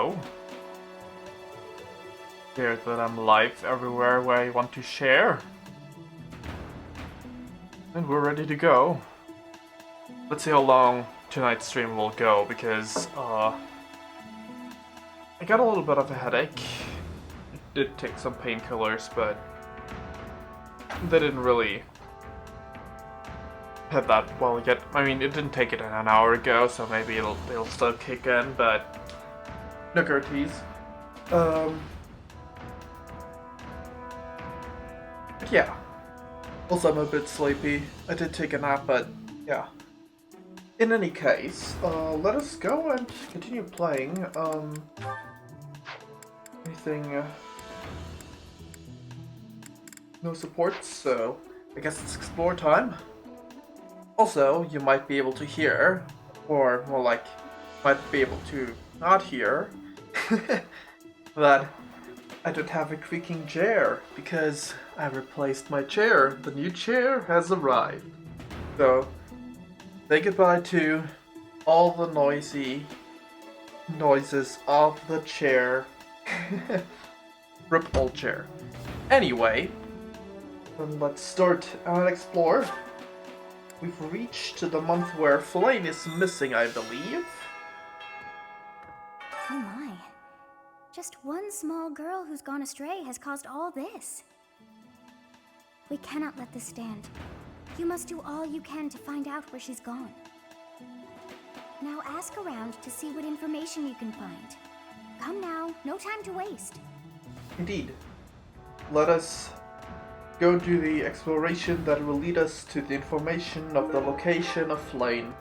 go. Here that I'm live everywhere where I want to share. And we're ready to go. Let's see how long tonight's stream will go, because I got a little bit of a headache. It did take some painkillers, but they didn't really hit that well yet. I mean, it didn't take it an hour ago, so maybe it'll still kick in, but no guarantees. But yeah. Also, I'm a bit sleepy. I did take a nap, but yeah. In any case, let us go and continue playing. Anything? No supports, so I guess it's explore time. Also, you might be able to hear, or more like, might be able to not hear, that I don't have a creaking chair, because I replaced my chair. The new chair has arrived. So, say goodbye to all the noises of the chair. Rip old chair. Anyway, then let's start and explore. We've reached the month where Flame is missing, I believe. Oh my. Just one small girl who's gone astray has caused all this. We cannot let this stand. You must do all you can to find out where she's gone. Now ask around to see what information you can find. Come now, no time to waste. Indeed. Let us go do the exploration that will lead us to the information of the location of Flame.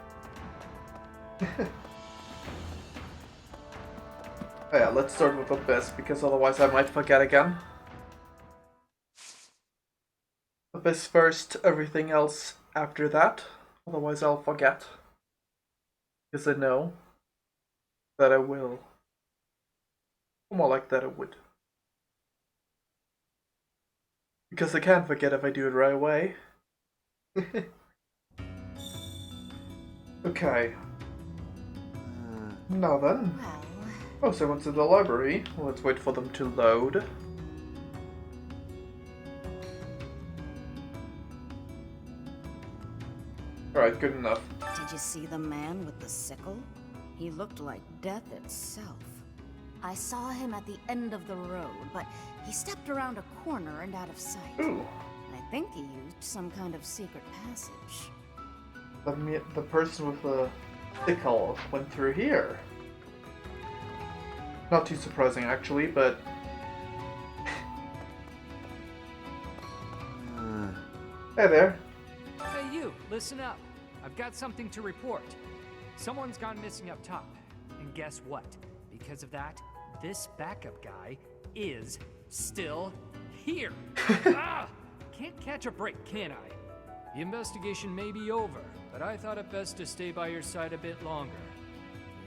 Oh yeah, let's start with the best, because otherwise I might forget again. Abyss first, everything else after that. Otherwise I'll forget. Because I know that I will. More like that I would. Because I can't forget if I do it right away. Okay. Now then. Oh, someone's in the library. Let's wait for them to load. Alright, good enough. Did you see the man with the sickle? He looked like death itself. I saw him at the end of the road, but he stepped around a corner and out of sight. Ooh. I think he used some kind of secret passage. The person with the sickle went through here. Not too surprising, actually, but... Hey there. Hey you, listen up. I've got something to report. Someone's gone missing up top. And guess what? Because of that, this backup guy is still here. Can't catch a break, can I? The investigation may be over, but I thought it best to stay by your side a bit longer.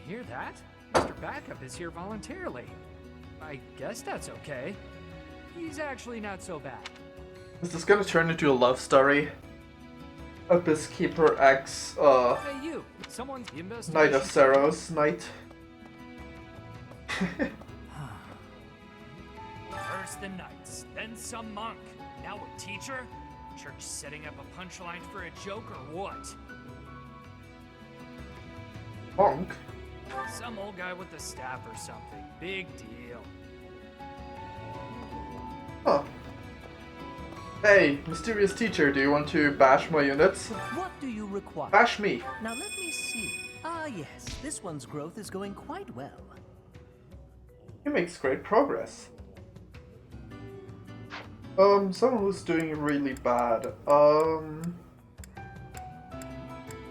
You hear that? Mr. Backup is here voluntarily. I guess that's okay. He's actually not so bad. Is this gonna turn into a love story? Abyss Keeper X, Hey you, someone's the investigation. Knight of Sorrows, Knight. First the knights, then some monk. Now a teacher? Church setting up a punchline for a joke or what? Monk? Some old guy with a staff or something. Big deal. Huh. Hey, mysterious teacher, do you want to bash my units? What do you require? Bash me. Now let me see. Ah yes, this one's growth is going quite well. He makes great progress. Someone who's doing really bad. I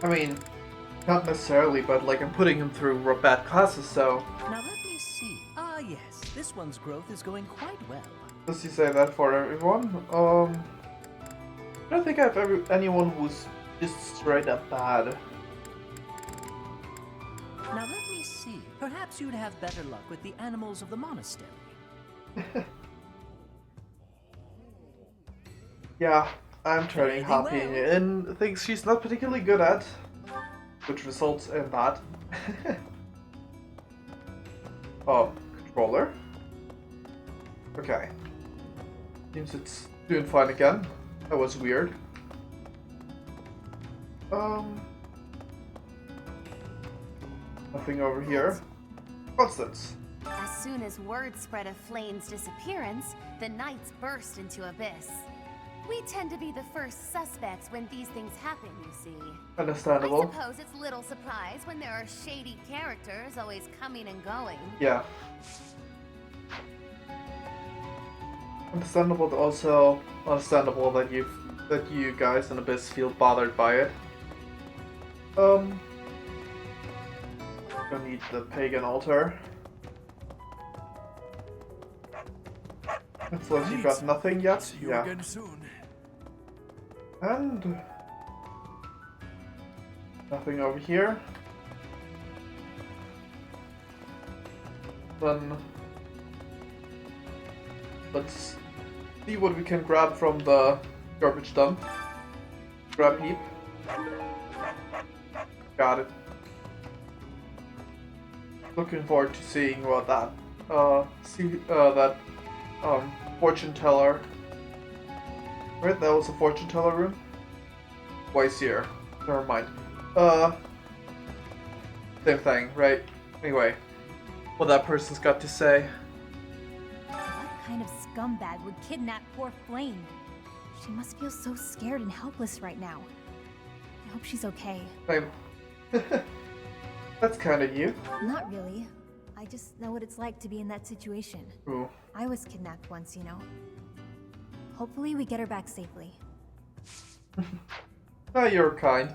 mean, not necessarily, but like I'm putting him through bad classes, so... Now let me see. Ah yes, this one's growth is going quite well. Does he say that for everyone? I don't think I have anyone who's just straight up bad. Now let me see. Perhaps you'd have better luck with the animals of the monastery. Yeah, I'm turning Very Happy well. in things she's not particularly good at, which results in that. Oh, controller? Okay. Seems it's doing fine again. That was weird. Nothing over here. What's this? As soon as word spread of Flame's disappearance, the Knights burst into Abyss. We tend to be the first suspects when these things happen, you see. I Understandable. suppose it's little surprise when there are shady characters always coming and going. Yeah. Understandable, but also understandable that you guys in Abyss feel bothered by it. Don't need the pagan altar. Looks like you got nothing yet. See you Yeah. again soon. And nothing over here. Then let's see what we can grab from the garbage dump. Grab heap. Got it. Looking forward to seeing what that fortune teller. Right, that was a fortune teller room? Twice here. Never mind. Same thing, right? Anyway, what that person's got to say. What kind of scumbag would kidnap poor Flame? She must feel so scared and helpless right now. I hope she's okay. That's kind of you. Not really. I just know what it's like to be in that situation. Ooh. I was kidnapped once, you know. Hopefully we get her back safely. Oh, you're kind.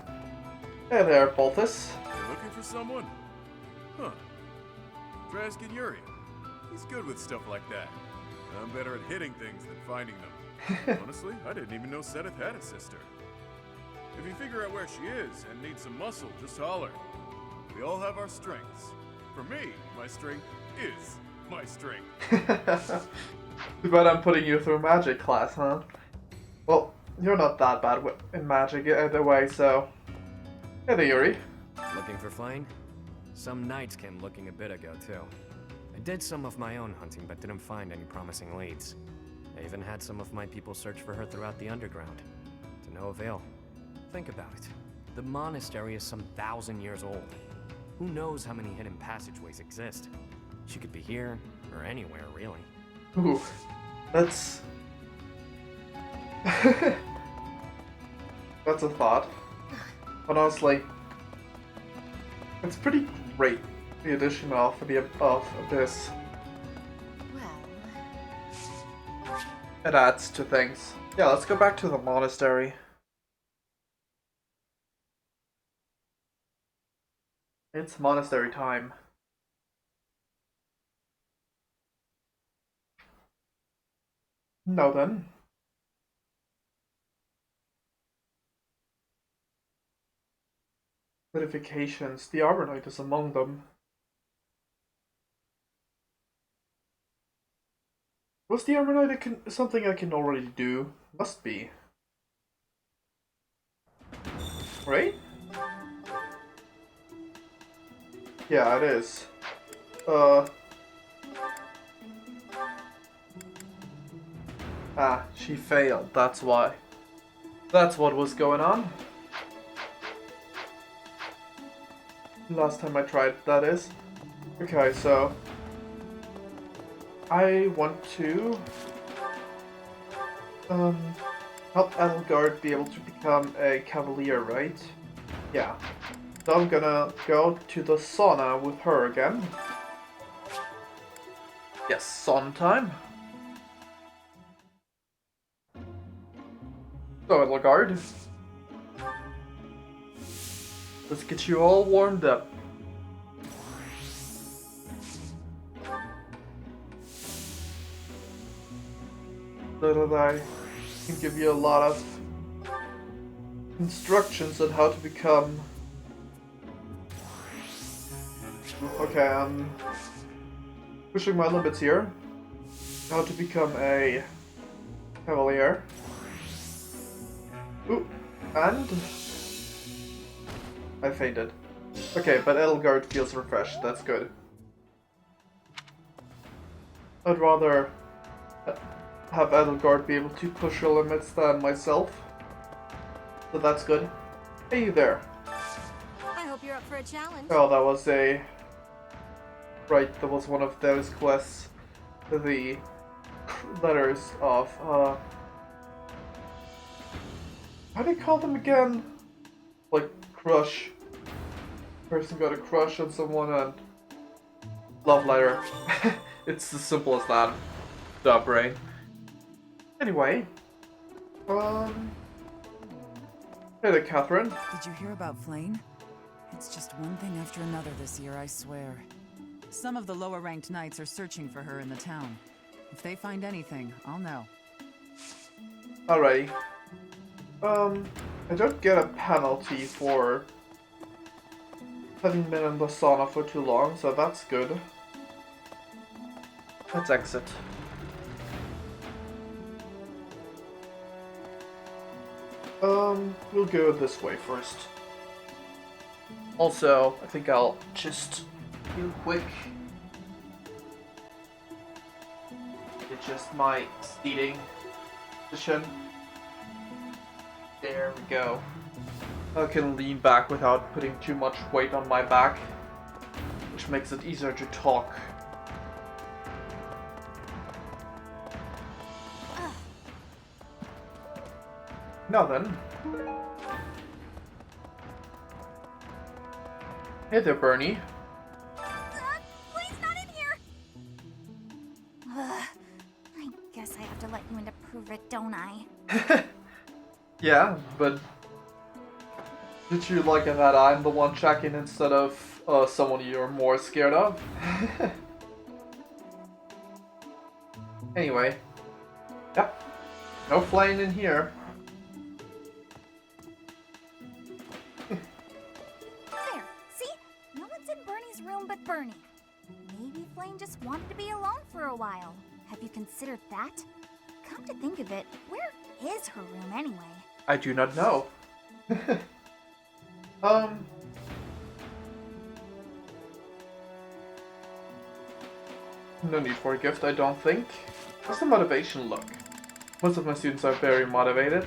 Hey there, Balthus. You're looking for someone? Huh. Try asking Yuri. He's good with stuff like that. I'm better at hitting things than finding them. Honestly, I didn't even know Sedith had a sister. If you figure out where she is and need some muscle, just holler. We all have our strengths. For me, my strength is my strength. Too bad I'm putting you through magic class, huh? Well, you're not that bad in magic either way, so... Hey there, Yuri. Looking for Flame? Some knights came looking a bit ago, too. I did some of my own hunting, but didn't find any promising leads. I even had some of my people search for her throughout the underground. To no avail. Think about it. The monastery is some 1,000 years old. Who knows how many hidden passageways exist? She could be here, or anywhere, really. Ooh, that's... that's a thought. But honestly, it's pretty great, the addition of Abyss. Well, It adds to things. Yeah, let's go back to the monastery. It's monastery time. Now then. Certifications. The Arbor Knight is among them. Was the Arbor Knight something I can already do? Must be. Right? Yeah, it is. Ah, she failed, that's why. That's what was going on. Last time I tried, that is. Okay, so... I want to... help Edelgard be able to become a cavalier, right? Yeah. So I'm gonna go to the sauna with her again. Yes, sauna time. So, Edelgard. Let's get you all warmed up. So that I can give you a lot of instructions on how to become... Okay, I'm pushing my limits here. How to become a cavalier. Ooh, and I fainted. Okay, but Edelgard feels refreshed, that's good. I'd rather have Edelgard be able to push her limits than myself. So that's good. Hey there. I hope you're up for a challenge. Oh, that was a... Right, that was one of those quests. The letters of, how do you call them again? Like, crush. Person got a crush on someone and... Love letter. It's as simple as that. Duh, brain. Anyway. Hey there, Catherine. Did you hear about Flame? It's just one thing after another this year, I swear. Some of the lower-ranked knights are searching for her in the town. If they find anything, I'll know. Alrighty. I don't get a penalty for having been in the sauna for too long, so that's good. Let's exit. We'll go this way first. Also, I think I'll just real quick adjust my seating position. There we go. I can lean back without putting too much weight on my back, which makes it easier to talk. Now then. Hey there, Bernie. Please, not in here! I guess I have to let you in to prove it, don't I? Yeah, but did you like it that I'm the one checking instead of someone you're more scared of? Anyway. Yep. No flying in here. There, see? No one's in Bernie's room but Bernie. Maybe Flame just wanted to be alone for a while. Have you considered that? Come to think of it, where is her room anyway? I do not know. No need for a gift, I don't think. How's the motivation look? Most of my students are very motivated.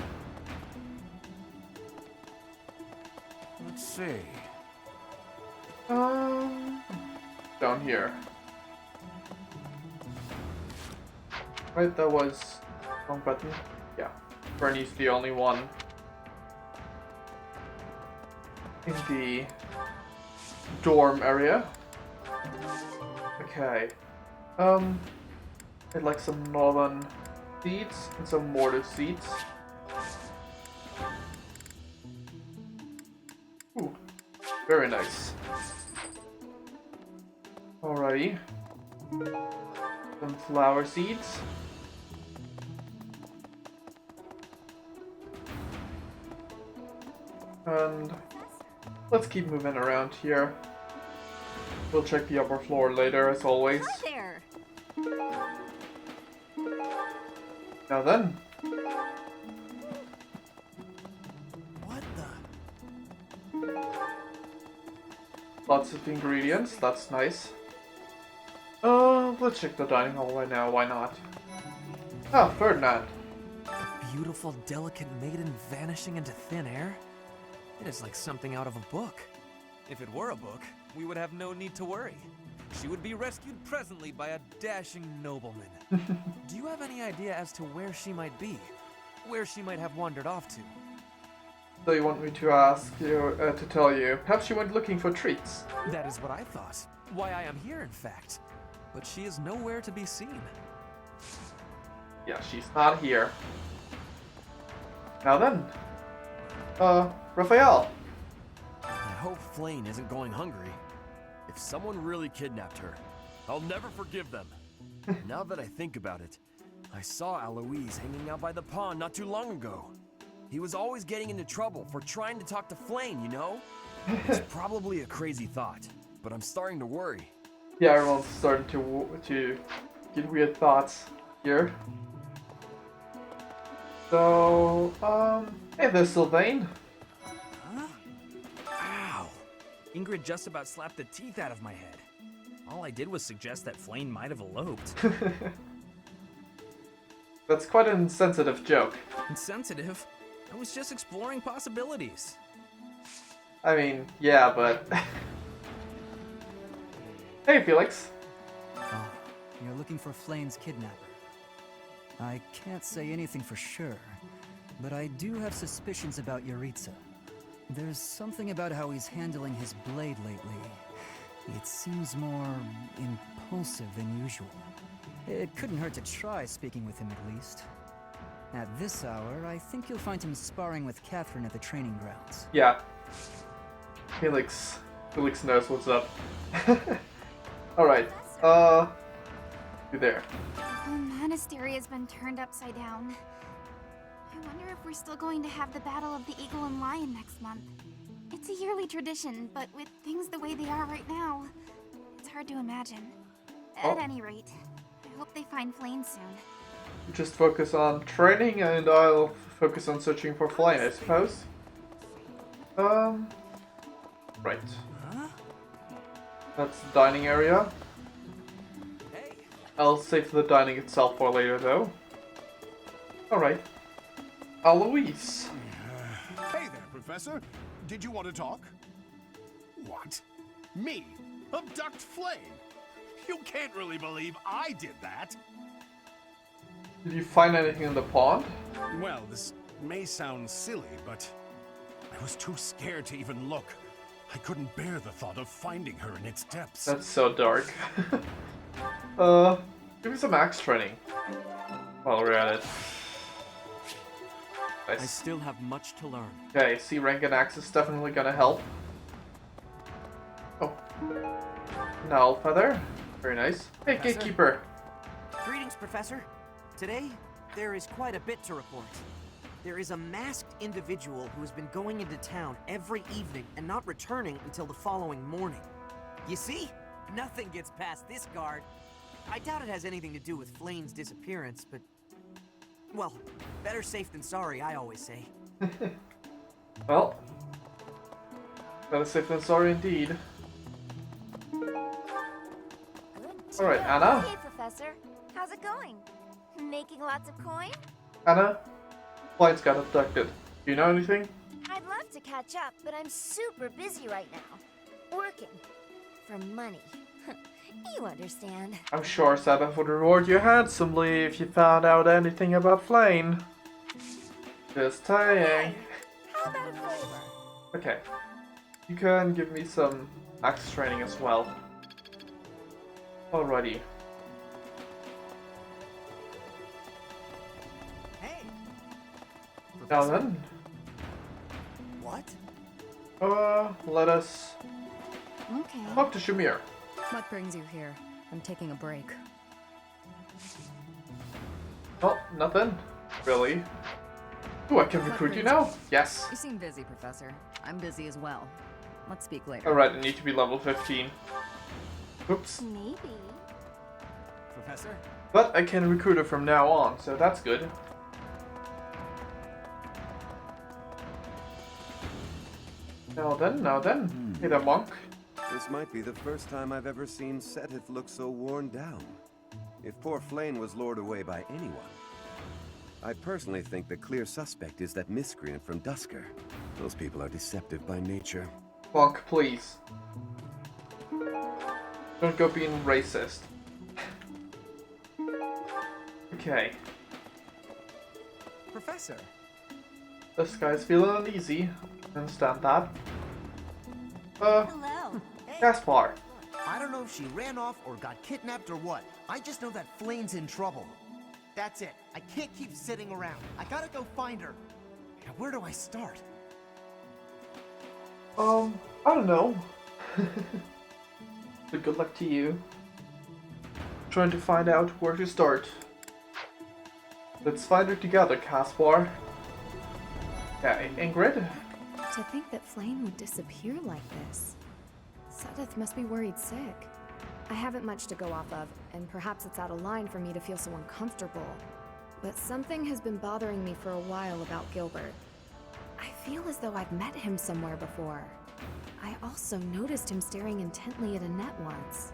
Let's see. Down here. Right, that was wrong button. Yeah, Bernie's the only one in the dorm area. Okay. I'd like some northern seeds and some mortar seeds. Ooh, very nice. Alrighty. Some flower seeds. And let's keep moving around here. We'll check the upper floor later, as always. Hi there. Now then. What the? Lots of ingredients, that's nice. Let's check the dining hall right now, why not? Ah, Ferdinand. Beautiful, delicate maiden vanishing into thin air? It is like something out of a book. If it were a book, we would have no need to worry. She would be rescued presently by a dashing nobleman. Do you have any idea as to where she might be? Where she might have wandered off to? So you want me to ask you, to tell you, perhaps you went looking for treats? That is what I thought. Why I am here, in fact. But she is nowhere to be seen. Yeah, she's not here. Now then. Raphael. I hope Flame isn't going hungry. If someone really kidnapped her, I'll never forgive them. Now that I think about it, I saw Alois hanging out by the pond not too long ago. He was always getting into trouble for trying to talk to Flame, you know? It's probably a crazy thought, but I'm starting to worry. Yeah, everyone's starting to get weird thoughts here. So, hey there, Sylvain. Huh? Ow! Ingrid just about slapped the teeth out of my head. All I did was suggest that Flame might have eloped. That's quite an insensitive joke. Insensitive? I was just exploring possibilities. I mean, yeah, but... Hey, Felix. Oh, you're looking for Flame's kidnapper. I can't say anything for sure, but I do have suspicions about Yuritsa. There's something about how he's handling his blade lately. It seems more impulsive than usual. It couldn't hurt to try speaking with him at least. At this hour, I think you'll find him sparring with Catherine at the training grounds. Yeah. Felix knows what's up. Alright, you there. The monastery has been turned upside down. I wonder if we're still going to have the Battle of the Eagle and Lion next month. It's a yearly tradition, but with things the way they are right now, it's hard to imagine. At any rate, I hope they find Flame soon. Just focus on training and I'll focus on searching for Flame, I suppose. Right. That's the dining area. I'll save the dining itself for later, though. Alright. Eloise. Hey there, Professor. Did you want to talk? What? Me? Abduct Flame? You can't really believe I did that. Did you find anything in the pond? Well, this may sound silly, but I was too scared to even look. I couldn't bear the thought of finding her in its depths. That's so dark. Give me some axe training while we're at it. Nice. I still have much to learn. Okay, C rank and axe is definitely gonna help. Oh. Null feather. Very nice. Hey, Professor? gatekeeper. Greetings, Professor. Today, there is quite a bit to report. There is a masked individual who has been going into town every evening and not returning until the following morning. You see? Nothing gets past this guard. I doubt it has anything to do with Flame's disappearance, but... well, better safe than sorry, I always say. Well, better safe than sorry indeed. Alright, Anna. Hey, Professor. How's it going? Making lots of coin? Anna, Flame's got abducted. Do you know anything? I'd love to catch up, but I'm super busy right now. Working. For money. You understand. I'm sure Sabbath would reward you handsomely if you found out anything about Flame. Just saying. How about a flavor? Okay. You can give me some axe training as well. Alrighty. Hey! Now then. What? Let us Okay. talk to Shamir. What brings you here? I'm taking a break. Oh, nothing. Really? Ooh, I can recruit you now? Yes. You seem busy, Professor. I'm busy as well. Let's speak later. Alright, I need to be level 15. Oops. Maybe. Professor? But I can recruit her from now on, so that's good. Now then. Hey there, monk. This might be the first time I've ever seen Seteth look so worn down. If poor Flame was lured away by anyone, I personally think the clear suspect is that miscreant from Dusker. Those people are deceptive by nature. Monk, please. Don't go being racist. Okay. Professor? This guy's feeling uneasy. I understand that. Hello. Gaspar. I don't know if she ran off or got kidnapped or what. I just know that Flame's in trouble. That's it. I can't keep sitting around. I gotta go find her. Now, where do I start? I don't know. But good luck to you. Trying to find out where to start. Let's find her together, Caspar. Okay, Ingrid? To think that Flame would disappear like this. Seteth must be worried sick. I haven't much to go off of, and perhaps it's out of line for me to feel so uncomfortable. But something has been bothering me for a while about Gilbert. I feel as though I've met him somewhere before. I also noticed him staring intently at Annette once.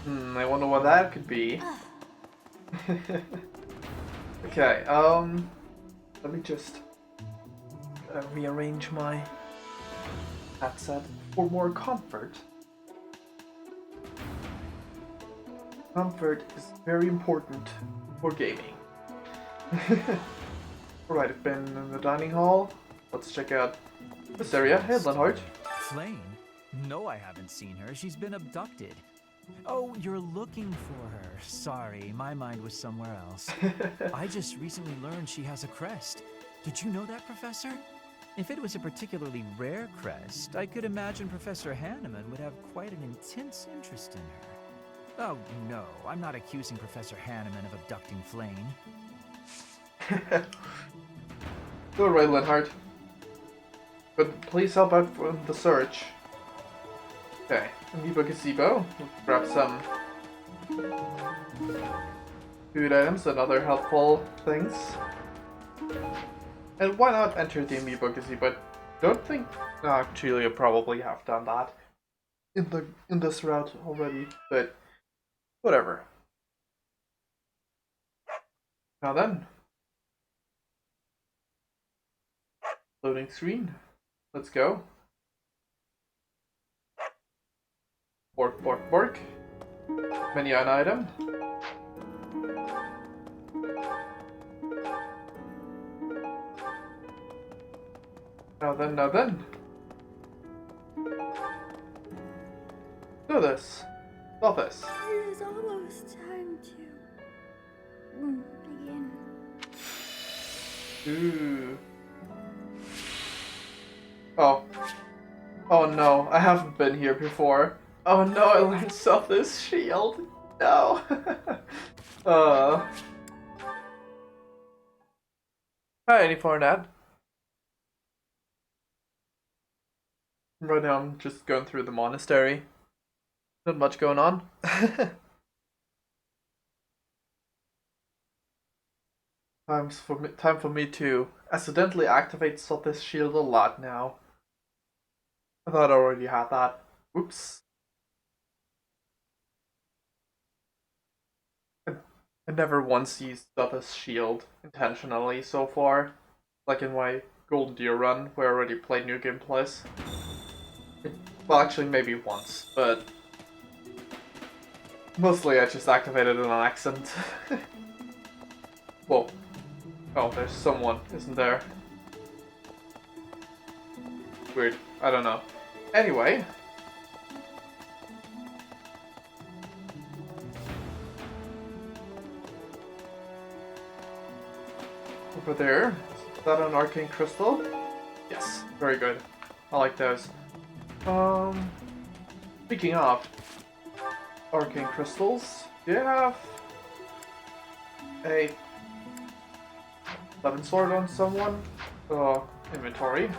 I wonder what that could be. Okay, let me just rearrange my headset for more comfort. Comfort is very important for gaming. Alright, I've been in the dining hall. Let's check out this area. Hey, Lenhart. Flame? No, I haven't seen her. She's been abducted. Oh, you're looking for her. Sorry, my mind was somewhere else. I just recently learned she has a crest. Did you know that, Professor? If it was a particularly rare crest, I could imagine Professor Hanneman would have quite an intense interest in her. Oh, no, I'm not accusing Professor Hanneman of abducting Flame. Alright, Lenhart. But please help out for the search. Okay, Amiibo Gazebo. Let's grab some food items and other helpful things. And why not enter the Amiibo Gazebo? Don't think... actually, I probably have done that in this route already, but whatever. Now then. Loading screen. Let's go. Bork, bork, bork. Menu an item. Now then, now then. Do this. Stop this. It is almost time to begin. Ooh. Oh. Oh no, I haven't been here before. Oh no, I learned Selfless Shield. No. Hi, any Fornad. Right now I'm just going through the monastery. Not much going on. Time for me to accidentally activate Selfless Shield a lot now. I thought I already had that. Oops. I never once used Selfless Shield intentionally so far. Like in my Golden Deer run, where I already played New Game Plus. Well, actually, maybe once, but mostly I just activated it on accident. Whoa. Oh, there's someone, isn't there? Weird. I don't know. Anyway. Over there. Is that an arcane crystal? Yes. Very good. I like those. Speaking of arcane crystals, do you have a 11 sword on someone? Inventory.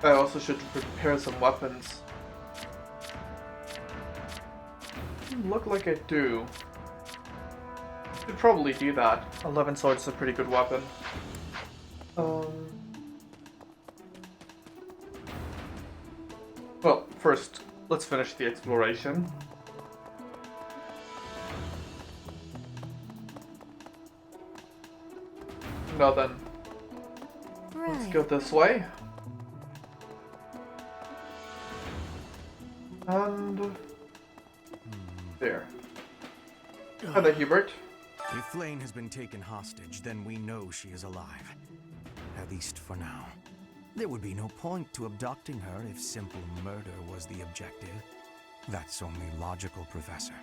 I also should prepare some weapons. Look like I do. Should probably do that. 11 swords is a pretty good weapon. Well, first, let's finish the exploration. Now then, let's go this way. And there. Hi there, Hubert. If Flame has been taken hostage, then we know she is alive. At least for now. There would be no point to abducting her if simple murder was the objective. That's only logical, Professor.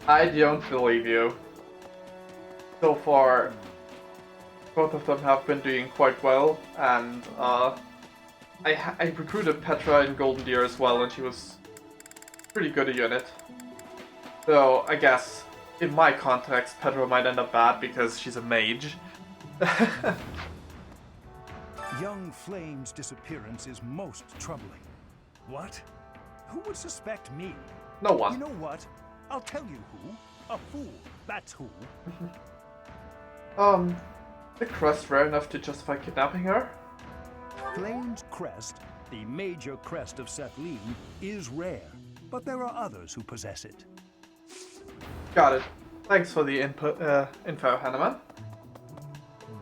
I don't believe you. So far, both of them have been doing quite well, and I recruited Petra in Golden Deer as well, and she was pretty good a unit. Though, I guess, in my context, Petra might end up bad because she's a mage. Young Flame's disappearance is most troubling. What? Who would suspect me? No one. You know what? I'll tell you who. A fool. That's who. The crest rare enough to justify kidnapping her? Flame's crest, the major crest of Sethlin, is rare, but there are others who possess it. Got it. Thanks for the info, Hanneman.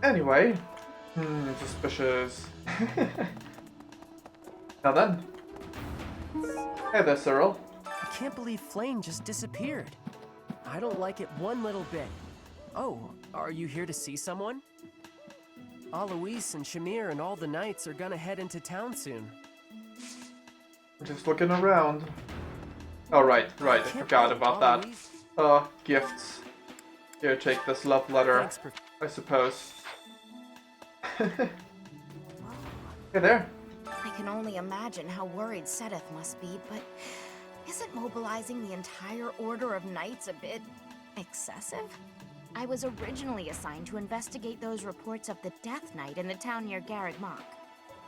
Anyway, suspicious. Now then. Hey there, Cyril. I can't believe Flame just disappeared. I don't like it one little bit. Oh, are you here to see someone? Alois and Shamir and all the knights are gonna head into town soon. Just looking around. Oh, right, I forgot about that. Gifts. Here, take this love letter, I suppose. Hey there. I can only imagine how worried Sedith must be, but isn't mobilizing the entire Order of Knights a bit excessive? I was originally assigned to investigate those reports of the Death Knight in the town near Garreg Mach.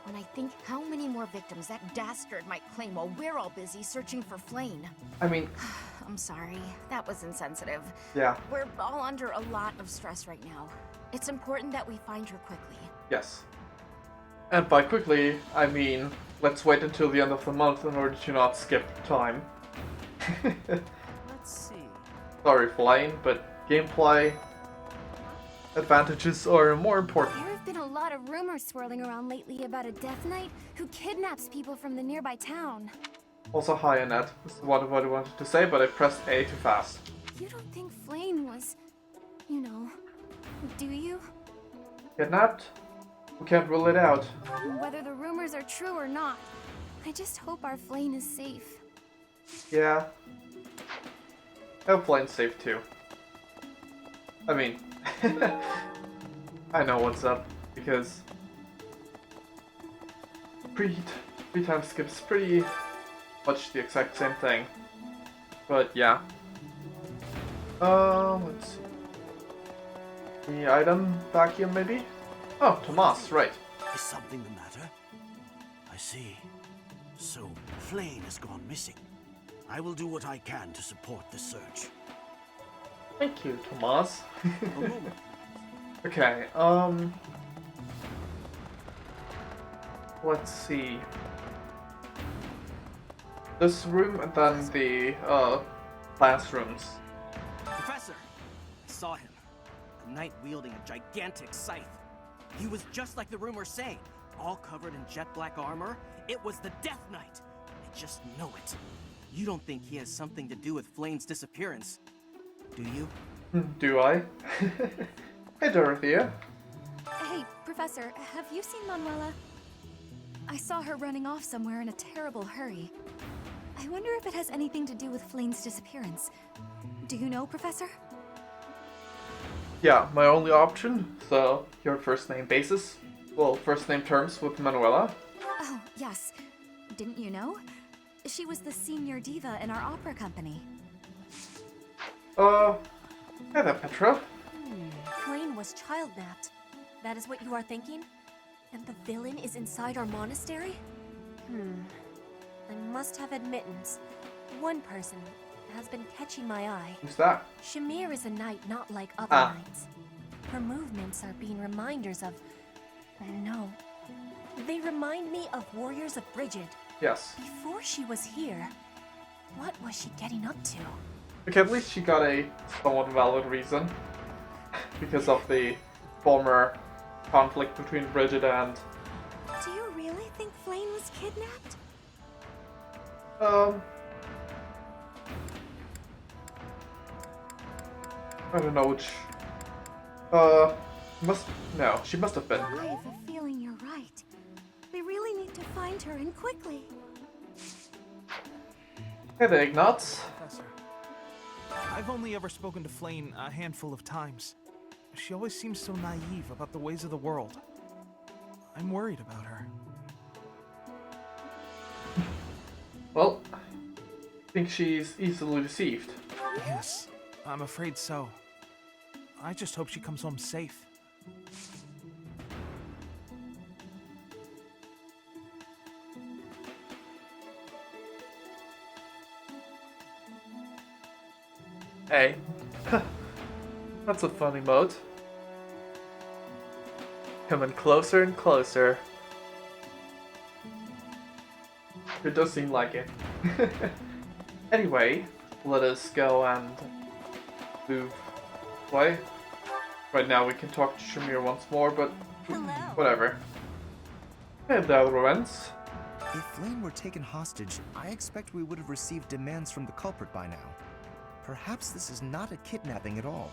When I think how many more victims that dastard might claim while we're all busy searching for Flame. I mean... I'm sorry, that was insensitive. Yeah. We're all under a lot of stress right now. It's important that we find her quickly. Yes. And by quickly, I mean, let's wait until the end of the month in order to not skip time. Let's see. Sorry, Flame, but gameplay advantages are more important. There have been a lot of rumors swirling around lately about a Death Knight who kidnaps people from the nearby town. Also, hi, Annette. This is what I wanted to say, but I pressed A too fast. You don't think Flame was, you know, do you? Kidnapped? We can't rule it out. Whether the rumors are true or not, I just hope our Flame is safe. Yeah. I hope Flame's safe too. I mean, I know what's up, because pre-time skip's pretty much the exact same thing. But yeah. Let's see. The item vacuum maybe? Oh, Tomas, right. Is something the matter? I see. So, Flame has gone missing. I will do what I can to support the search. Thank you, Tomas. A moment. Okay, let's see. This room and then the, classrooms. Professor! I saw him. A knight wielding a gigantic scythe. He was just like the rumors say, all covered in jet black armor. It was the Death Knight. I just know it. You don't think he has something to do with Flame's disappearance, do you? Do I? Hey, Dorothea. Hey, Professor, have you seen Manuela? I saw her running off somewhere in a terrible hurry. I wonder if it has anything to do with Flame's disappearance. Do you know, Professor? Yeah, my only option, so your first name basis. Well, first name terms with Manuela. Oh, yes. Didn't you know? She was the senior diva in our opera company. Hey there, Petra. Flame was child-napped. That is what you are thinking? And the villain is inside our monastery? I must have admittance. One person has been catching my eye. Who's that? Shamir is a knight not like other knights. Her movements are being reminders of... No. They remind me of Warriors of Brigid. Yes. Before she was here, what was she getting up to? Okay, at least she got a somewhat valid reason. Because of the former conflict between Bridget and... Do you really think Flame was kidnapped? I don't know which... No, she must have been. I have a feeling you're right. We really need to find her, and quickly. Hey there, Ignatz. Professor, I've only ever spoken to Flame a handful of times. She always seems so naive about the ways of the world. I'm worried about her. Well, I think she's easily deceived. Yes, I'm afraid so. I just hope she comes home safe. Hey. That's a funny mode. Coming closer and closer. It does seem like it. Anyway, let us go and move away. Right now we can talk to Shamir once more, but whatever. Hey there, Lorenz. If Flame were taken hostage, I expect we would have received demands from the culprit by now. Perhaps this is not a kidnapping at all.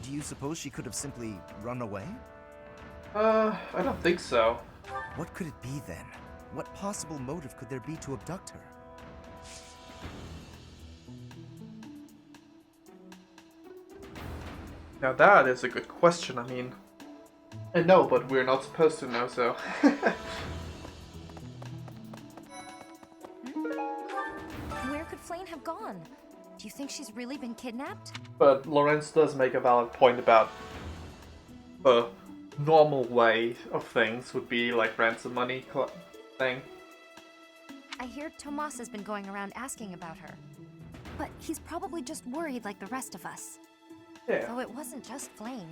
Do you suppose she could have simply run away? I don't think so. What could it be then? What possible motive could there be to abduct her? Now that is a good question, I mean... I know, but we're not supposed to know, so... Where could Flame have gone? Do you think she's really been kidnapped? But Lorenz does make a valid point about the normal way of things would be like ransom money thing. I hear Tomas has been going around asking about her. But he's probably just worried like the rest of us. Yeah. Though it wasn't just Flame.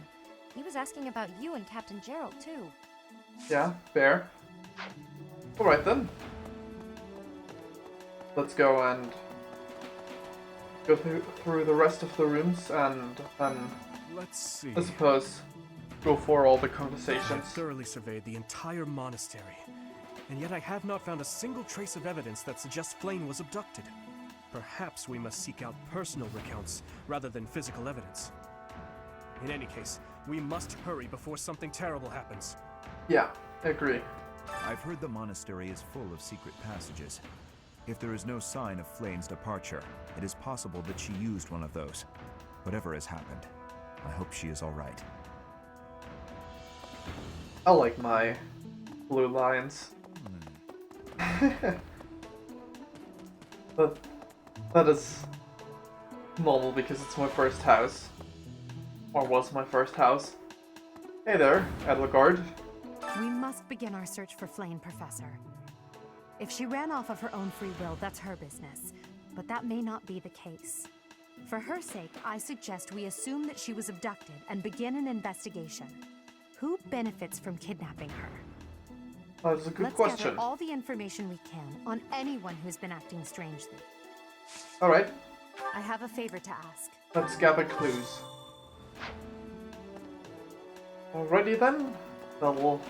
He was asking about you and Captain Gerald, too. Yeah, fair. Alright then. Let's go and go through the rest of the rooms and Let's see. I suppose go for all the I've conversations. thoroughly surveyed the entire monastery, and yet I have not found a single trace of evidence that suggests Flame was abducted. Perhaps we must seek out personal recounts rather than physical evidence. In any case, we must hurry before something terrible happens. Yeah, I agree. I've heard the monastery is full of secret passages. If there is no sign of Flame's departure, it is possible that she used one of those. Whatever has happened, I hope she is all right. I like my blue lions. But that is normal because it's my first house. Or was my first house. Hey there, Edelgard. We must begin our search for Flame, Professor. If she ran off of her own free will, that's her business. But that may not be the case. For her sake, I suggest we assume that she was abducted and begin an investigation. Who benefits from kidnapping her? That's a good Let's question. gather all the information we can on anyone who's been acting strangely. Alright, I have a favor to ask. let's gather clues. Alrighty then, we'll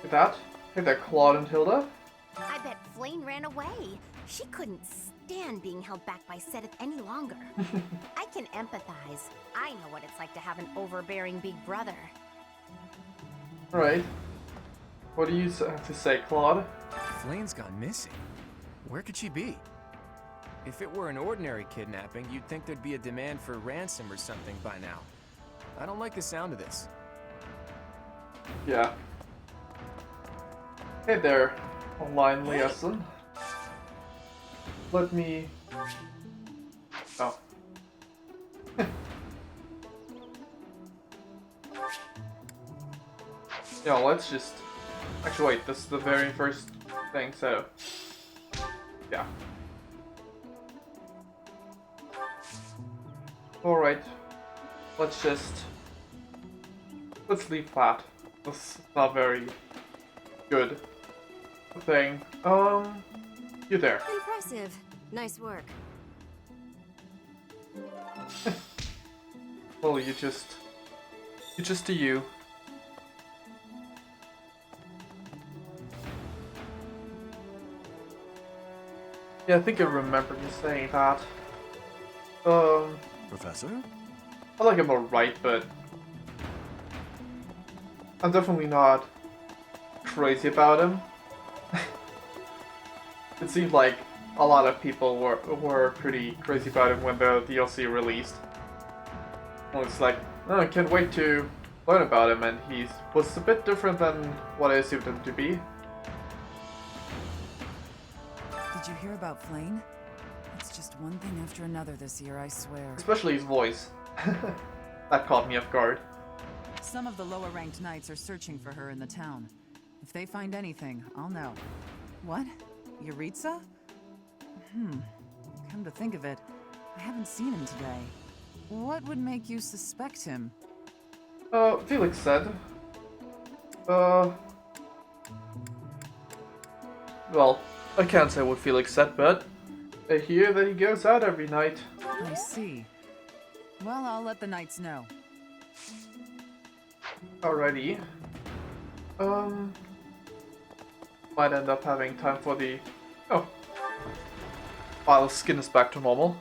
do that. Hey there, Claude and Hilda. I bet Flame ran away. She couldn't stand being held back by Sedith any longer. I can empathize. I know what it's like to have an overbearing big brother. Alright. What do you have to say, Claude? Flame's gone missing. Where could she be? If it were an ordinary kidnapping, you'd think there'd be a demand for ransom or something by now. I don't like the sound of this. Yeah. Hey there, online liaison. Let me... Oh. Yeah, let's just... Actually, wait, this is the very first thing, so... Yeah. Alright. Let's just... Let's leave that. That's not very good thing. You there. Impressive. Nice work. Well, you just do you. Yeah, I think I remember you saying that. Professor? I like him alright, but I'm definitely not crazy about him. It seemed like a lot of people were pretty crazy about him when the DLC released. Well, it's like, oh, I can't wait to learn about him, and he was a bit different than what I assumed him to be. Did you hear about Flame? It's just one thing after another this year, I swear. Especially his voice. That caught me off guard. Some of the lower-ranked knights are searching for her in the town. If they find anything, I'll know. What? Yuritsa? Come to think of it, I haven't seen him today. What would make you suspect him? Felix said. Uh, well, I can't say what Felix said, but I hear that he goes out every night. I see. Well, I'll let the knights know. Alrighty. Might end up having time for the... Oh. While skin is back to normal.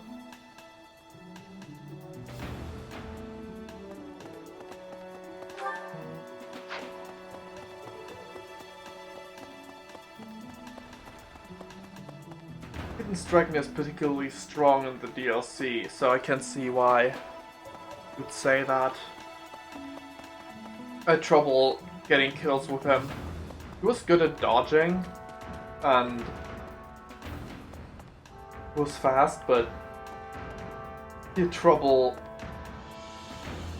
Didn't strike me as particularly strong in the DLC, so I can see why you would say that. I had trouble getting kills with him. He was good at dodging, and was fast, but he had trouble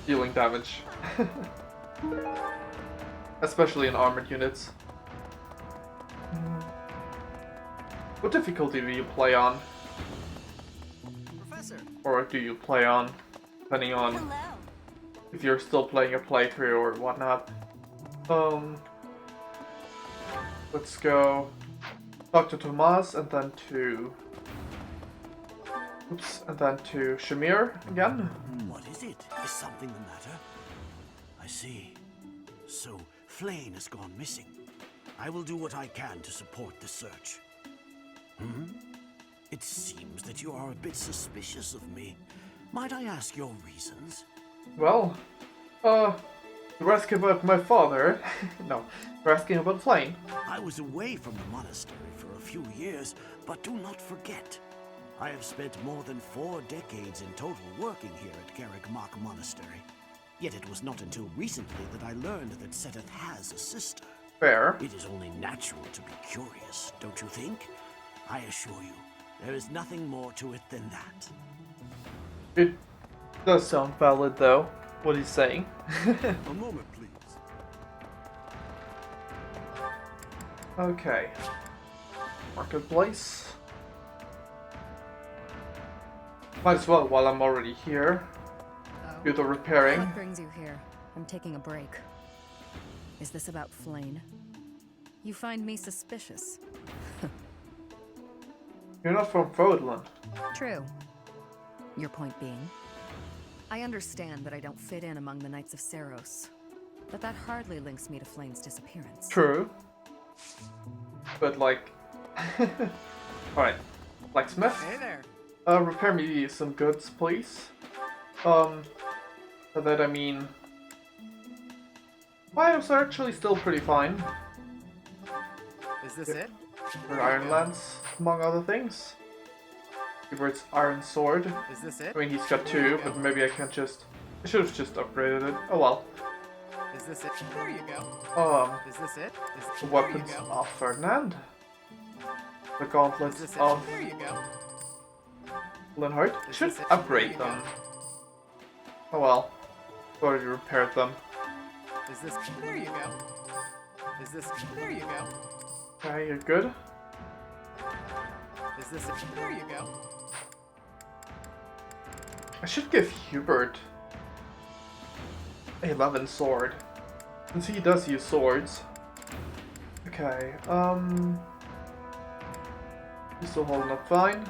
dealing damage. Especially in armored units. What difficulty do you play on? Professor. Or do you play on, depending on if you're still playing a playthrough or whatnot. Let's go Dr. Tomas and then to... Oops, and then to Shamir again. What is it? Is something the matter? I see. So, Flane has gone missing. I will do what I can to support the search. It seems that you are a bit suspicious of me. Might I ask your reasons? Well, you're asking about my father. No, you're asking about Flane. I was away from the monastery for a few years, but do not forget, I have spent more than 4 decades in total working here at Garreg-Mach Monastery. Yet it was not until recently that I learned that Seteth has a sister. Fair. It is only natural to be curious, don't you think? I assure you, there is nothing more to it than that. It does sound valid, though, what he's saying. A moment, please. Okay. Marketplace. Might as well while I'm already here. Do the repairing. What brings you here? I'm taking a break. Is this about Flane? You find me suspicious. You're not from Frodland. True. Your point being? I understand that I don't fit in among the Knights of Seros, but that hardly links me to Flane's disappearance. True. But like... Alright. Blacksmith? Hey there. Repair me some goods, please. By that I mean... Items are actually still pretty fine. Is this it? For Iron Lance, among other things. Givert's Iron Sword. Is this it? I mean, he's got 2, but maybe I can't just... I should have just upgraded it. Oh well. Is this it? There you go. Is this it? The weapons of Ferdinand. The gauntlets of There you go. Linhardt. I should upgrade them. Oh well. Already repaired them. Is this? There you go. Is this? There you go. Okay, you're good. Is this? There you go. I should give Hubert a 11 sword, since he does use swords. Okay, he's still holding up fine.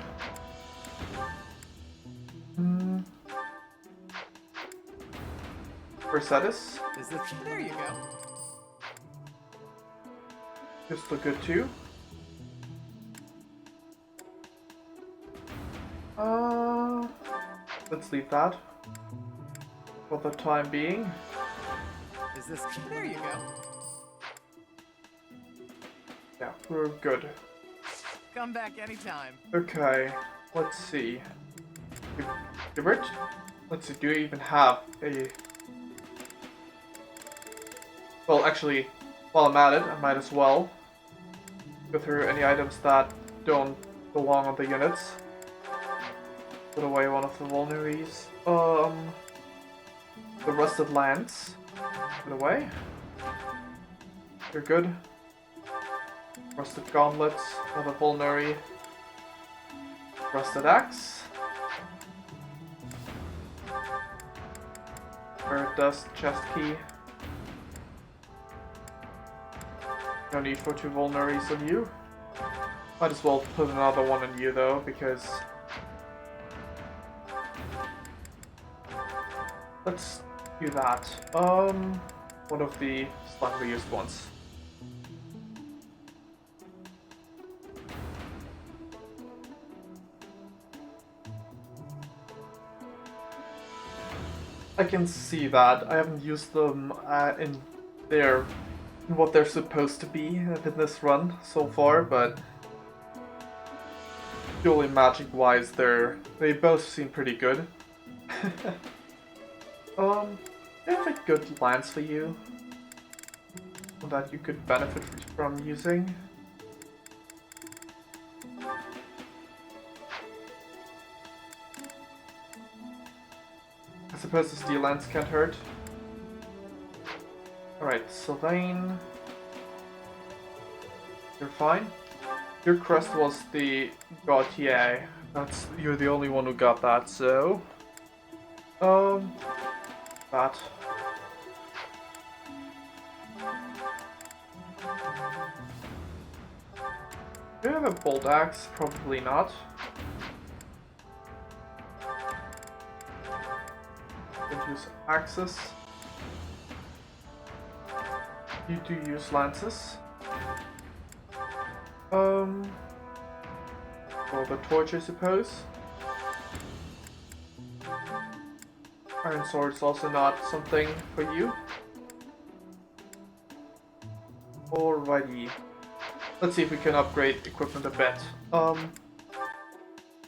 Mercedes. Is this? There you go. You're still good too. Let's leave that for the time being. Is this? There you go. Yeah, we're good. Come back anytime. Okay, let's see. Hubert? Let's see, do you even have a... Well, actually, while I'm at it, I might as well go through any items that don't belong on the units. Put away one of the vulneraries. The rusted lance. Put away. You're good. Rusted gauntlets, another vulnerary. Rusted axe. Or dust chest key. No need for 2 vulneraries on you. Might as well put another one on you though, because... Let's do that. One of the slightly used ones. I can see that. I haven't used them in what they're supposed to be in this run so far, but purely magic-wise, they both seem pretty good. I have a good lance for you that you could benefit from using. I suppose the steel lance can't hurt. Alright, Sylvain. You're fine. Your crest was the Gautier. You're the only one who got that, so... that. Do you have a bolt axe? Probably not. Don't use axes. You do use lances. Or the torch, I suppose. Iron sword's also not something for you. Alrighty. Let's see if we can upgrade equipment a bit. I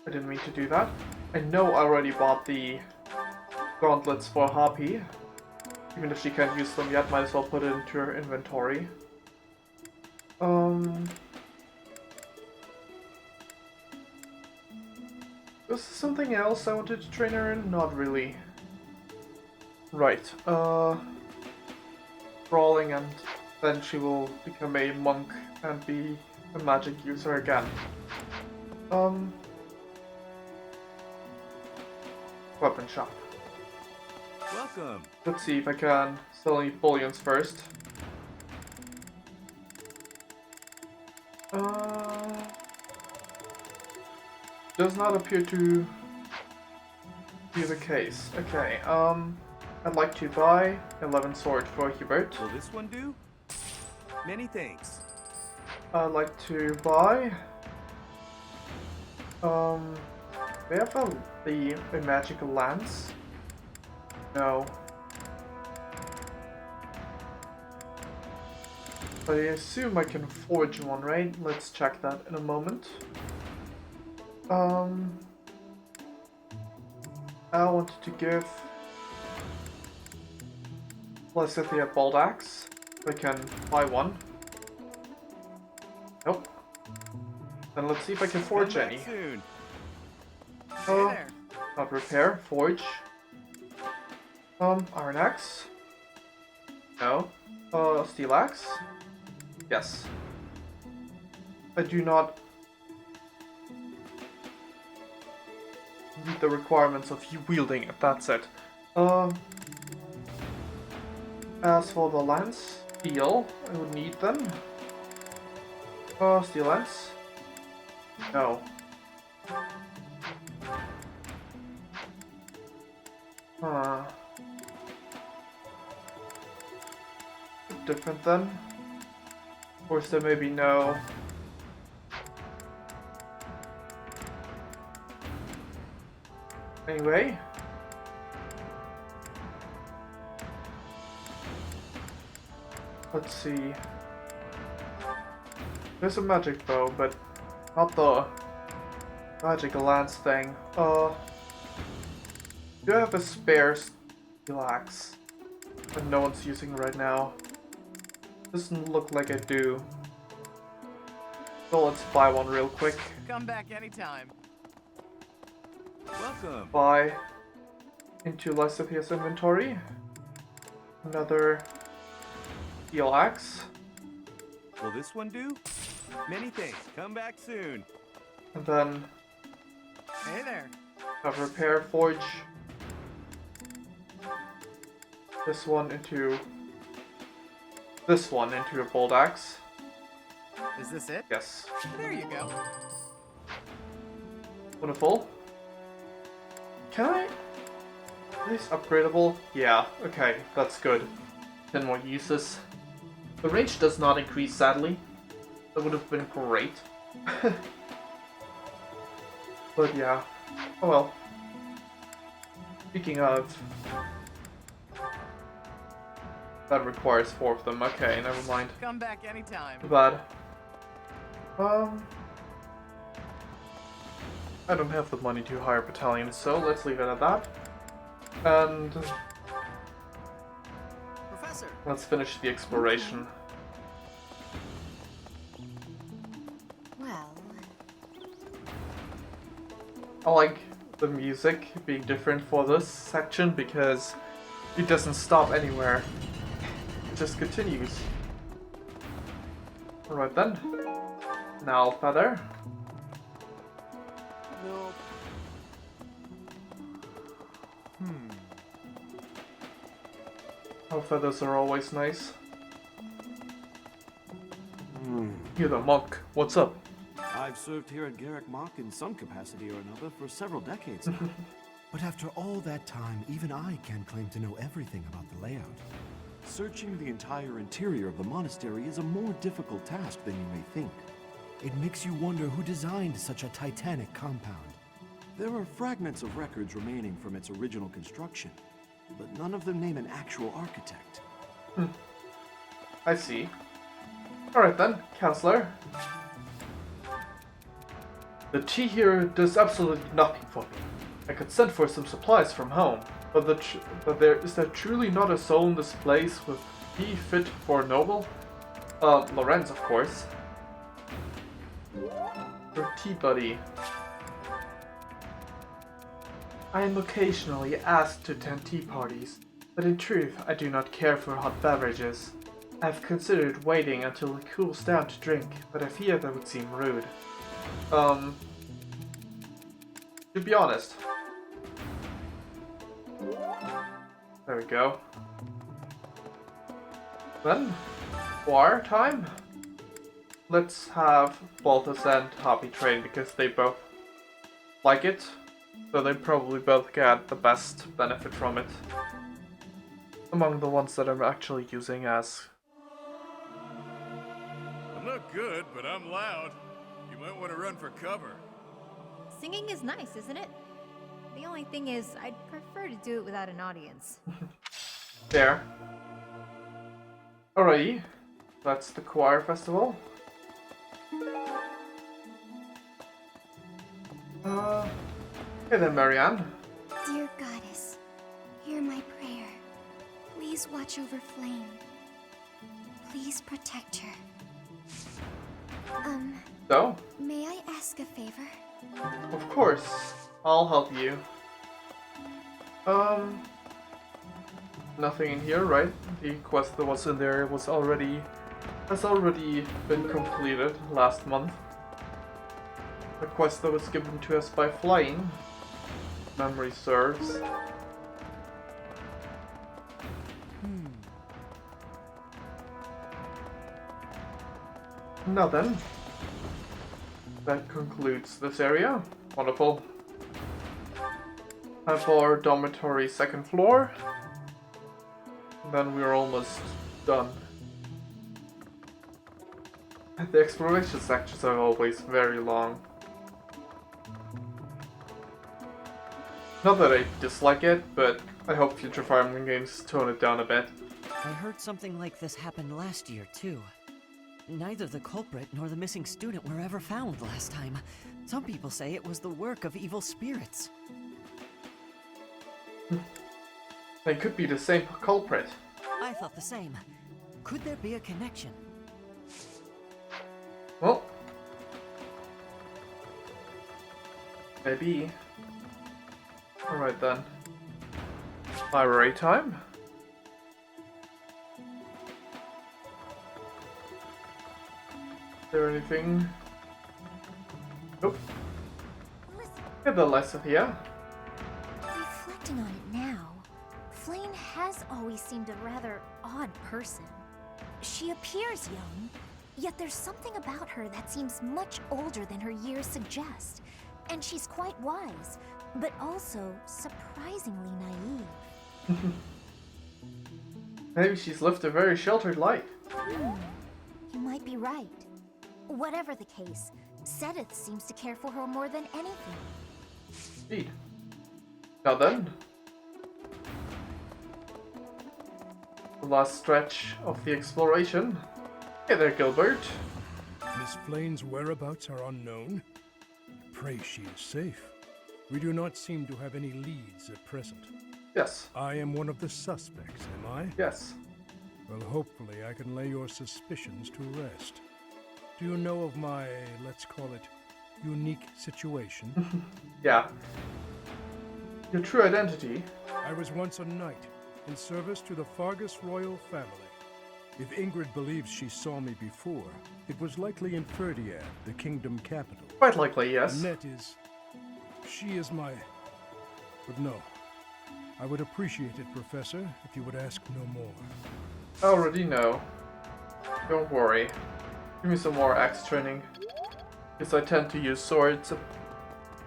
didn't mean to do that. I know I already bought the gauntlets for Happy. Even if she can't use them yet, might as well put it into her inventory. Was there something else I wanted to train her in? Not really. Right, brawling, and then she will become a monk and be a magic user again. Weapon shop. Welcome. Let's see if I can sell any bullions first. Does not appear to be the case. Okay, I'd like to buy 11 sword for Hubert. Will this one do? Many thanks. I'd like to buy they have a magical lance? No. But I assume I can forge one, right? Let's check that in a moment. I wanted to give Lysithia a bolt axe. I can buy one. Nope. Then let's see if I can forge any. Not repair, forge. Iron axe. No. Steel axe. Yes. I do not meet the requirements of you wielding it, that's it. As for the lance, steel, I would need them. Steel lance. No. Different then. Of course, there may be no. Anyway. Let's see. There's a magic bow, but not the magic lance thing. Do I have a spare steel axe that no one's using right now? Doesn't look like I do. So let's buy one real quick. Come back anytime. Welcome. Buy into Lysithia's inventory. Another steel axe. Will this one do? Many thanks. Come back soon. And then Hey there. have repair, forge. this one into a bolt axe. Is this it? Yes. There you go. Wonderful. Can I? Are these upgradable? Yeah, okay, that's good. 10 more uses. The range does not increase, sadly. That would have been great. But yeah. Oh well. Speaking of... That requires 4 of them. Okay, never mind. Come back anytime. Too bad. I don't have the money to hire battalions, so let's leave it at that. And... Professor! Let's finish the exploration. Well... I like the music being different for this section because it doesn't stop anywhere. It just continues. Alright then. Now feather. No. Oh, feathers are always nice. You're the monk. What's up? I've served here at Garrick Mach in some capacity or another for several decades now. But after all that time, even I can't claim to know everything about the layout. Searching the entire interior of the monastery is a more difficult task than you may think. It makes you wonder who designed such a titanic compound. There are fragments of records remaining from its original construction, but none of them name an actual architect. I see. Alright then, counselor. The tea here does absolutely nothing for me. I could send for some supplies from home, but is there truly not a soul in this place with tea fit for a noble? Lorenz, of course. Your tea buddy. I am occasionally asked to attend tea parties, but in truth I do not care for hot beverages. I have considered waiting until it cools down to drink, but I fear that would seem rude. To be honest. There we go. Then, war time? Let's have Balthus and Hoppy train because they both like it. So they probably both get the best benefit from it. Among the ones that I'm actually using as... I'm not good, but I'm loud. You might want to run for cover. Singing is nice, isn't it? The only thing is, I'd prefer to do it without an audience. There. Alrighty. That's the choir festival. Hey there, Marianne. Dear goddess, hear my prayer. Please watch over Flame. Please protect her. So? May I ask a favor? Of course. I'll help you. Nothing in here, right? The quest that was in there has already been completed last month. The quest that was given to us by Flame, memory serves. Now then, that concludes this area. Wonderful. Time for dormitory second floor. Then we're almost done. The exploration sections are always very long. Not that I dislike it, but I hope future Fire Emblem games tone it down a bit. I heard something like this happened last year, too. Neither the culprit nor the missing student were ever found last time. Some people say it was the work of evil spirits. They could be the same culprit. I thought the same. Could there be a connection? Well, maybe. Alright then. Library time. Is there anything? Nope. Get the Lysothea. Reflecting on it now, Flame has always always seemed a rather odd person. She appears young, yet there's something about her that seems much older than her years suggest. And she's quite wise, but also surprisingly naive. Maybe she's lived a very sheltered life. You might be right. Whatever the case, Sedith seems to care for her more than anything. Indeed. Now then, the last stretch of the exploration. Hey there, Gilbert. Miss Flane's whereabouts are unknown. Pray she is safe. We do not seem to have any leads at present. Yes. I am one of the suspects, am I? Yes. Well, hopefully I can lay your suspicions to rest. Do you know of my, let's call it, unique situation? Yeah. Your true identity? I was once a knight, in service to the Fargus royal family. If Ingrid believes she saw me before, it was likely in Ferdiad, the kingdom capital. Quite likely, yes. Annette is... she is my... but no. I would appreciate it, Professor, if you would ask no more. I already know. Don't worry. Give me some more axe training. Because I tend to use swords a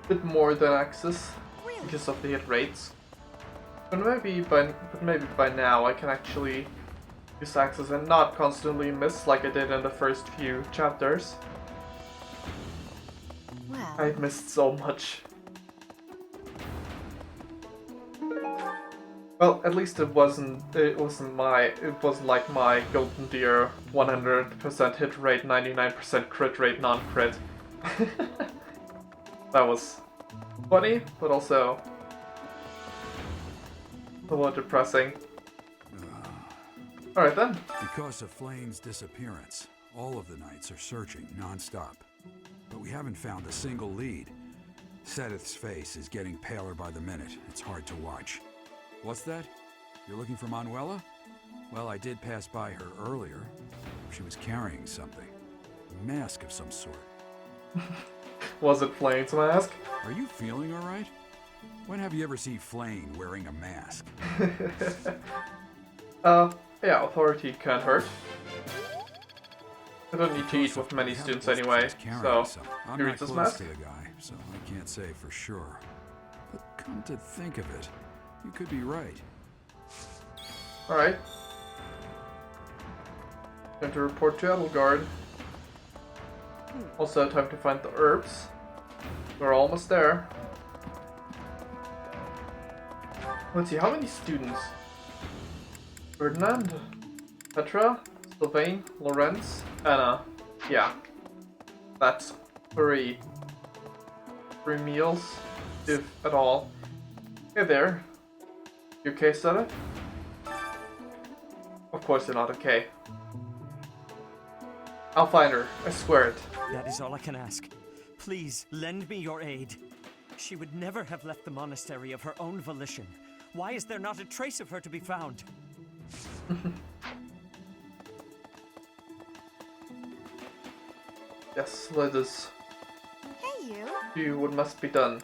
bit more than axes. Because of the hit rates. But maybe by now I can actually use axes and not constantly miss like I did in the first few chapters. Well, I missed so much. Well, at least it wasn't like my Golden Deer 100% hit rate, 99% crit rate, non-crit. That was funny, but also a little depressing. Alright then. Because of Flane's disappearance, all of the knights are searching non-stop. But we haven't found a single lead. Sedith's face is getting paler by the minute. It's hard to watch. What's that? You're looking for Manuela? Well, I did pass by her earlier. She was carrying something. A mask of some sort. Was it Flane's mask? Are you feeling alright? When have you ever seen Flane wearing a mask? Yeah, authority can't hurt. I don't need to eat with many students anyway, so I'm he not reads his close mask. to the guy, so I can't say for sure. But come to think of it, you could be right. Alright. Time to report to Edelgard. Also, time to find the herbs. We're almost there. Let's see, how many students? Ferdinand, Petra, Sylvain, Lorenz, Anna. Yeah. That's three. 3 meals, if at all. Hey there. You okay, Sutter? Of course you're not okay. I'll find her, I swear it. That is all I can ask. Please, lend me your aid. She would never have left the monastery of her own volition. Why is there not a trace of her to be found? Yes, let us Hey, you. do what must be done.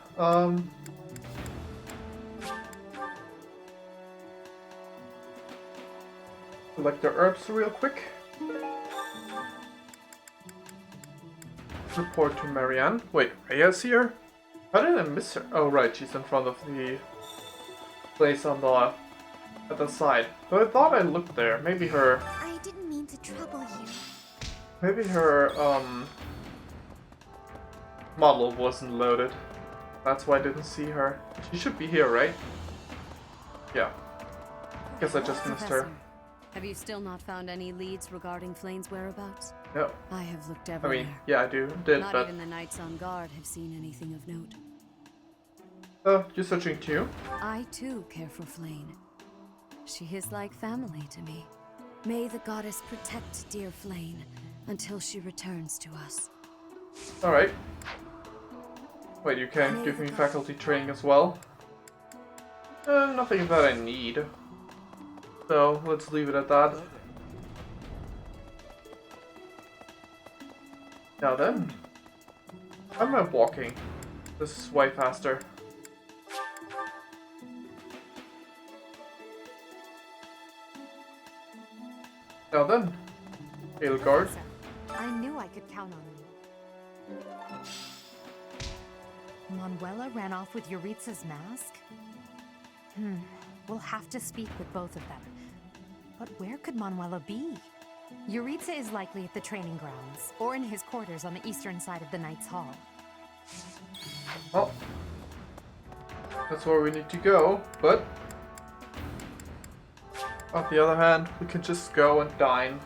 Collect the herbs real quick. Report to Marianne. Wait, Rhea's here? How did I miss her? Oh right, she's in front of the place on the at the side. But I thought I looked there. Maybe her I didn't mean to trouble you. maybe her model wasn't loaded. That's why I didn't see her. She should be here, right? Yeah. Guess I just missed her. Professor, have you still not found any leads regarding Flane's whereabouts? No. I have looked I everywhere. mean, yeah, I did, Not but even the knights on guard have seen anything of note. you're searching too? I too care for Flane. She is like family to me. May the goddess protect dear Flane until she returns to us. Alright. Wait, you can give me faculty training as well? Nothing that I need. So, let's leave it at that. Now then. How am I walking? This is way faster. Guard. I knew I could count on you. Manuela ran off with Yuritsa's mask? We'll have to speak with both of them. But where could Manuela be? Yuritsa is likely at the training grounds, or in his quarters on the eastern side of the Knight's Hall. Well, that's where we need to go, but on the other hand, we can just go and dine.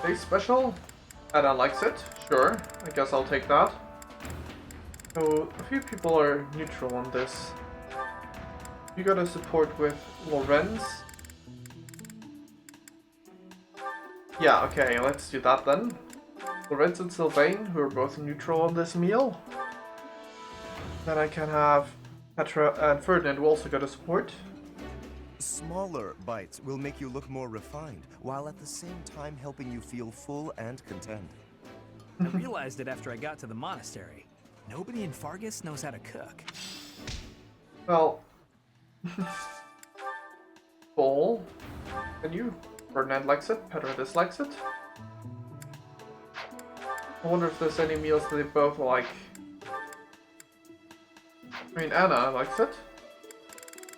Hey, special? Anna likes it. Sure, I guess I'll take that. So, a few people are neutral on this. You gotta support with Lorenz. Yeah, okay, let's do that then. Lorenz and Sylvain, who are both neutral on this meal. Then I can have Petra and Ferdinand, who also got a support. Smaller bites will make you look more refined, while at the same time helping you feel full and content. I realized it after I got to the monastery. Nobody in Fargus knows how to cook. Well... Bowl. And you? Ferdinand likes it, Petra dislikes it. I wonder if there's any meals that they both like. I mean, Anna likes it.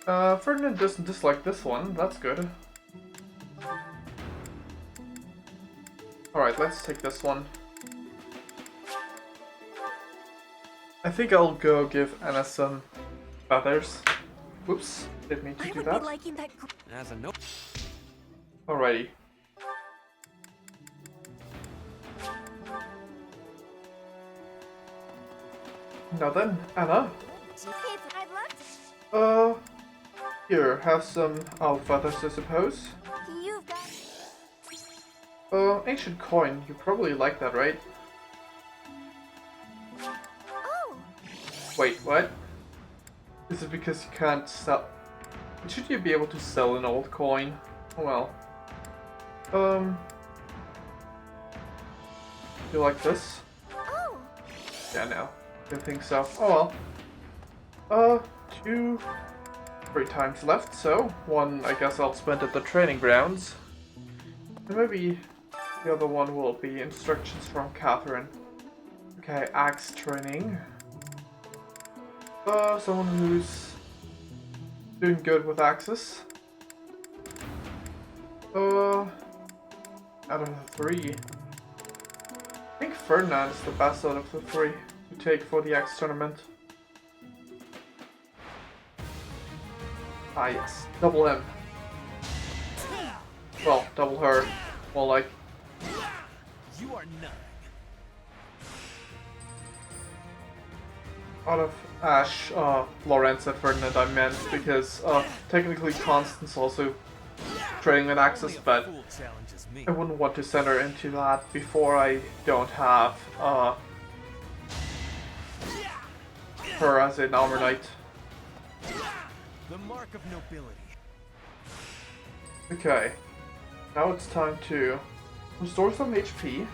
Ferdinand doesn't dislike this one, that's good. Alright, let's take this one. I think I'll go give Anna some feathers. Whoops, didn't mean to do that. As a note. Alrighty. Now then, Anna. Here, have some owl feathers, I suppose. Ancient coin. You probably like that, right? Wait, what? Is it because you can't sell? Should you be able to sell an old coin? Oh well. You like this? Yeah, no. Don't think so. Oh well. 2 free times left, so one I guess I'll spend at the training grounds. And maybe the other one will be instructions from Catherine. Okay, axe training. Someone who's doing good with axes. Out of the 3. I think Ferdinand is the best out of the 3 to take for the axe tournament. Ah yes, double him. Well, double her. More like. You are nothing. Out of Ash, Lawrence and Ferdinand I meant, because technically Constance also training with axes, but I wouldn't want to send her into that before I don't have her as an armor knight. The mark of nobility. Okay, now it's time to restore some HP.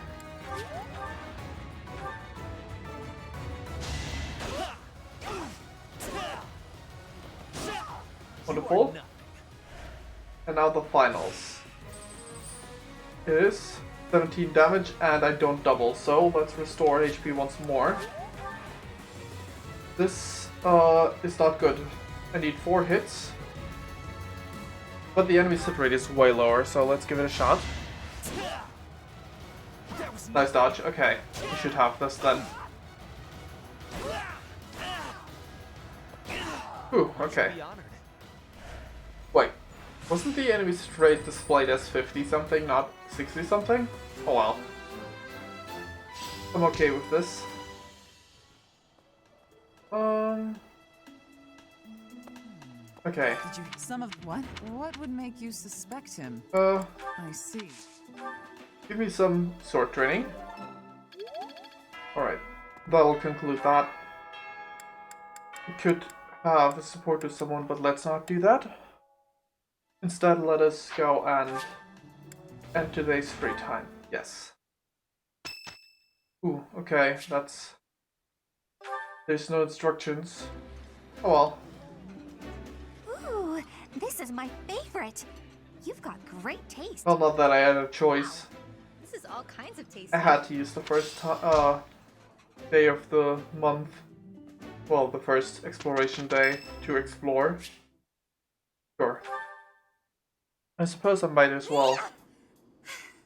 Wonderful. And now the finals. It is 17 damage and I don't double, so let's restore HP once more. This is not good. I need 4 hits. But the enemy's hit rate is way lower, so let's give it a shot. Nice dodge. Okay, we should have this then. Ooh, okay. Wait, wasn't the enemy's hit rate displayed as 50 something, not 60 something? Oh well. I'm okay with this. Okay. Did you some of what? What would make you suspect him? I see. Give me some sword training. Alright. That'll conclude that. We could have a support with someone, but let's not do that. Instead, let us go and end today's free time. Yes. Ooh, okay, that's... There's no instructions. Oh well. Ooh, this is my favorite. You've got great taste. Well, not that I had a choice. This is all kinds of tasty. I had to use the first day of the month. Well, the first exploration day to explore. Sure. I suppose I might as well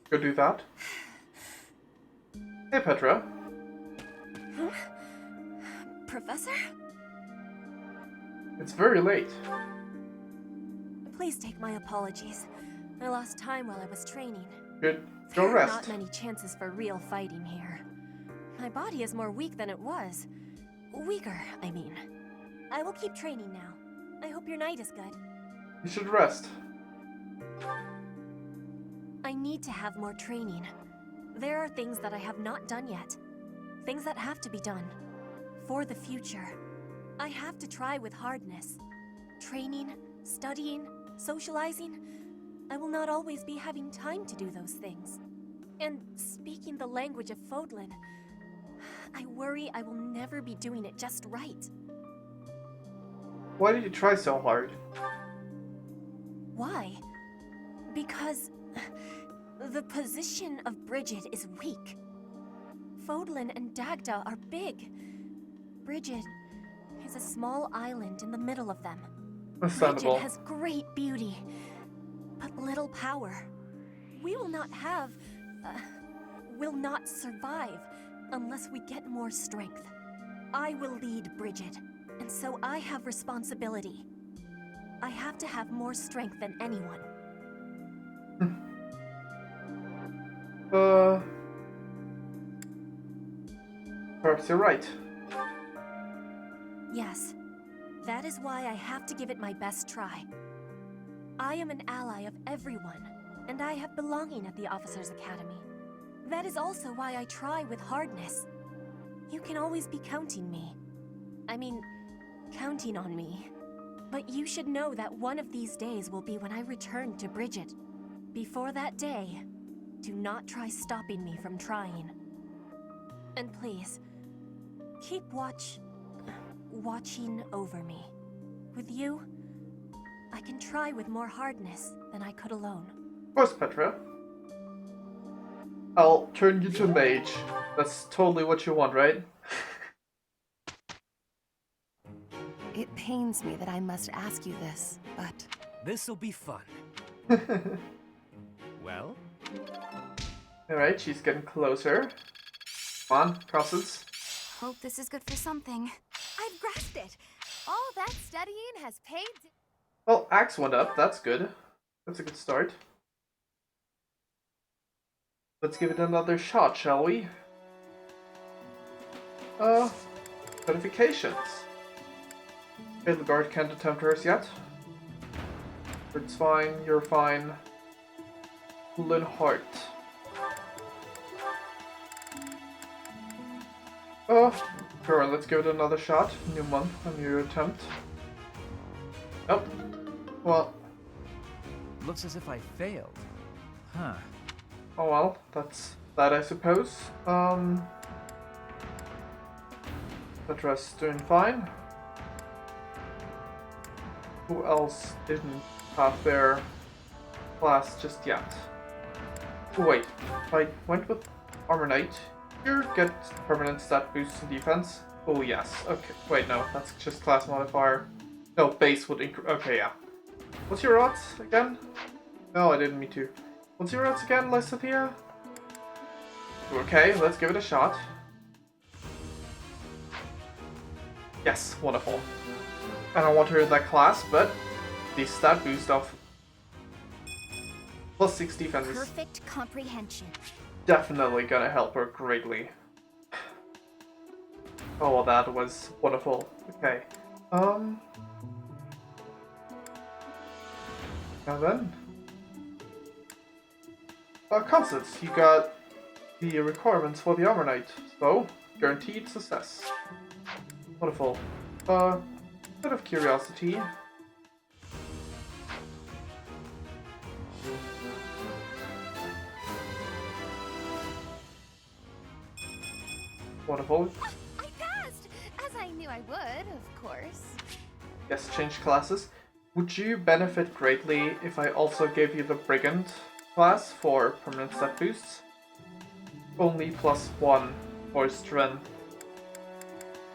go do that. Hey, Petra. Huh? Professor? It's very late. Please take my apologies. I lost time while I was training. Good. Go There are rest. not many chances for real fighting here. My body is more weak than it was. Weaker, I mean. I will keep training now. I hope your night is good. You should rest. I need to have more training. There are things that I have not done yet. Things that have to be done. For the future. I have to try with hardness. Training, studying, socializing. I will not always be having time to do those things. And speaking the language of Fodlan, I worry I will never be doing it just right. Why did you try so hard? Why? Because the position of Bridget is weak. Fodlan and Dagda are big. Bridget is a small island in the middle of them. Understandable. Bridget has great beauty, but little power. We will not have... will not survive unless we get more strength. I will lead Bridget, and so I have responsibility. I have to have more strength than anyone. Perhaps you're right. Yes, that is why I have to give it my best try. I am an ally of everyone, and I have belonging at the Officers' Academy. That is also why I try with hardness. You can always be counting on me. But you should know that one of these days will be when I return to Bridget. Before that day, do not try stopping me from trying. And please, keep watching over me. With you, I can try with more hardness than I could alone. Of course, Petra. I'll turn you to mage. That's totally what you want, right? It pains me that I must ask you this, but... This'll be fun. Well? Alright, she's getting closer. Come on, crosses. Hope this is good for something. I've grasped it. All that studying has paid. Well, axe went up. That's good. That's a good start. Let's give it another shot, shall we? Notifications. Okay, the guard can't attempt hers yet. It's fine, you're fine. Linhart. Sure, let's give it another shot. New month, a new attempt. Nope. Well. Looks as if I failed. Huh. Oh well, that's that, I suppose. Petra's doing fine. Who else didn't have their class just yet? Oh, wait, if I went with Armor Knight, you get permanent stat boost in defense. Oh yes, okay, wait, no, that's just class modifier. No, base would increase. Okay, yeah. What's your odds again? No, I didn't mean to. What's your odds again, Lysithia? Okay, let's give it a shot. Yes, wonderful. I don't want her in that class, but the stat boost of +6 defense is Perfect comprehension. definitely gonna help her greatly. Oh, well, that was wonderful. Okay. Now then. Constance, you got the requirements for the Armor Knight, so guaranteed success. Wonderful. Bit of curiosity. Wonderful. I passed! As I knew I would, of course. Yes, change classes. Would you benefit greatly if I also gave you the Brigand class for permanent stat boosts? Only +1 for strength.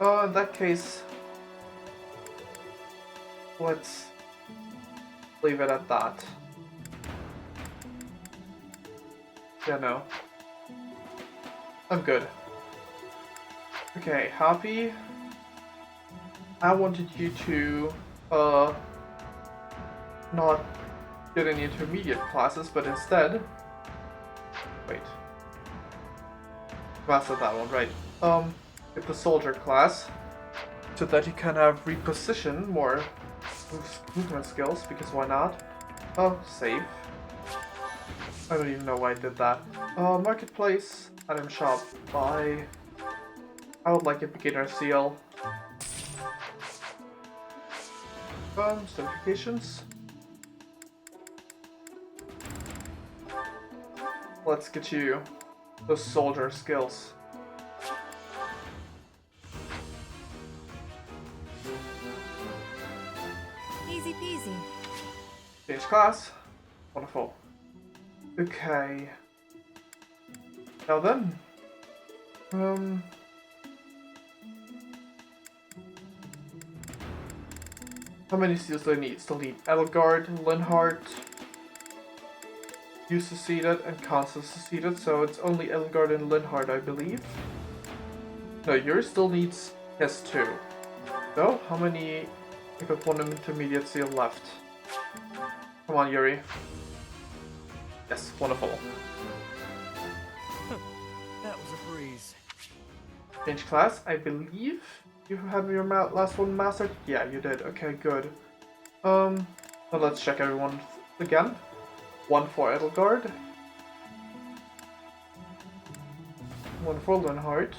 In that case, let's leave it at that. Yeah, no. I'm good. Okay, Happy. I wanted you to, not get any intermediate classes, but instead... Wait. Master that one, right. Get the soldier class, so that you can have reposition more movement skills, because why not? Save. I don't even know why I did that. Marketplace, item shop, buy. I would like a beginner seal. Certifications. Let's get you the soldier skills. Easy peasy. Change class. Wonderful. Okay. Now then. How many seals do I need? Still need Edelgard, Linhardt, you seceded, and Constance seceded, so it's only Edelgard and Linhardt, I believe. No, yours still needs S2. So, how many? I got one intermediate seal left. Come on, Yuri. Yes, wonderful. That was a breeze. Change class, I believe you had your last one mastered? Yeah, you did. Okay, good. Now let's check everyone again. One for Edelgard. One for Linhardt.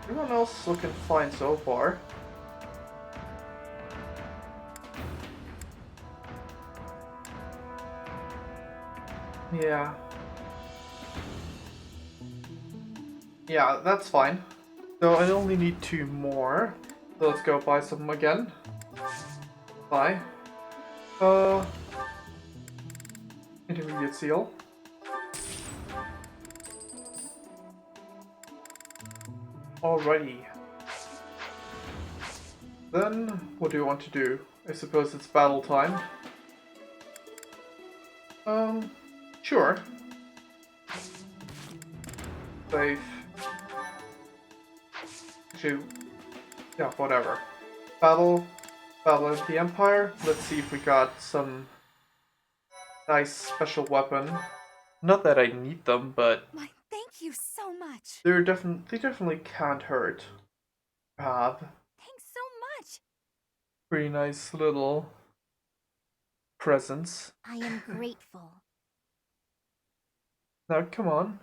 Everyone else looking fine so far. Yeah. Yeah, that's fine. So I only need 2 more. So let's go buy some again. Buy. Intermediate seal. Alrighty. Then, what do you want to do? I suppose it's battle time. Sure. Save. Actually, yeah, whatever. Battle of the Empire. Let's see if we got some nice special weapon. Not that I need them, but Why, thank you so much. they definitely can't hurt. Have Thanks so much. pretty nice little presents. I am grateful. Now, come on.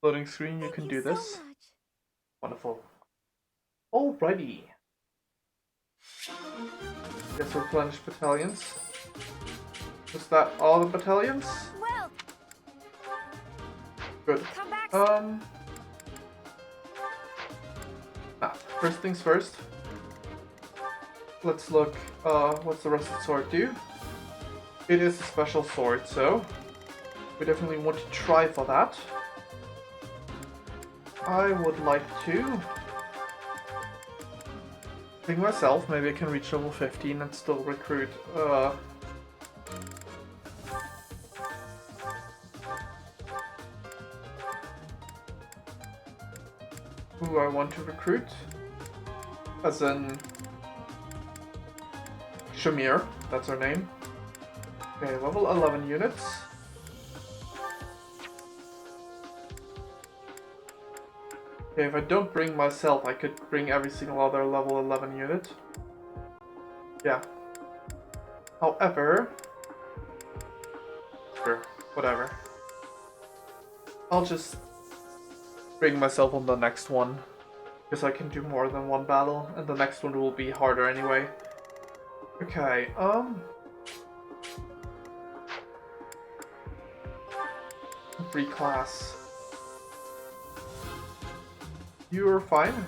Loading screen, you Thank can you do so this. much. Wonderful. Alrighty. Let's replenish battalions. Is that all the battalions? Well, Good. come back. First things first. Let's look, what's the rusted sword do? It is a special sword, so we definitely want to try for that. I would like to think myself, maybe I can reach level 15 and still recruit, who I want to recruit. As in Shamir, that's her name. Okay, level 11 units. Okay, if I don't bring myself, I could bring every single other level 11 unit. Yeah. However... Sure, whatever. I'll just bring myself on the next one. Because I can do more than one battle, and the next one will be harder anyway. Okay, free class. You're fine.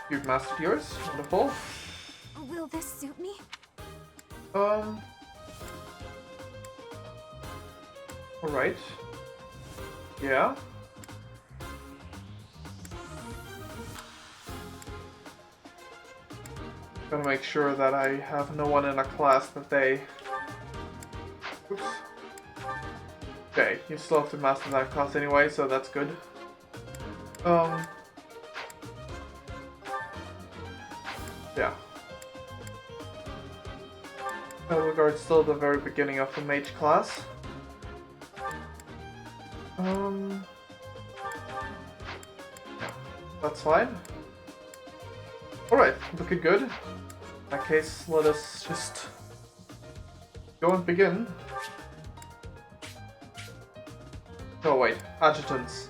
You've mastered yours. Wonderful. Will this suit me? Alright. Yeah. Gotta make sure that I have no one in a class that they... Oops. Okay, you still have to master that class anyway, so that's good. Yeah. That regards still the very beginning of the mage class. Yeah, that's fine. Alright, looking good. In that case, let us just go and begin. Oh wait, adjutants.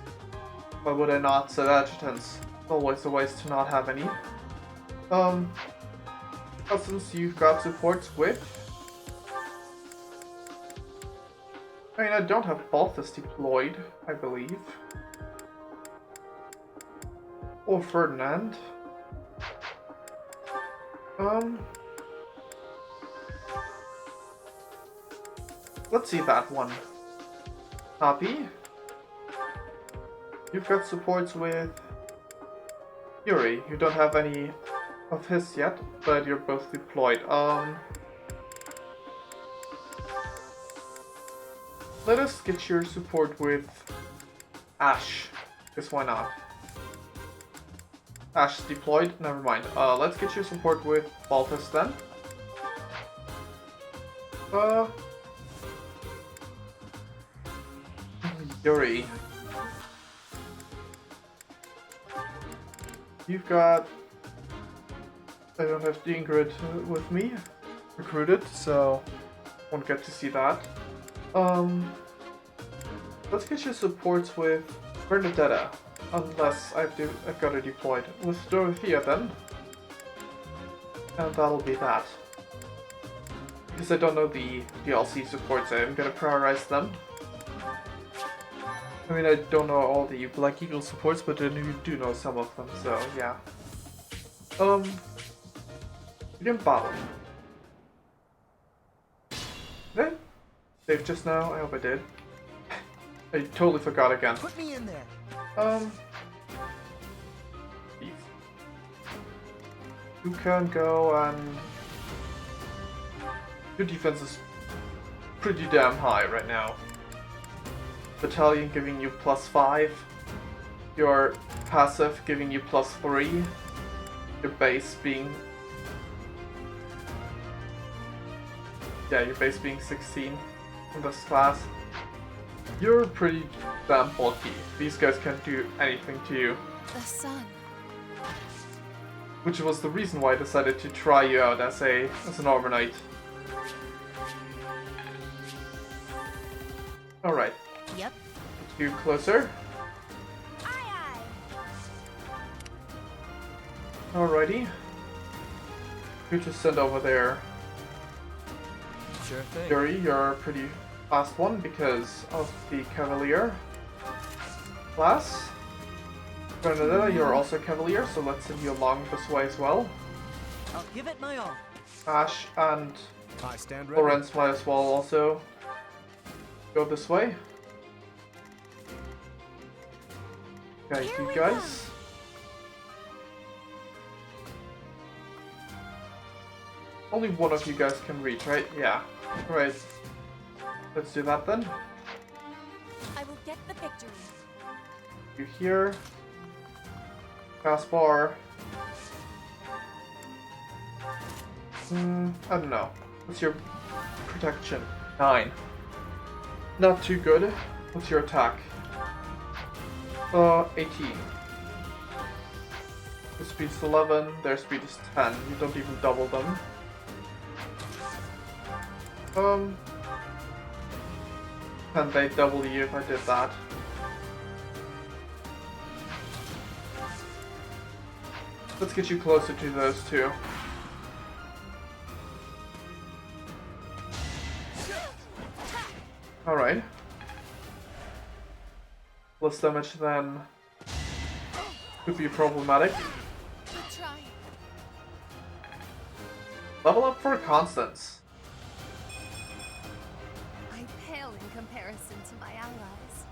Why would I not set adjutants? It's always a waste to not have any. Since you've got supports with... I mean, I don't have Balthus deployed, I believe. Or Ferdinand. Let's see that one. Copy. You've got supports with Yuri. You don't have any of his yet, but you're both deployed. Let us get your support with Ash. Because why not? Ash is deployed? Never mind. Let's get your support with Balthus then. Yuri. You've got... I don't have the Ingrid with me recruited, so won't get to see that. Let's get your supports with Bernadetta, unless I've got her deployed. With Dorothea then. And that'll be that. Because I don't know the DLC supports, I'm gonna prioritize them. I mean, I don't know all the Black Eagle supports, but I do know some of them, so yeah. Begin battle. Did I save just now? I hope I did. I totally forgot again. Put me in there. You can go and... Your defense is pretty damn high right now. Battalion giving you +5. Your passive giving you +3. Your base being... Yeah, your base being 16 in this class. You're pretty damn bulky. These guys can't do anything to you. The sun. Which was the reason why I decided to try you out as an overnight. Alright. Yep. You closer. Alrighty. You just send over there. Sure thing. Yuri, you're a pretty fast one because of the Cavalier class. Bernadetta, you're also Cavalier, so let's send you along this way as well. I'll give it my all. Ash and I stand ready. Lorenz might as well also go this way. Okay, you guys. Only one of you guys can reach, right? Yeah. Right. Let's do that then. I will get the victory. You here. Caspar. I don't know. What's your protection? 9. Not too good. What's your attack? 18. Your speed's 11, their speed is 10. You don't even double them. And they double you if I did that. Let's get you closer to those two. Alright. Less damage than Could be problematic. Good try. Level up for Constance. I pale in comparison to my allies.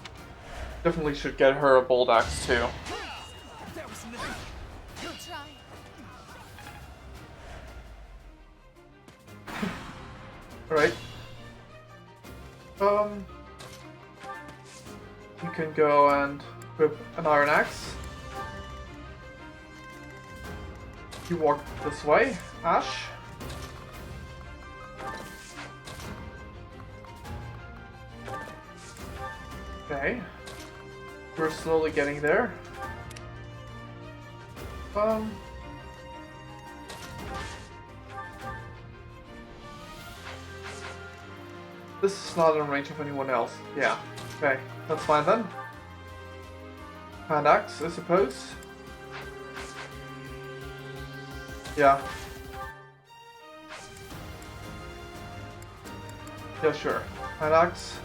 Definitely should get her a bold axe too. That was nothing. Good try. Alright. You can go and equip an iron axe. You walk this way, Ash. Okay. We're slowly getting there. This is not in range of anyone else. Yeah. Okay, that's fine then. Hand axe, I suppose. Yeah. Yeah, sure. Hand axe.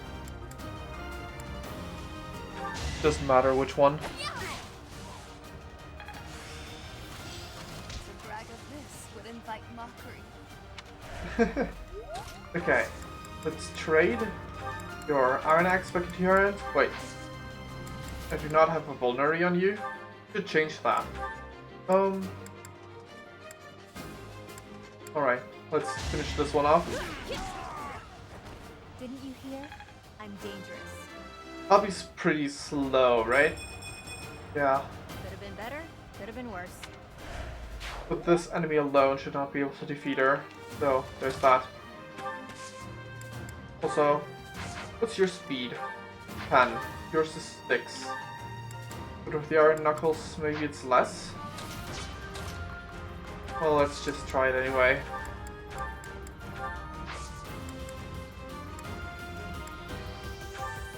Doesn't matter which one. To brag of this would invite mockery. Okay. Let's trade your iron axe back into your hand. Wait. I do not have a vulnerary on you. Should change that. Alright, let's finish this one off. Didn't you hear? I'm dangerous. I'll be pretty slow, right? Yeah. Could have been better, could have been worse. But this enemy alone should not be able to defeat her. So, there's that. Also, what's your speed? 10. Yours is 6. But with the iron knuckles, maybe it's less? Well, let's just try it anyway.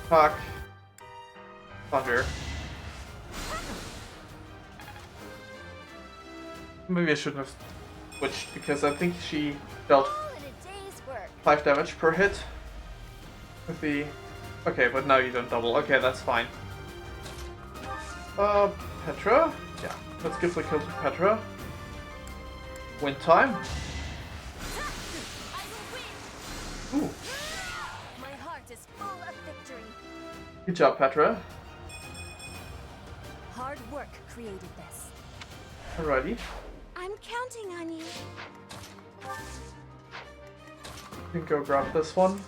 Fuck. Thunder. Maybe I shouldn't have switched because I think she dealt 5 damage per hit with the... Okay, but now you don't double. Okay, that's fine. Petra? Yeah, let's give the kill to Petra. Win time. Ooh. My heart is full of victory. Good job, Petra. Hard work created this. Alrighty. I'm counting on you. You can go grab this one.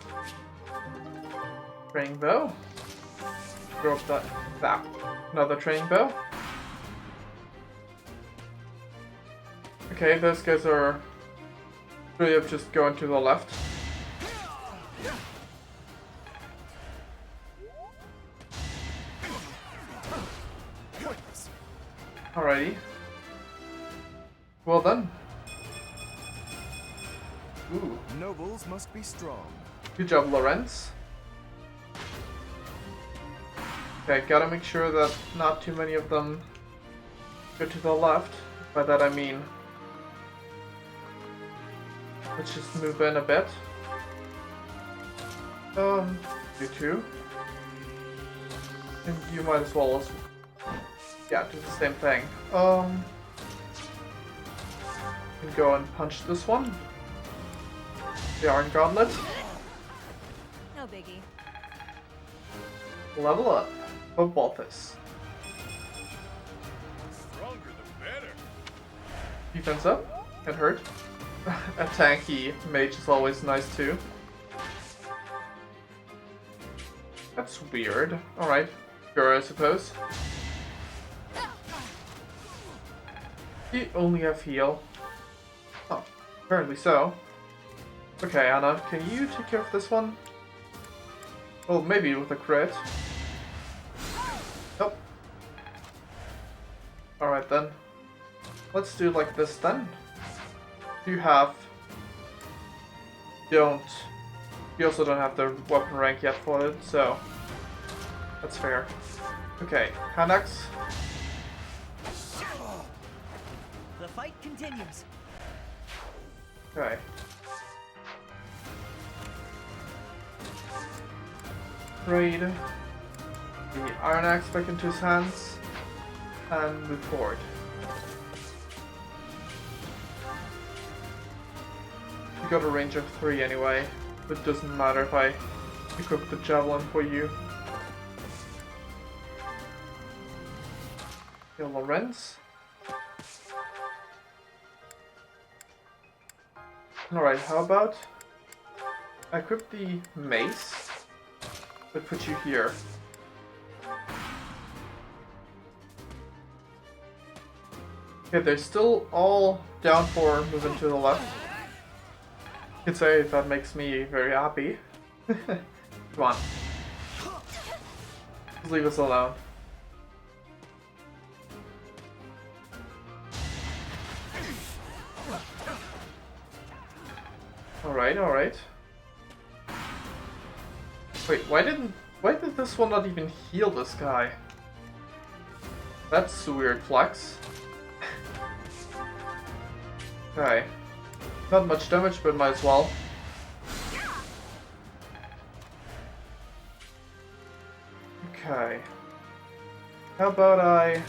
Training bow. Drop that. Another training bow. Okay, those guys are really up just going to the left. Alrighty. Well done. Ooh. Nobles must be strong. Good job, Lorenz. Okay, gotta make sure that not too many of them go to the left. By that I mean... Let's just move in a bit. You two. And you might as well yeah, do the same thing. You can go and punch this one. The Iron Gauntlet. No biggie. Level up of Balthus. Stronger the better. Defense up. Get hurt. A tanky mage is always nice too. That's weird. Alright. Sure, I suppose. You only have heal. Oh, apparently so. Okay, Anna, can you take care of this one? Well, maybe with a crit. Nope. Alright then. Let's do like this then. You also don't have the weapon rank yet for it, so that's fair. Okay, hand axe. The fight continues. Okay. Trade the iron axe back into his hands. and move forward. You got a range of 3 anyway, but it doesn't matter if I equip the javelin for you. Kill Lorenz. Alright, how about I equip the mace, but put you here. Okay, they're still all down for moving to the left. You could say that makes me very happy. Come on. Just leave us alone. Alright, alright. Wait, why did this one not even heal this guy? That's a weird flex. Okay. Not much damage, but might as well. Okay. How about I...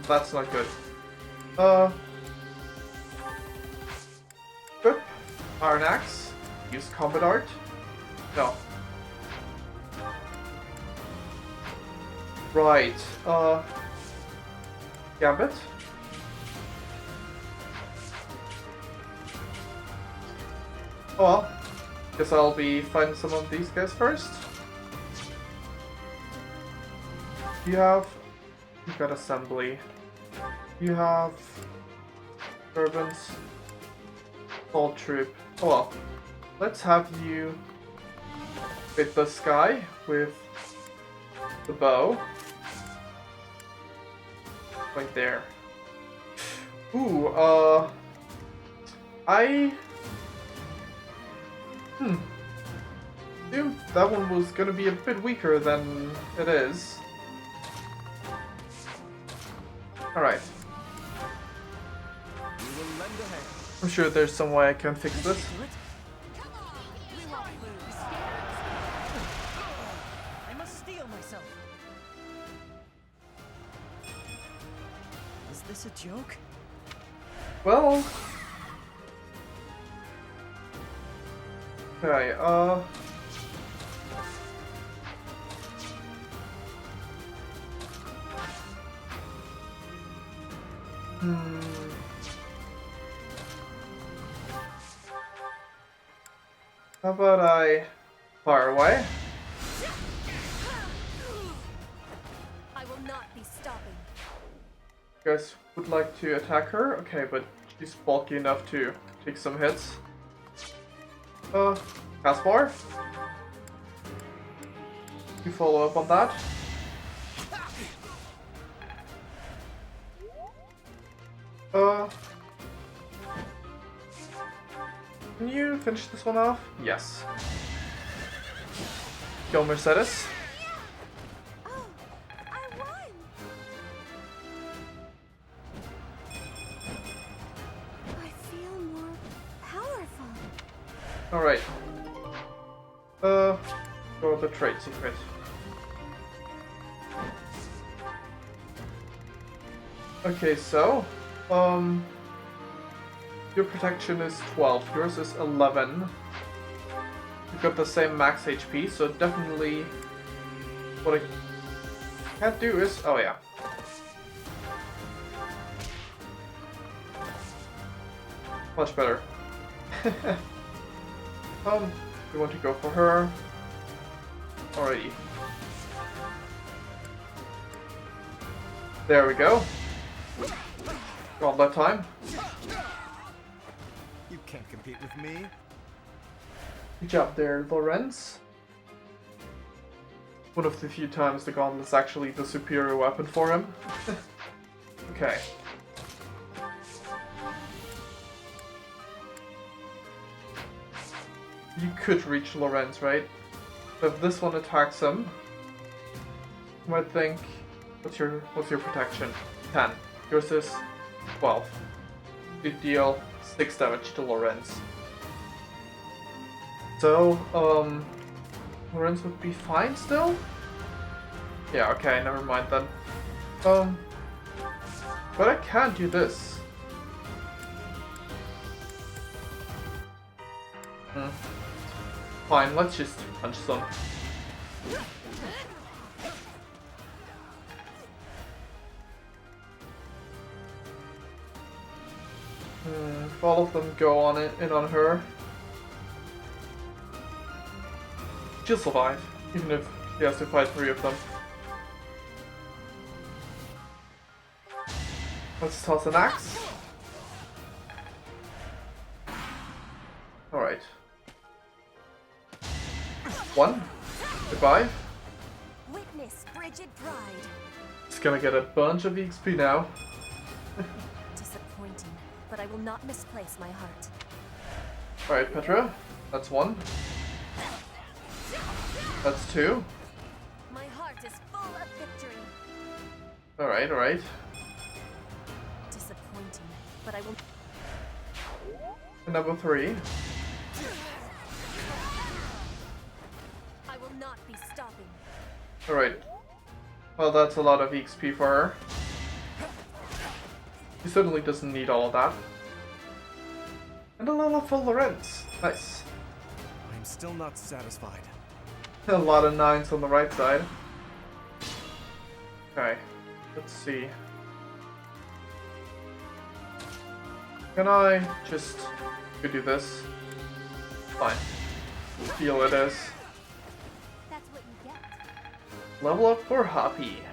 that's not good. Equip Iron Axe. Use Combat Art. No. Right. Gambit. Oh well. Guess I'll be fighting some of these guys first. You've got Assembly. You have Servants. Assault Troop. Oh well. Let's have you hit this guy with the bow. Right there. Ooh, I... assumed that one was gonna be a bit weaker than it is. Alright. I'm sure there's some way I can fix this. I must steel myself. Is this a joke? Well... Okay, how about I fire away? I will not be stopping. You guys would like to attack her? Okay, but she's bulky enough to take some hits. Caspar? You follow up on that? Can you finish this one off? Yes. Kill Mercedes. I feel more powerful. Alright. Go with the trade secret. Okay, so, your protection is 12, yours is 11. You've got the same max HP, so definitely what I can't do is, oh yeah. Much better. We want to go for her. Alrighty. There we go. Got that time. You can't compete with me. Good job there, Lorenz. One of the few times the gauntlet's actually the superior weapon for him. Okay. You could reach Lorenz, right? But if this one attacks him, you might think, what's your protection? 10. Yours is 12. You deal 6 damage to Lorenz. So, Lorenz would be fine still? Yeah, okay, never mind then. But I can't do this. Fine, let's just punch some. If all of them go on it in on her, she'll survive, even if she has to fight 3 of them. Let's toss an axe. Alright. 1. Goodbye. Witness frigid pride. Just gonna get a bunch of XP now. Disappointing, but I will not misplace my heart. Alright, Petra. That's 1. That's 2. My heart is full of victory. Alright, alright. Disappointing, but I will. And number 3. I will not be stopping. Alright. Well, that's a lot of XP for her. She certainly doesn't need all of that. And a lot of full Lorenz. Nice. I'm still not satisfied. A lot of 9s on the right side. Okay. Let's see. Can I just do this? Fine. Feel it is. That's what you get. Level up for Hoppy.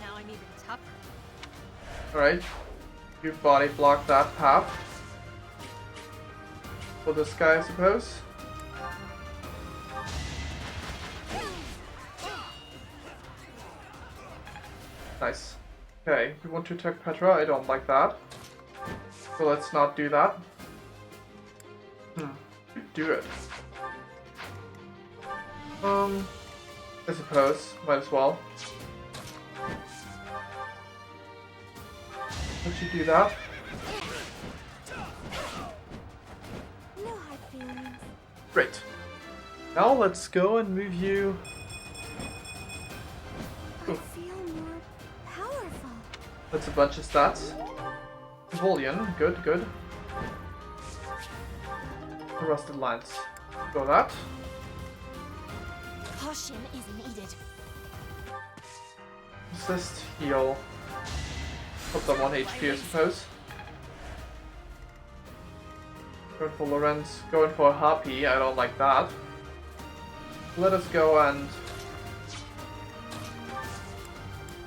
Now I'm even tougher. Alright. You body block that path. For this guy, I suppose. Nice. Okay, you want to attack Petra? I don't like that. So let's not do that. Do it. I suppose. Might as well. Let you do that. No hard feelings. Great. Now let's go and move you. I feel more powerful. That's a bunch of stats. Evolution, good, good. The rusted lines. Go that. Caution is needed. Assist, heal. Put them on HP, I suppose. Going for Lorenz, going for Happy, I don't like that. Let us go and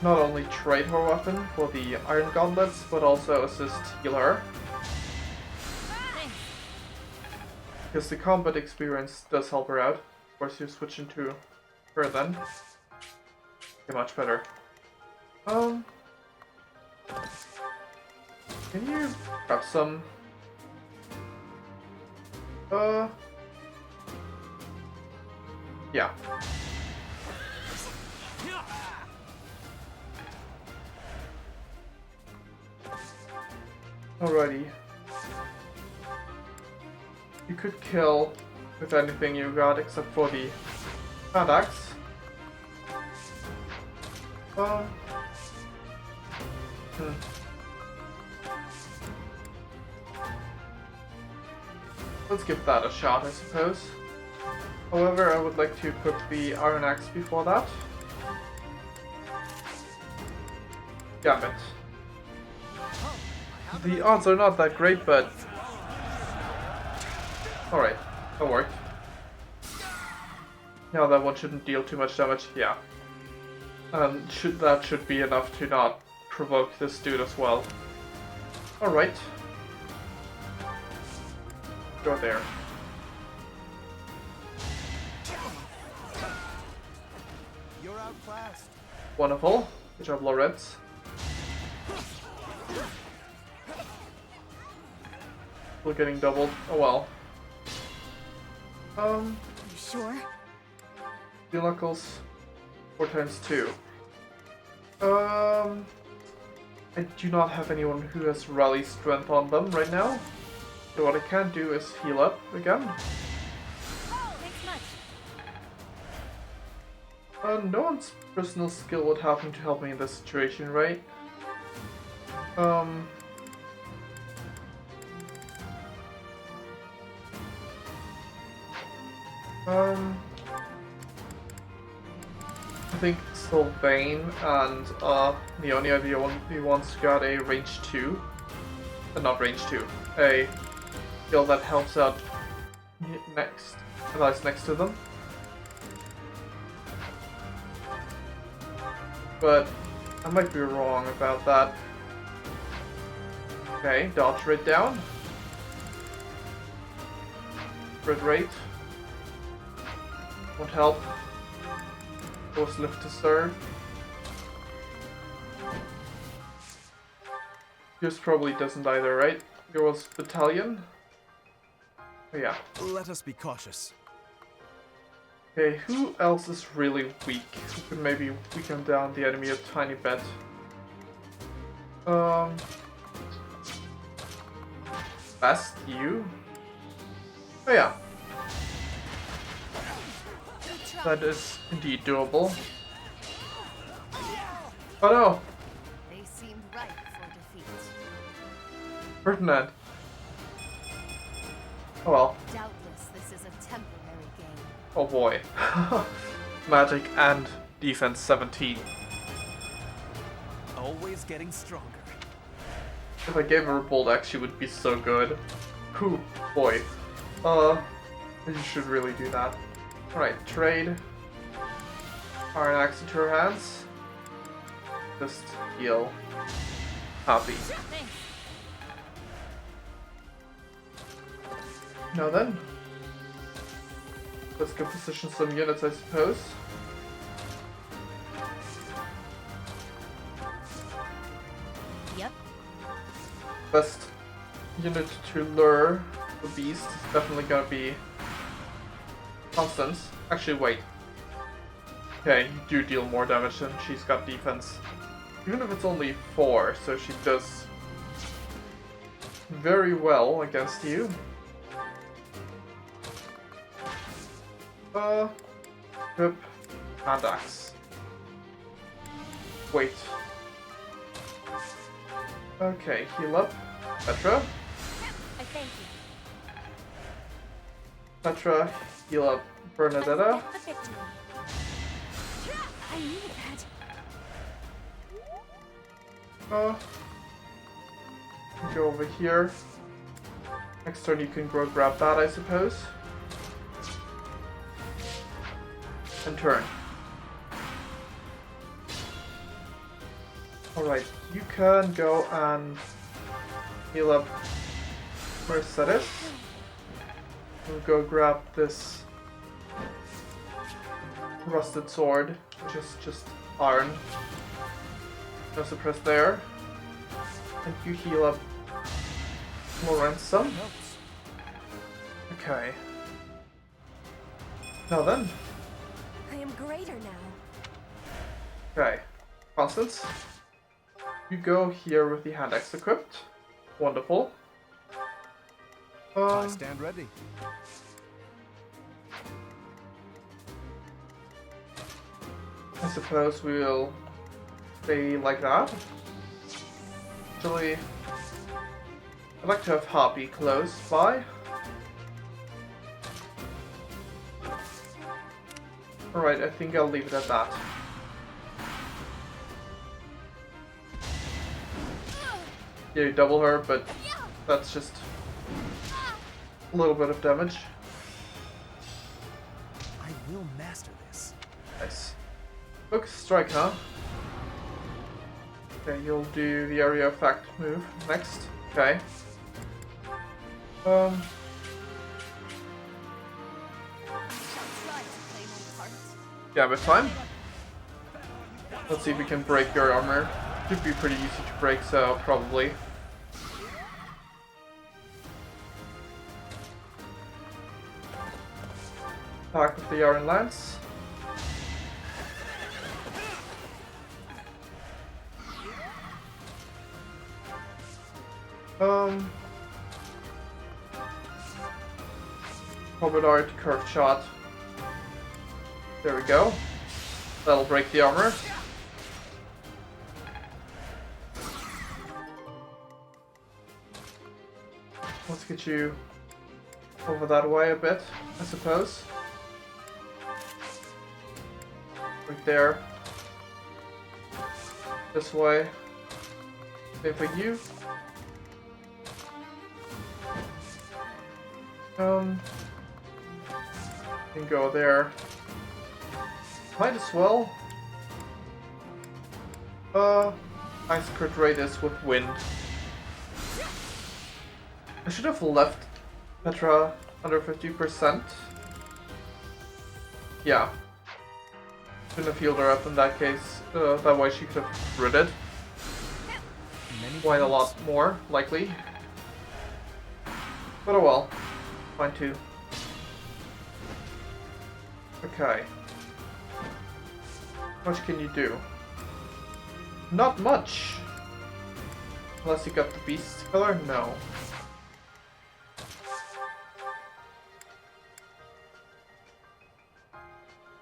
not only trade her weapon for the Iron Gauntlets, but also assist heal her. Because the combat experience does help her out. Of course, you're switching to her then. Okay, much better. Can you grab some? Yeah. Alrighty. You could kill with anything you got except for the hand axe. Let's give that a shot, I suppose. However, I would like to put the Iron Axe before that. Damn it. The odds are not that great, but... Alright, that worked. Now that one shouldn't deal too much damage, yeah. That should be enough to not provoke this dude as well. Alright. Go there. You're outclassed. Wonderful. Good job, Lorenz. We're getting doubled. Oh well. You sure? Steel Knuckles. 4 times 2. I do not have anyone who has rally strength on them right now. So what I can do is heal up again. Oh, thanks much. No one's personal skill would happen to help me in this situation, right? I think Sylvain and Leonie are the only ones who got a range 2. Not range 2. A skill that helps out next. Lies next to them. But I might be wrong about that. Okay, dodge rate down. Crit rate. Won't help. Force lift to serve. Yours probably doesn't either, right? Yours battalion? Oh yeah. Let us be cautious. Okay, who else is really weak? Who could maybe weaken down the enemy a tiny bit? Best you? Oh yeah. That is indeed doable. Oh no! They seemed ripe for defeat. Ferdinand. Oh well. Doubtless this is a temporary game. Oh boy. Magic and defense 17. Always getting stronger. If I gave her a bold axe, she would be so good. Whew, boy. You should really do that. Alright, trade. Iron axe into her hands. Just heal. Happy. Now then. Let's go position some units, I suppose. Yep. Best unit to lure the beast is definitely gonna be Constance. Actually, wait. Okay, you do deal more damage than she's got defense. Even if it's only 4, so she does very well against you. Whip and axe. Wait. Okay, heal up. Petra. I thank you. Petra, heal up Bernadetta. The victory. I needed that. Go over here. Next turn you can go grab that, I suppose. And turn. Alright, you can go and heal up Mercedes. We'll go grab this rusted sword, which is just iron. No suppress there. And you heal up Lorenzo. Okay. Now then. I am greater now. Okay. Constance. You go here with the hand axe equipped. Wonderful. I stand ready. I suppose we'll stay like that. Actually, I'd like to have Hoppy close by. Alright, I think I'll leave it at that. Yeah, you double her, but that's just a little bit of damage. I will master this. Nice. Focus strike, huh? Okay, you'll do the area effect move next. Okay. Gambit time. Let's see if we can break your armor. Should be pretty easy to break, so probably. Attack with the Iron Lance. Cobra Dart, curved shot. There we go. That'll break the armor. Let's get you over that way a bit, I suppose. Right there. This way. Same for you. Can go there. Might as well. Ice crit radius with wind. I should have left Petra under 50%. Yeah. Shouldn't have healed her up in that case. That way she could have critted. Quite a lot more, likely. But oh well. Fine too. Okay. What much can you do? Not much! Unless you got the beast color? No.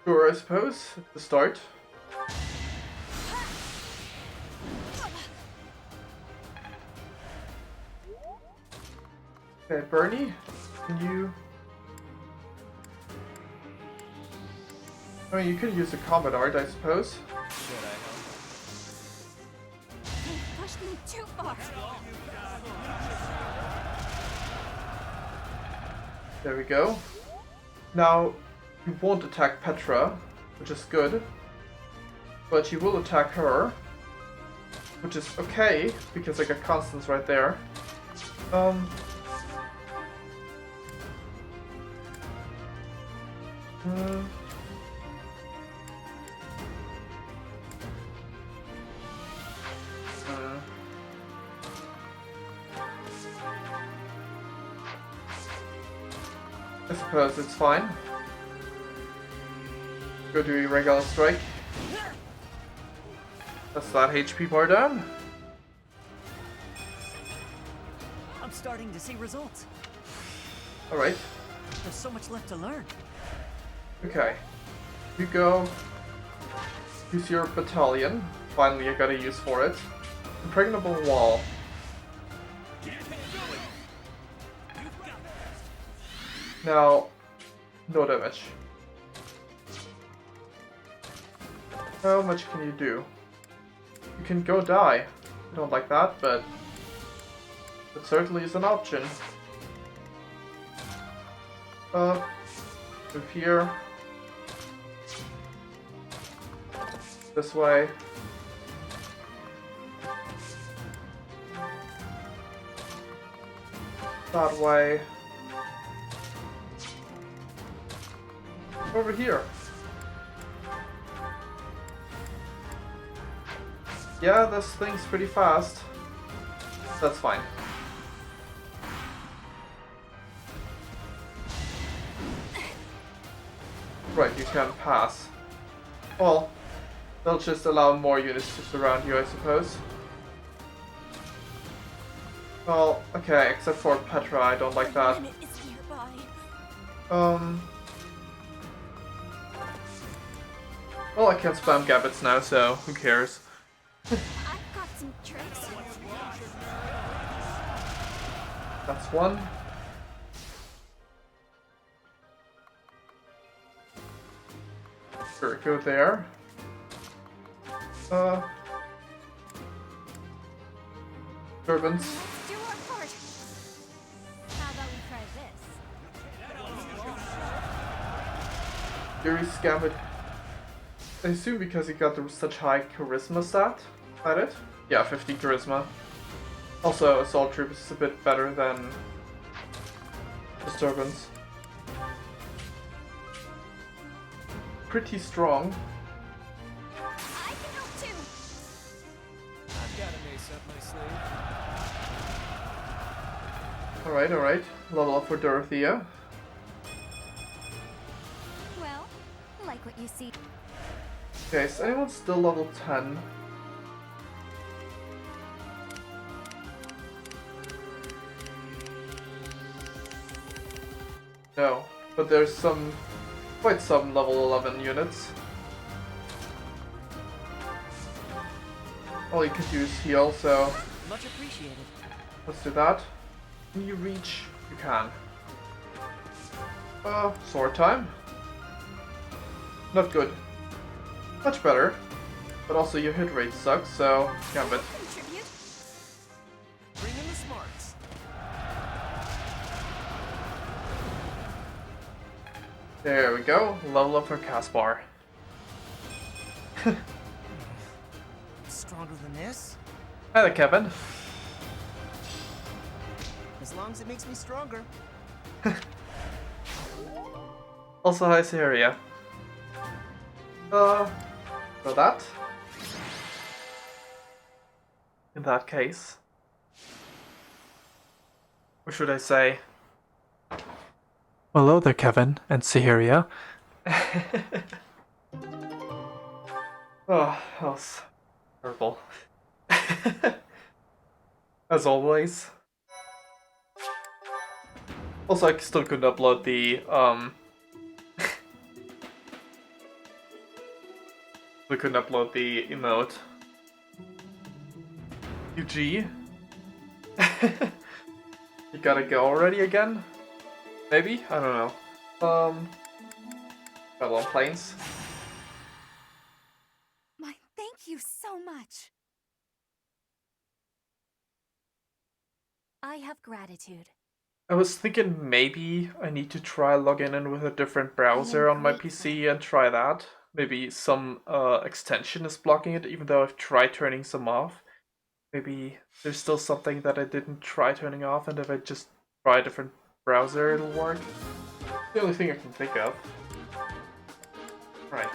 Sure, I suppose, at the start. Okay, Bernie, can you... I mean, you could use a combat art, I suppose. They pushed me too far. There we go. Now, you won't attack Petra, which is good. But you will attack her, which is okay, because I got Constance right there. I suppose it's fine. Go do a regular strike. That's that HP bar down. I'm starting to see results. Alright. There's so much left to learn. Okay. You go. Use your battalion. Finally, I got a use for it. Impregnable wall. Now, no damage. How much can you do? You can go die. I don't like that, but it certainly is an option. Move here. This way. That way. Over here. Yeah, this thing's pretty fast. That's fine. Right, you can pass. Well, they'll just allow more units to surround you, I suppose. Well, okay, except for Petra, I don't like that. Well, I can spam Gabbets now, so who cares? I've got some tricks. That's one. Sure, go there. Servants. Do our part. How about we try this? Fury's Gambit. I assume because he got such high charisma stat at it. Yeah, 50 charisma. Also, Assault Troops is a bit better than Disturbance. Pretty strong. I can help too. I've got an ace up my sleeve. Alright, alright. Level up for Dorothea. Well, like what you see. Okay, is anyone still level 10? No, but there's quite some level 11 units. all you can do is heal, so Much appreciated. let's do that. When you reach, you can. Sword time. Not good. Much better. But also your hit rate sucks, so gambit. Bring in the smarts. There we go. Level up her cast bar. Stronger than this? Hi there, Kevin. As long as it makes me stronger. Also, hi, Syria. So that. In that case. Or should I say? Hello there, Kevin and Syria. Oh, that was terrible. As always. Also, I still couldn't upload the, we couldn't upload the emote. UG? You gotta go already again? Maybe? I don't know. Battle on planes. My thank you so much. I have gratitude. I was thinking maybe I need to try logging in with a different browser on my PC and try that. Maybe some extension is blocking it, even though I've tried turning some off. Maybe there's still something that I didn't try turning off, and if I just try a different browser, it'll work. The only thing I can think of. Right.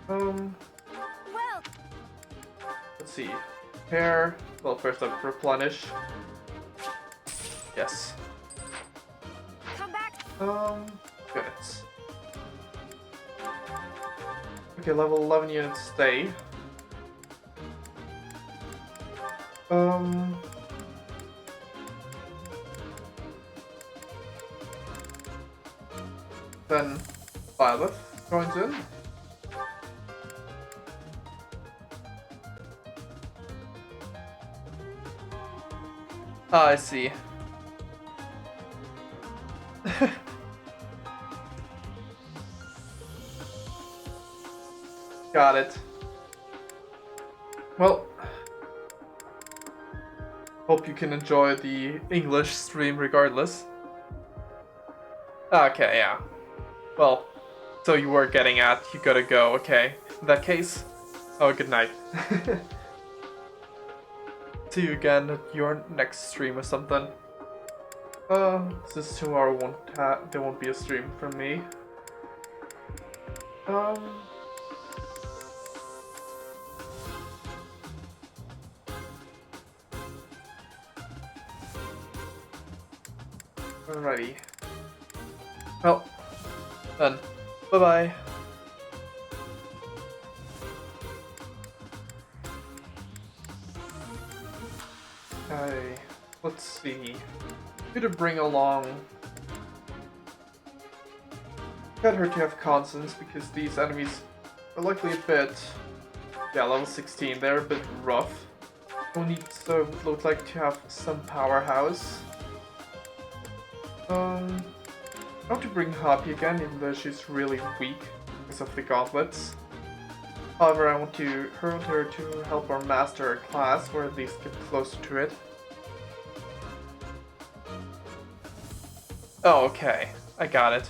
Well, Let's see. Pair. Well, first up, replenish. Yes. come back. Units. Okay, level 11 units stay. Then Violet joins in. Ah, I see. Got it. Well, hope you can enjoy the English stream regardless. Okay, yeah. Well, so you were getting at, you gotta go, okay. In that case, oh, good night. See you again at your next stream or something. Since tomorrow there won't be a stream from me. Alrighty. Well, then, bye-bye. Okay, let's see. Who to bring along? Get her to have constants because these enemies are likely a bit, yeah, level 16. They're a bit rough. We'll need so would look like to have some powerhouse. I want to bring Happy again, even though she's really weak because of the gauntlets. However, I want to hurl her to help our master class, or at least get closer to it. Oh, okay. I got it.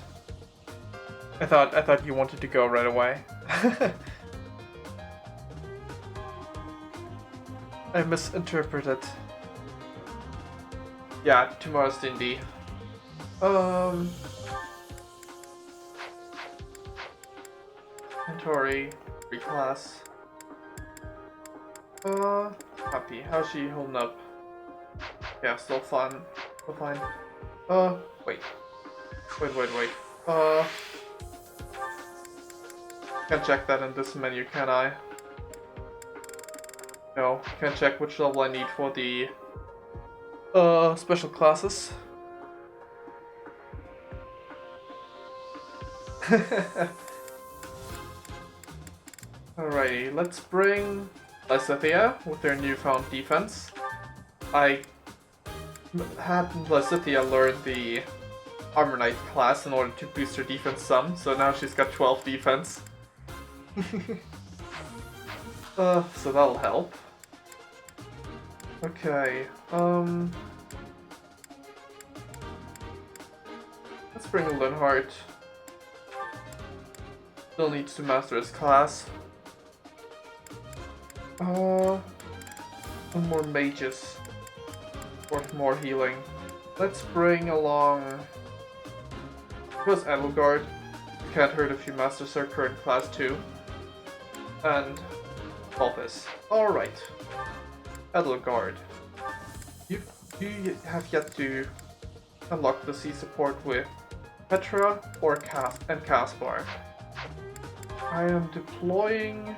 I thought you wanted to go right away. I misinterpreted. Yeah, tomorrow's D&D. Inventory, reclass. Happy. How's she holding up? Yeah, still fun. Still fine. Wait. Wait. Can't check that in this menu, can I? No, can't check which level I need for the special classes. Alrighty, let's bring Lysithea with their newfound defense. I had Lysithea learn the Armor Knight class in order to boost her defense some, so now she's got 12 defense. So that'll help. Okay, let's bring Linhardt. Still needs to master his class. Some more mages. Or more healing. Let's bring along... Who's Edelgard? Can't hurt if you masters her current class too. And... Balthus. Alright. Edelgard. You have yet to unlock the C support with Petra or Caspar. I am deploying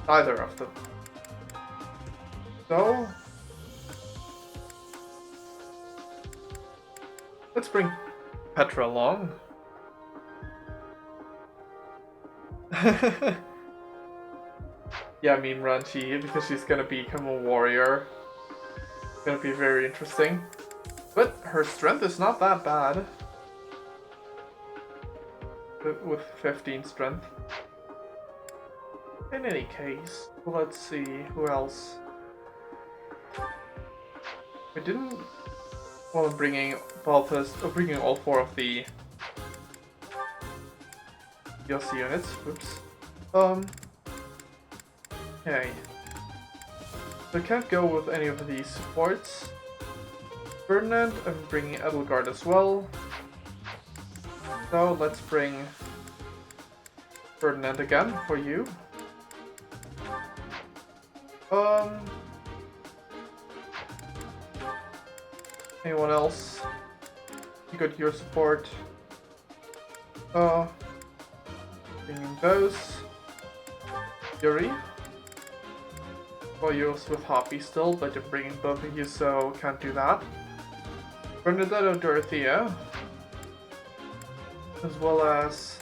neither of them. So let's bring Petra along. Yeah, I mean Ranchi, because she's gonna become a warrior. It's gonna be very interesting. But her strength is not that bad. With 15 strength. In any case, let's see who else. We didn't. Well, I'm bringing Balthus, bringing all 4 of the DLC units. Oops. Okay. So I can't go with any of these supports. Ferdinand, I'm bringing Edelgard as well. So let's bring Ferdinand again for you. Anyone else? You got your support. Bringing those. Yuri. Well, you're with Hoppy still, but you're bringing both of you, so can't do that. Bernadette Dorothea. As well as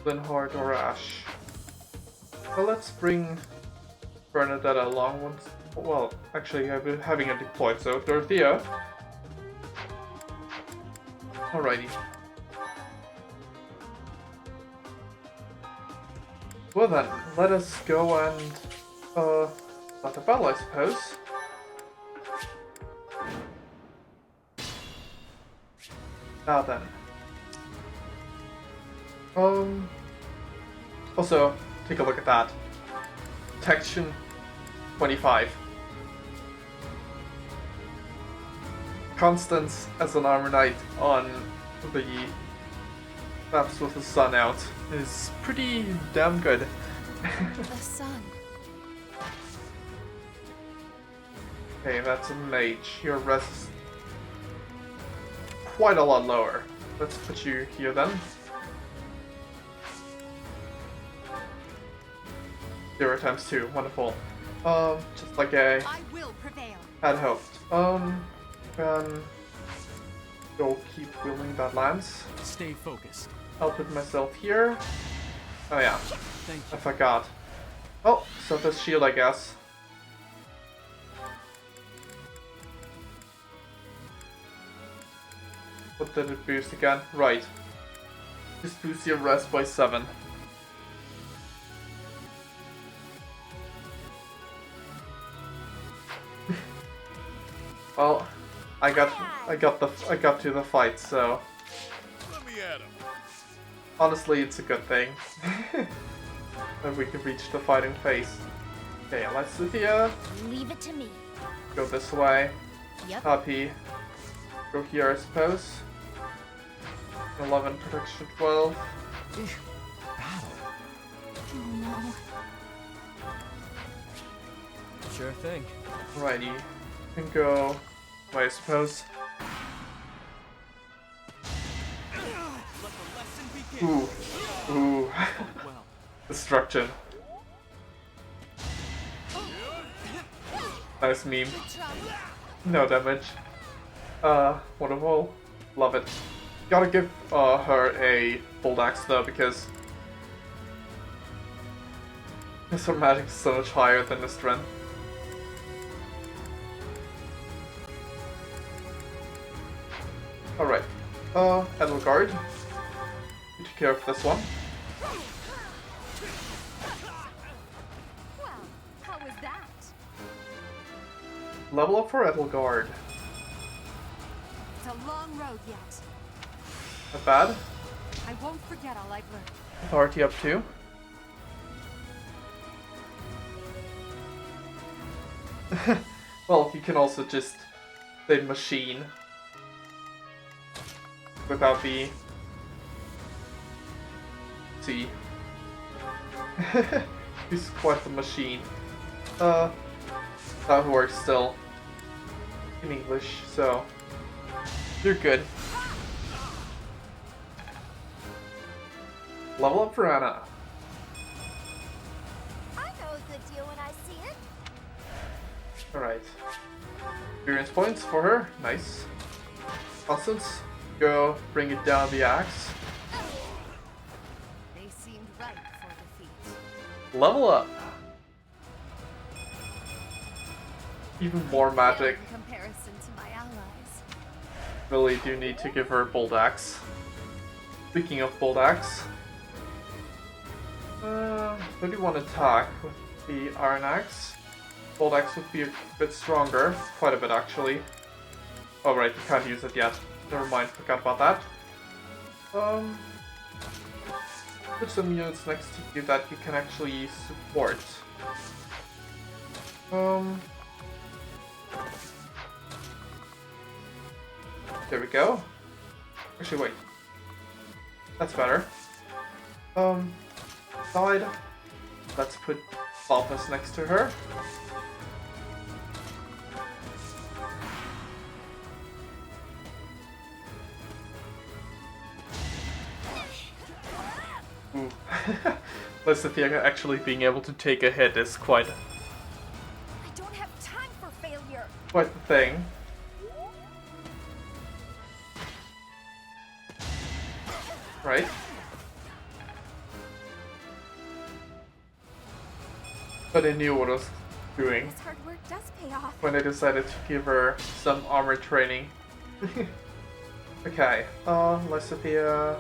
Linhardt or Ash. So let's bring Bernadette along once. Well, actually, I've been having it deployed, so Dorothea. Alrighty. Well then, let us go and start the battle, I suppose. Now then. Also, take a look at that. Protection 25. Constance as an Armor Knight on the maps with the sun out is pretty damn good. The sun. Okay, that's a mage. Your res is quite a lot lower. Let's put you here then. 0 times 2, wonderful. Just like I had hoped. Go keep wielding that lance. Stay focused. I'll put myself here. Oh yeah, Thank you. I forgot. Oh, so this shield, I guess. What did it boost again? Right. Just boost your rest by 7. Well, I got to the fight, so Let me at him. honestly, it's a good thing that we can reach the fighting phase. Okay, Lysithea, Leave it to me. go this way. Yep. Happy, go here, I suppose. 11 protection 12. Oh no. Sure thing. Righty, can go. I suppose. Ooh, ooh. Destruction. Nice meme. No damage. Wonderful. Love it. Gotta give her a bolt axe though, because her magic is so much higher than the strength. Alright. Edelgard. You took care of this one. Well, how was that? Level up for Edelgard. It's a long road yet. Not bad. I won't forget all I've learned. Authority up 2. Well, you can also just say machine without the C. He's quite the machine. That works still in English, so you're good. Level up for Anna. I know a good deal when I see it. Alright. Experience points for her. Nice. Constance, go bring it down the axe. They seemed ripe for defeat. Level up. Even more magic. In comparison to my allies. Really do need to give her Bolt Axe. Speaking of Bolt Axe, 31 attack with the Iron Axe. Bolt Axe would be a bit stronger, quite a bit actually. Oh right, you can't use it yet. Never mind, forgot about that. Put some units next to you that you can actually support. There we go. Actually, wait. That's better. Side. Let's put Balthus next to her. Ooh. Lysithea actually being able to take a hit is quite I don't have time for failure. quite the thing. Right? But I knew what I was doing This hard work does pay off. when I decided to give her some armor training. Okay, Lysithea.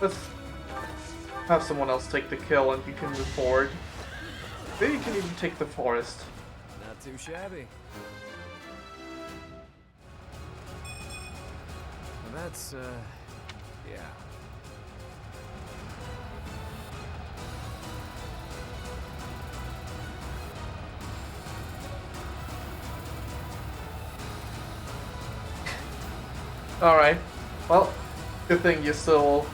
Let's have someone else take the kill and you can move forward. Maybe you can even take the forest. Not too shabby. Well, that's, yeah. Alright. Well, good thing you still...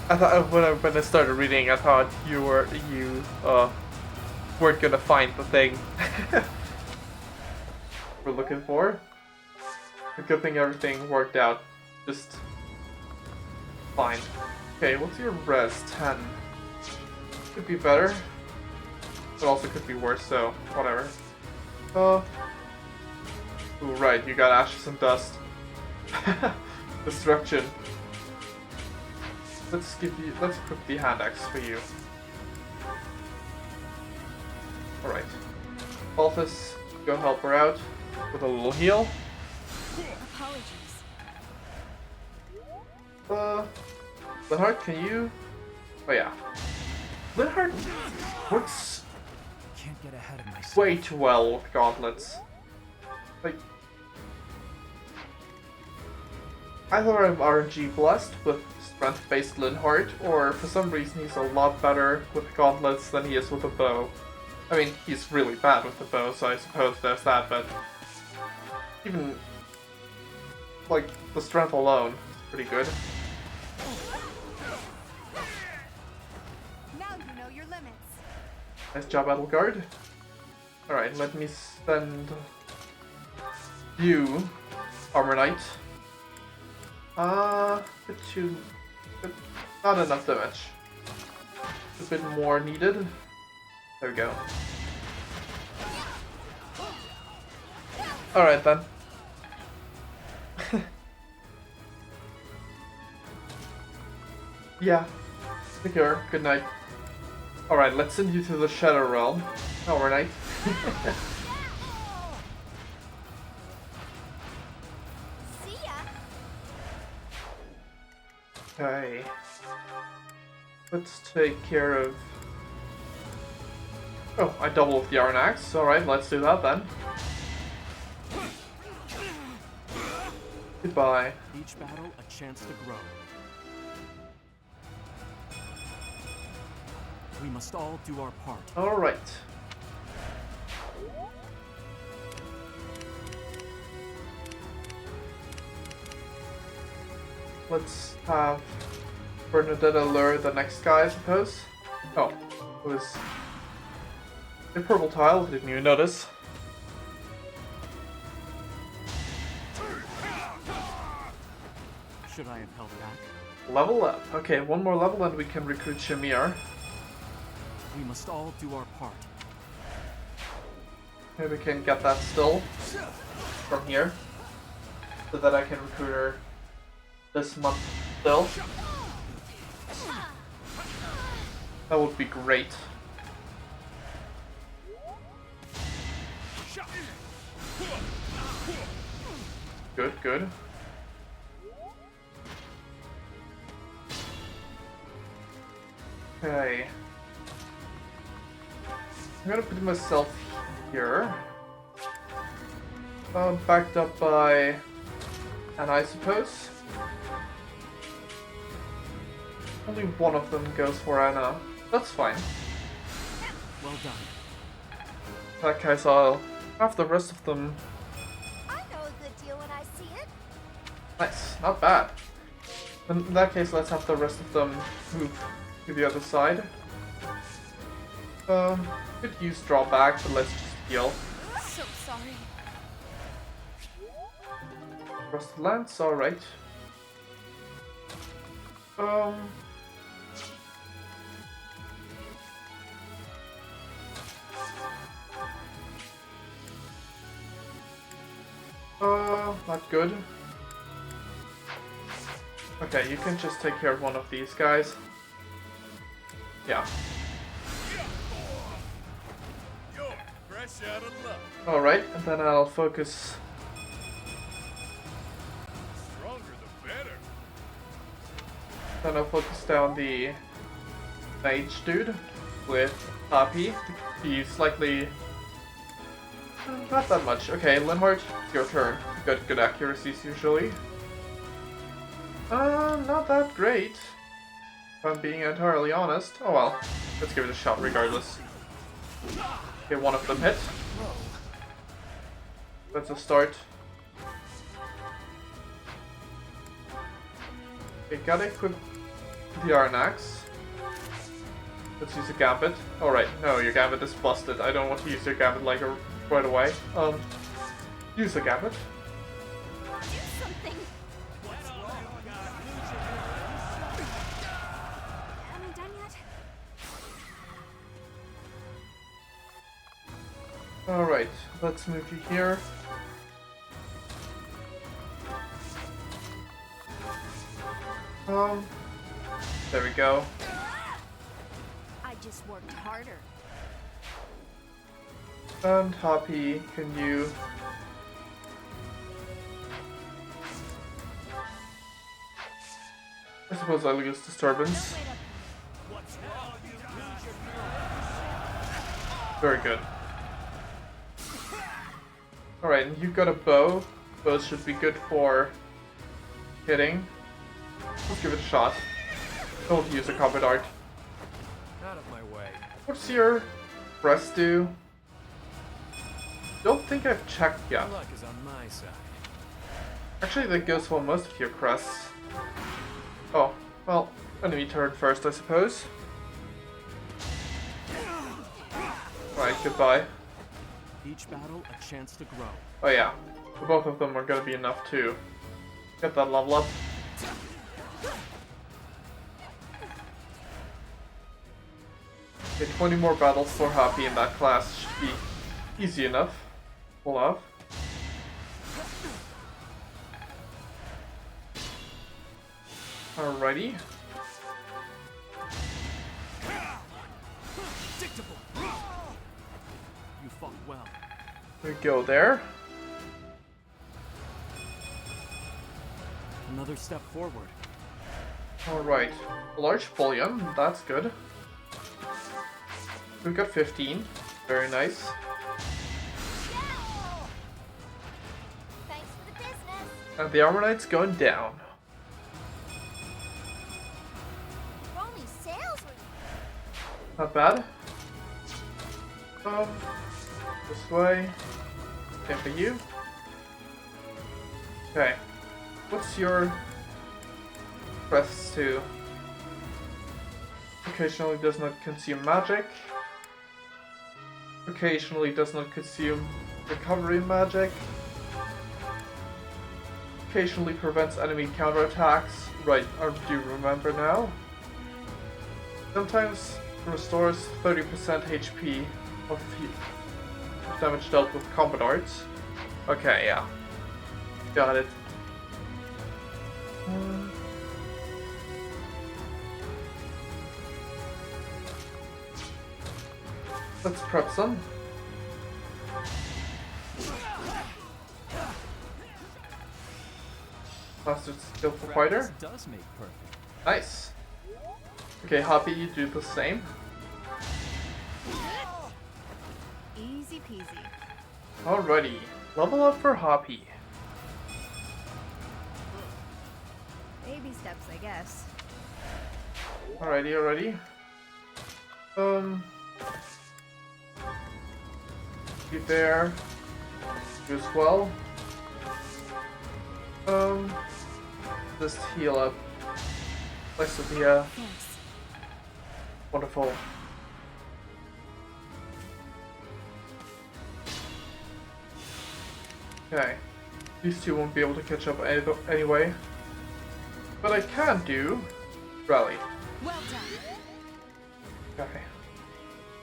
I thought when I started reading, I thought you weren't gonna find the thing we're looking for. A good thing everything worked out just fine. Okay, what's your res? 10. Could be better, but also could be worse. So whatever. Ooh, right, you got ashes and dust. Destruction. Let's equip the hand axe for you. Alright. Balthus, go help her out with a little heal. Apologies. Linhardt, can you... Oh yeah. Linhardt works Can't get ahead of myself. way too well with gauntlets. Like... Either I'm RNG blessed with strength-based Linhardt, or for some reason he's a lot better with gauntlets than he is with a bow. I mean, he's really bad with the bow, so I suppose there's that, but... Even... like, the strength alone is pretty good. Now you know your limits. Nice job, Edelgard. Alright, let me send you, Armor Knight. But not enough damage. A bit more needed. There we go. Alright then. Yeah. Take care. Good night. Alright, let's send you to the Shadow Realm. Alright. See ya. Okay. Let's take care of... Oh, I double with the Iron Axe. Alright, let's do that then. Goodbye. Each battle a chance to grow. We must all do our part. Alright. Let's have Bernadetta lure the next guy, I suppose. Oh, it was a purple tile, didn't even notice. Should I have held back? Level up. Okay, one more level and we can recruit Shamir. We must all do our part. Maybe we can get that still from here, so that I can recruit her this month still. That would be great. Good, good. Okay. I'm gonna put myself here. Backed up by Anna, I suppose. Only one of them goes for Anna. That's fine. Well done. In that case, I'll have the rest of them. I know a good deal when I see it. Nice, not bad. In that case, let's have the rest of them move to the other side. Could use drawback, but let's just heal. So sorry. Across the lands, alright. Not good. Okay, you can just take care of one of these guys. Yeah. Alright, and then I'll focus. Stronger the better. Then I'll focus down the mage dude with Poppy. He's slightly not that much. Okay, Linhardt, your turn. Good accuracies usually. Not that great. If I'm being entirely honest. Oh well, let's give it a shot regardless. Okay, one of them hit. That's a start. Okay, gotta equip the Iron Axe. Let's use a Gambit. Alright, no, your Gambit is busted. I don't want to use your Gambit like right away. Use a Gambit. Do something. Am I done yet? Alright, let's move you here. There we go. I just worked harder. And Hoppy, can you... I suppose I'll use Disturbance. Very good. Alright, and you've got a bow. Bows should be good for hitting. Let's give it a shot. Don't use a combat art. Out of my way. What's your breast do? Don't think I've checked yet. Luck is on my side. Actually, that goes for most of your crests. Oh, well, enemy turn first, I suppose. Right, goodbye. Each battle a chance to grow. Oh yeah, both of them are gonna be enough to get that level up. Okay, 20 more battles for Happy in that class should be easy enough. Pull off. Alrighty. You fought well. We go there. Another step forward. Alright. A large volume, that's good. We got 15. Very nice. Thanks for the business. And the Armor Knight's going down. Only sales were Not bad. This way. Same for you. Okay. What's your quest to? Occasionally does not consume magic. Occasionally does not consume recovery magic. Occasionally prevents enemy counterattacks. Right, I do remember now. Sometimes restores 30% HP of damage dealt with combat arts. Okay, yeah. Got it. Let's prep some. Master skillful fighter. Does make perfect. Nice. Okay, Hoppy, you do the same. Easy peasy. Alrighty, level up for Hoppy. Baby steps, I guess. Alrighty. Be there. You as well. Just heal up. Like Sophia. Wonderful. Okay. These two won't be able to catch up anyway. But I can do rally. Well done. Okay.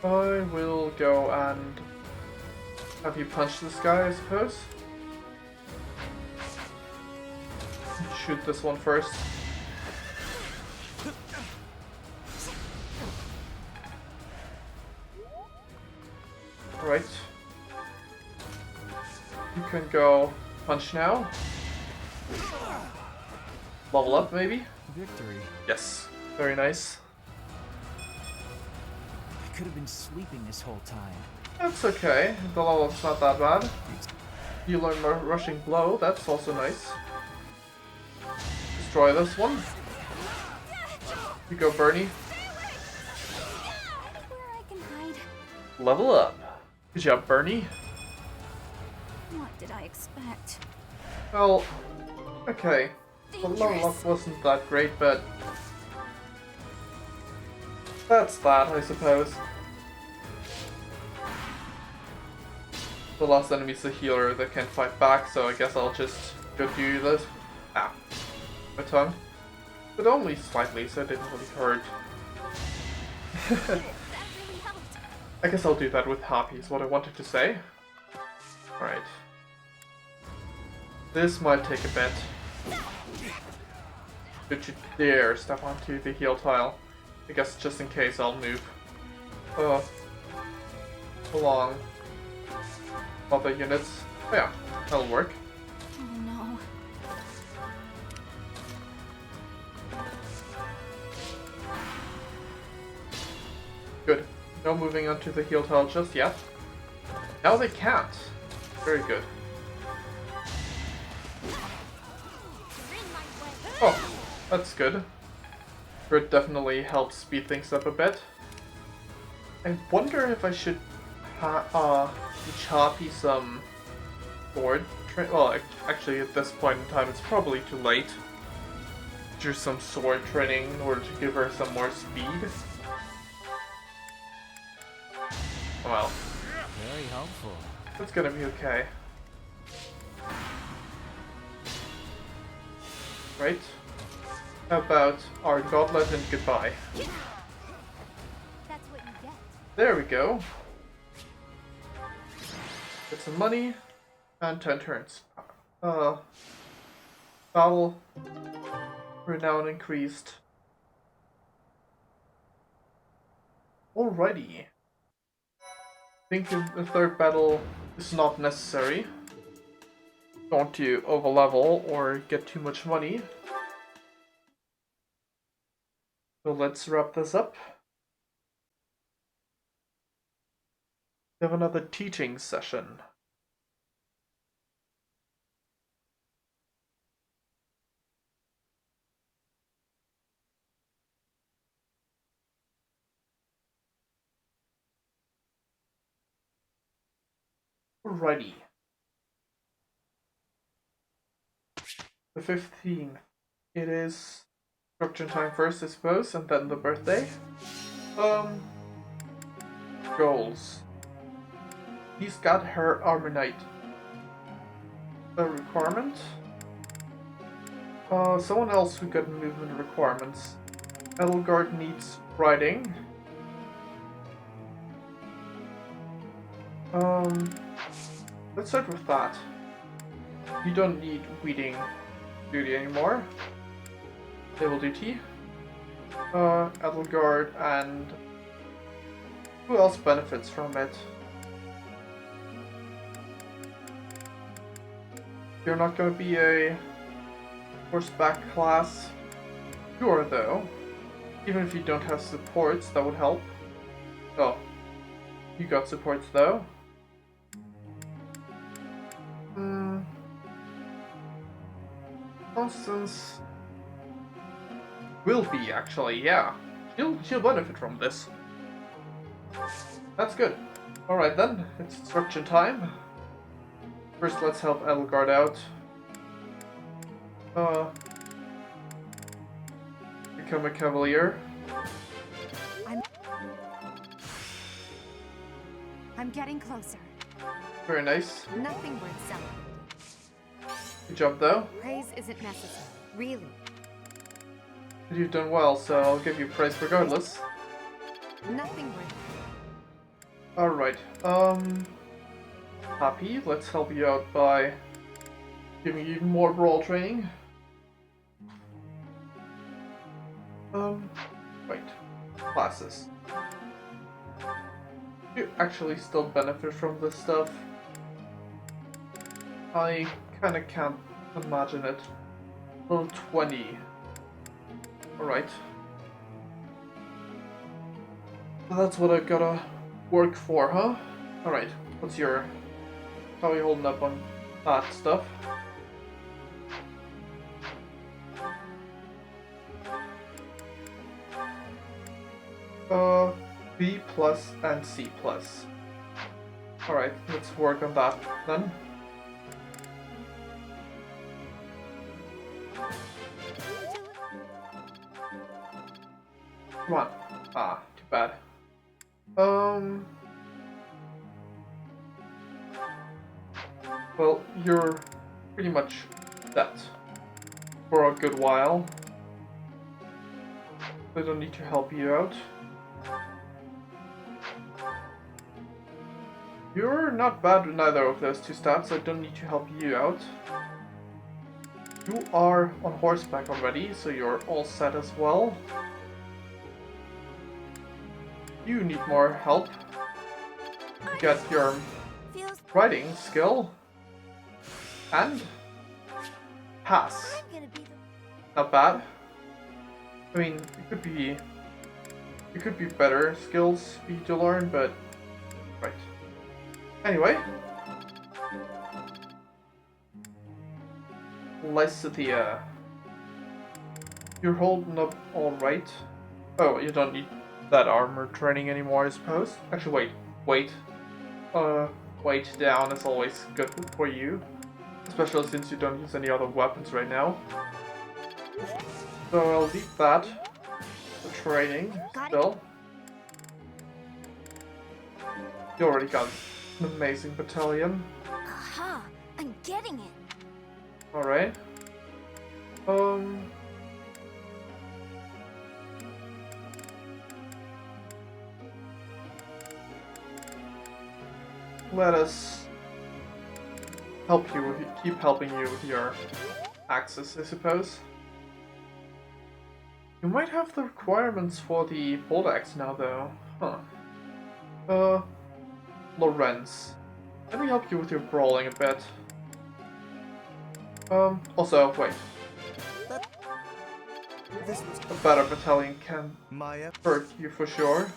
I will go and have you punch this guy, I suppose. Shoot this one first. Alright. You can go punch now. Level up, maybe? Victory. Yes. Very nice. I could have been sleeping this whole time. That's okay. The level up's not that bad. You learn rushing blow, that's also nice. Destroy this one. You go, Bernie. where I can hide. Level up. Good job, Bernie. What did I expect? Well, okay. The level up wasn't that great, but that's that, I suppose. The last enemy's a healer that can fight back, so I guess I'll just go do this. Ah, my tongue. But only slightly, so it didn't really hurt. I guess I'll do that with Hoppy, is what I wanted to say. Alright. This might take a bit. Don't you dare step onto the heal tile. I guess just in case I'll move along other units. Oh yeah, that'll work. Oh no. Good. No moving onto the heal tile just yet. Now they can't. Very good. Oh, that's good. Grit definitely helps speed things up a bit. I wonder if I should teach Hoppy some sword well, actually at this point in time it's probably too late. Do some sword training in order to give her some more speed. Well. Very helpful. It's gonna be okay. Right? How about our gauntlet and goodbye? That's what you get. There we go. Get some money and 10 turns. Battle renown increased. Alrighty. I think the third battle is not necessary. Don't want to overlevel or get too much money. So let's wrap this up. We have another teaching session. Alrighty. The 15th. It is instruction time first, I suppose, and then the birthday. Goals. He's got her Armor Knight. A requirement. Someone else who got movement requirements. Edelgard needs riding. Let's start with that. You don't need weeding duty anymore. Naval duty. Edelgard and who else benefits from it? You're not going to be a horseback class. You are though. Even if you don't have supports, that would help. Oh, you got supports though. Constance will be actually, yeah. She'll benefit from this. That's good. Alright then, it's instruction time. First let's help Edelgard out. Become a cavalier. I'm getting closer. Very nice. Nothing worth celebrating. Good job though. Praise isn't necessary, really. You've done well, so I'll give you praise regardless. Nothing worth. Alright, Happy, let's help you out by giving you even more brawl training. Wait. Classes. You actually still benefit from this stuff. I kinda can't imagine it. Level 20. Alright. So that's what I gotta work for, huh? Alright, what's your... How are you holding up on that stuff? B plus and C plus. Alright, let's work on that then. Come on. Ah, too bad. Well, you're pretty much set for a good while. I don't need to help you out. You're not bad with neither of those two stats, so I don't need to help you out. You are on horseback already, so you're all set as well. You need more help to get your riding skill and pass. Not bad. I mean, it could be better skills for you to learn, but right. Anyway, Lysithea, you're holding up all right. Oh, you don't need that armor training anymore, I suppose. Actually, wait. Weight down is always good for you, especially since you don't use any other weapons right now. So I'll leave that for training still. You already got an amazing battalion. Aha! I'm getting it! Alright. Let us help you with, keep helping you with your axes, I suppose. You might have the requirements for the bolt axe now, though. Huh. Lorenz. Let me help you with your brawling a bit. Also, wait. A better battalion can hurt you for sure.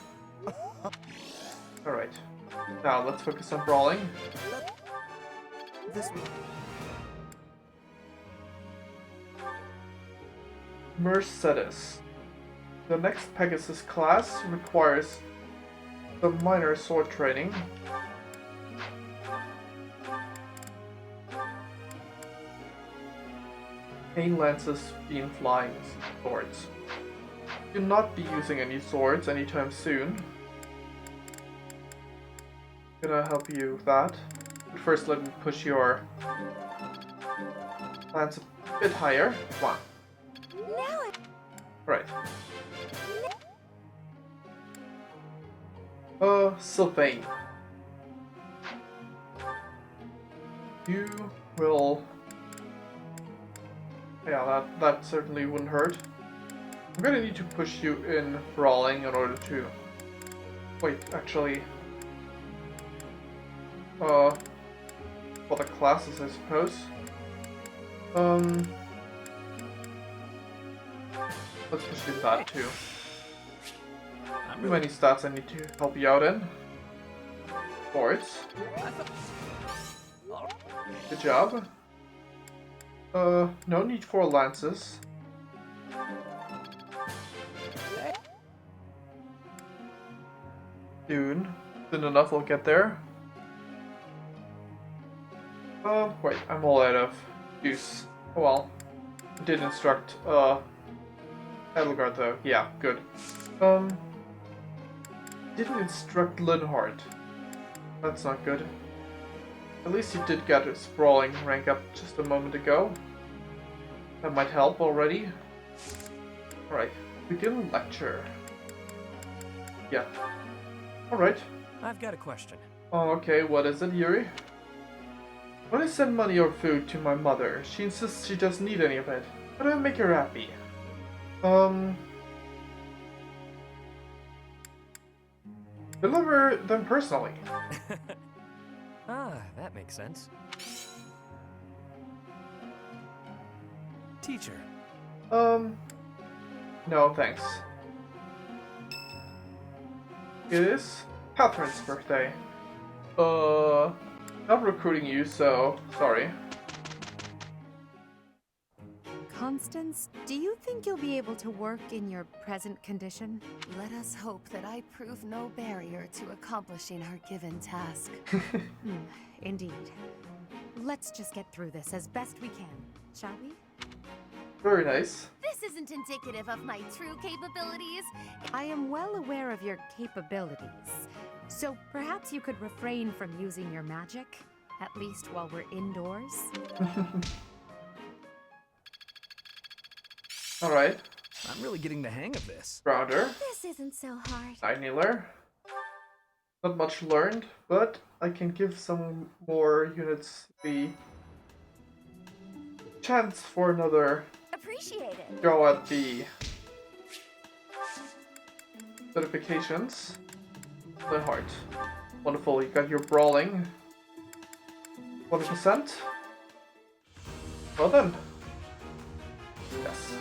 Alright. Now let's focus on brawling. Mercedes. The next Pegasus class requires some minor sword training. Cane lances, beam flying swords. You'll not be using any swords anytime soon. Gonna help you with that. But first let me push your lance a bit higher. Come on. Right. Sylvain. You will... Yeah, that certainly wouldn't hurt. I'm gonna need to push you in brawling in order to... Wait, actually... for the classes, I suppose. Let's push you that too. Too many stats I need to help you out in. Swords. Good job. No need for lances. Soon. Soon enough we'll get there. Wait, I'm all out of use. Oh well. I did instruct, Edelgard though. Yeah, good. Didn't instruct Linhardt. That's not good. At least you did get a sprawling rank up just a moment ago. That might help already. Alright, begin lecture. Yeah. Alright. I've got a question. Oh, okay, what is it, Yuri? When I send money or food to my mother, she insists she doesn't need any of it. How do I make her happy? Deliver them personally. Ah, that makes sense. Teacher. No, thanks. It is Catherine's birthday. Not recruiting you, so sorry. Constance, do you think you'll be able to work in your present condition? Let us hope that I prove no barrier to accomplishing our given task. Indeed. Let's just get through this as best we can, shall we? Very nice. This isn't indicative of my true capabilities. I am well aware of your capabilities, so perhaps you could refrain from using your magic, at least while we're indoors. Alright. I'm really getting the hang of this. Rounder. This isn't so hard. Nihiler. Not much learned, but I can give some more units the chance for another Appreciate it. go at the certifications. The heart. Wonderful, you got your brawling. 20%. Well done. Yes.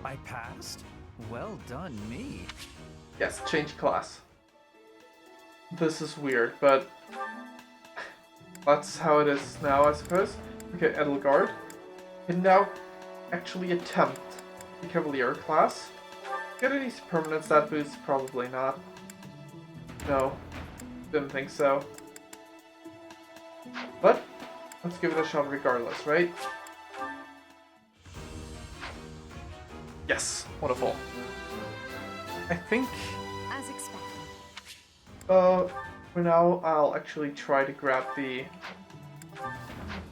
I passed? Well done, me. Yes, change class. This is weird, but that's how it is now, I suppose. Okay, Edelgard can now actually attempt the Cavalier class. Get any permanent stat boosts? Probably not. No, didn't think so. But let's give it a shot regardless, right? Yes, wonderful. I think As expected. for now I'll actually try to grab the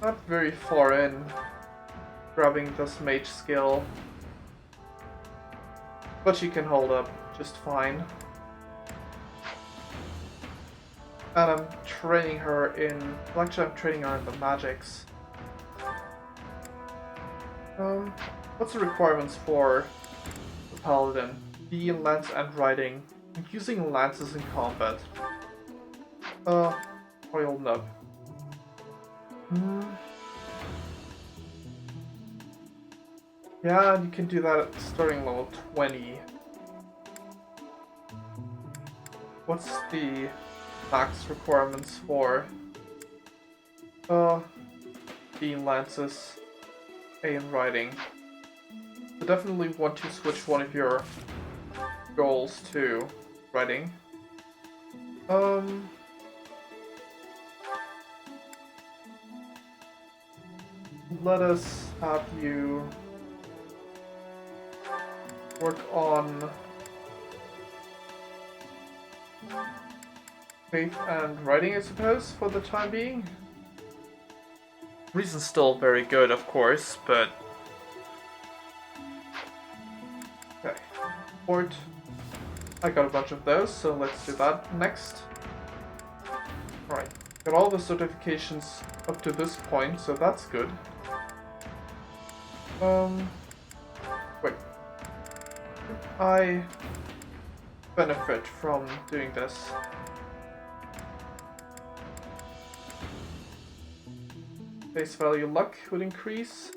not very far in grabbing this mage skill. But she can hold up just fine. And I'm training her in well, actually I'm training her in the magics. What's the requirements for paladin, be in lance and riding, and using lances in combat. Royal nub. Yeah, you can do that at starting level 20. What's the max requirements for being lances, A in riding? So definitely want to switch one of your goals to riding. Let us have you work on faith and writing, I suppose, for the time being. Reason's still very good, of course, but... Okay. Port. I got a bunch of those, so let's do that next. Alright. Got all the certifications up to this point, so that's good. Wait. I benefit from doing this. Face value luck would increase.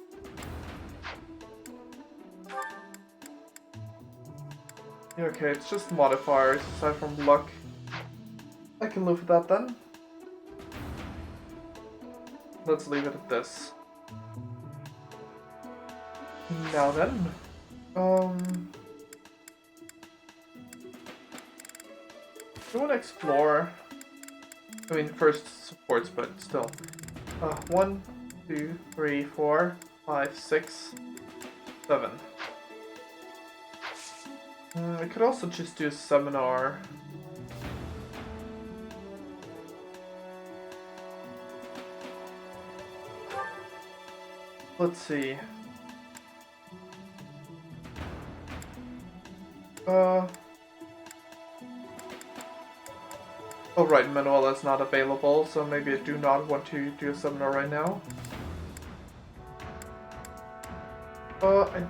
Okay, it's just modifiers aside from luck. I can live with that then. Let's leave it at this. Now then, I want to explore. I mean, first supports, but still. 1, 2, 3, 4, 5, 6, 7. I could also just do a seminar. Let's see. Oh right, Manuela's not available, so maybe I do not want to do a seminar right now. I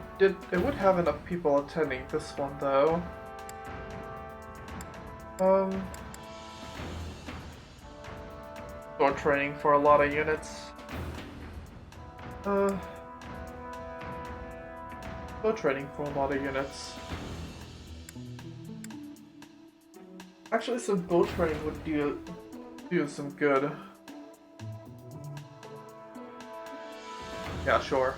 would have enough people attending this one though. Sword training for a lot of units. Sword training for a lot of units. Actually, some bow training would do some good. Yeah, sure.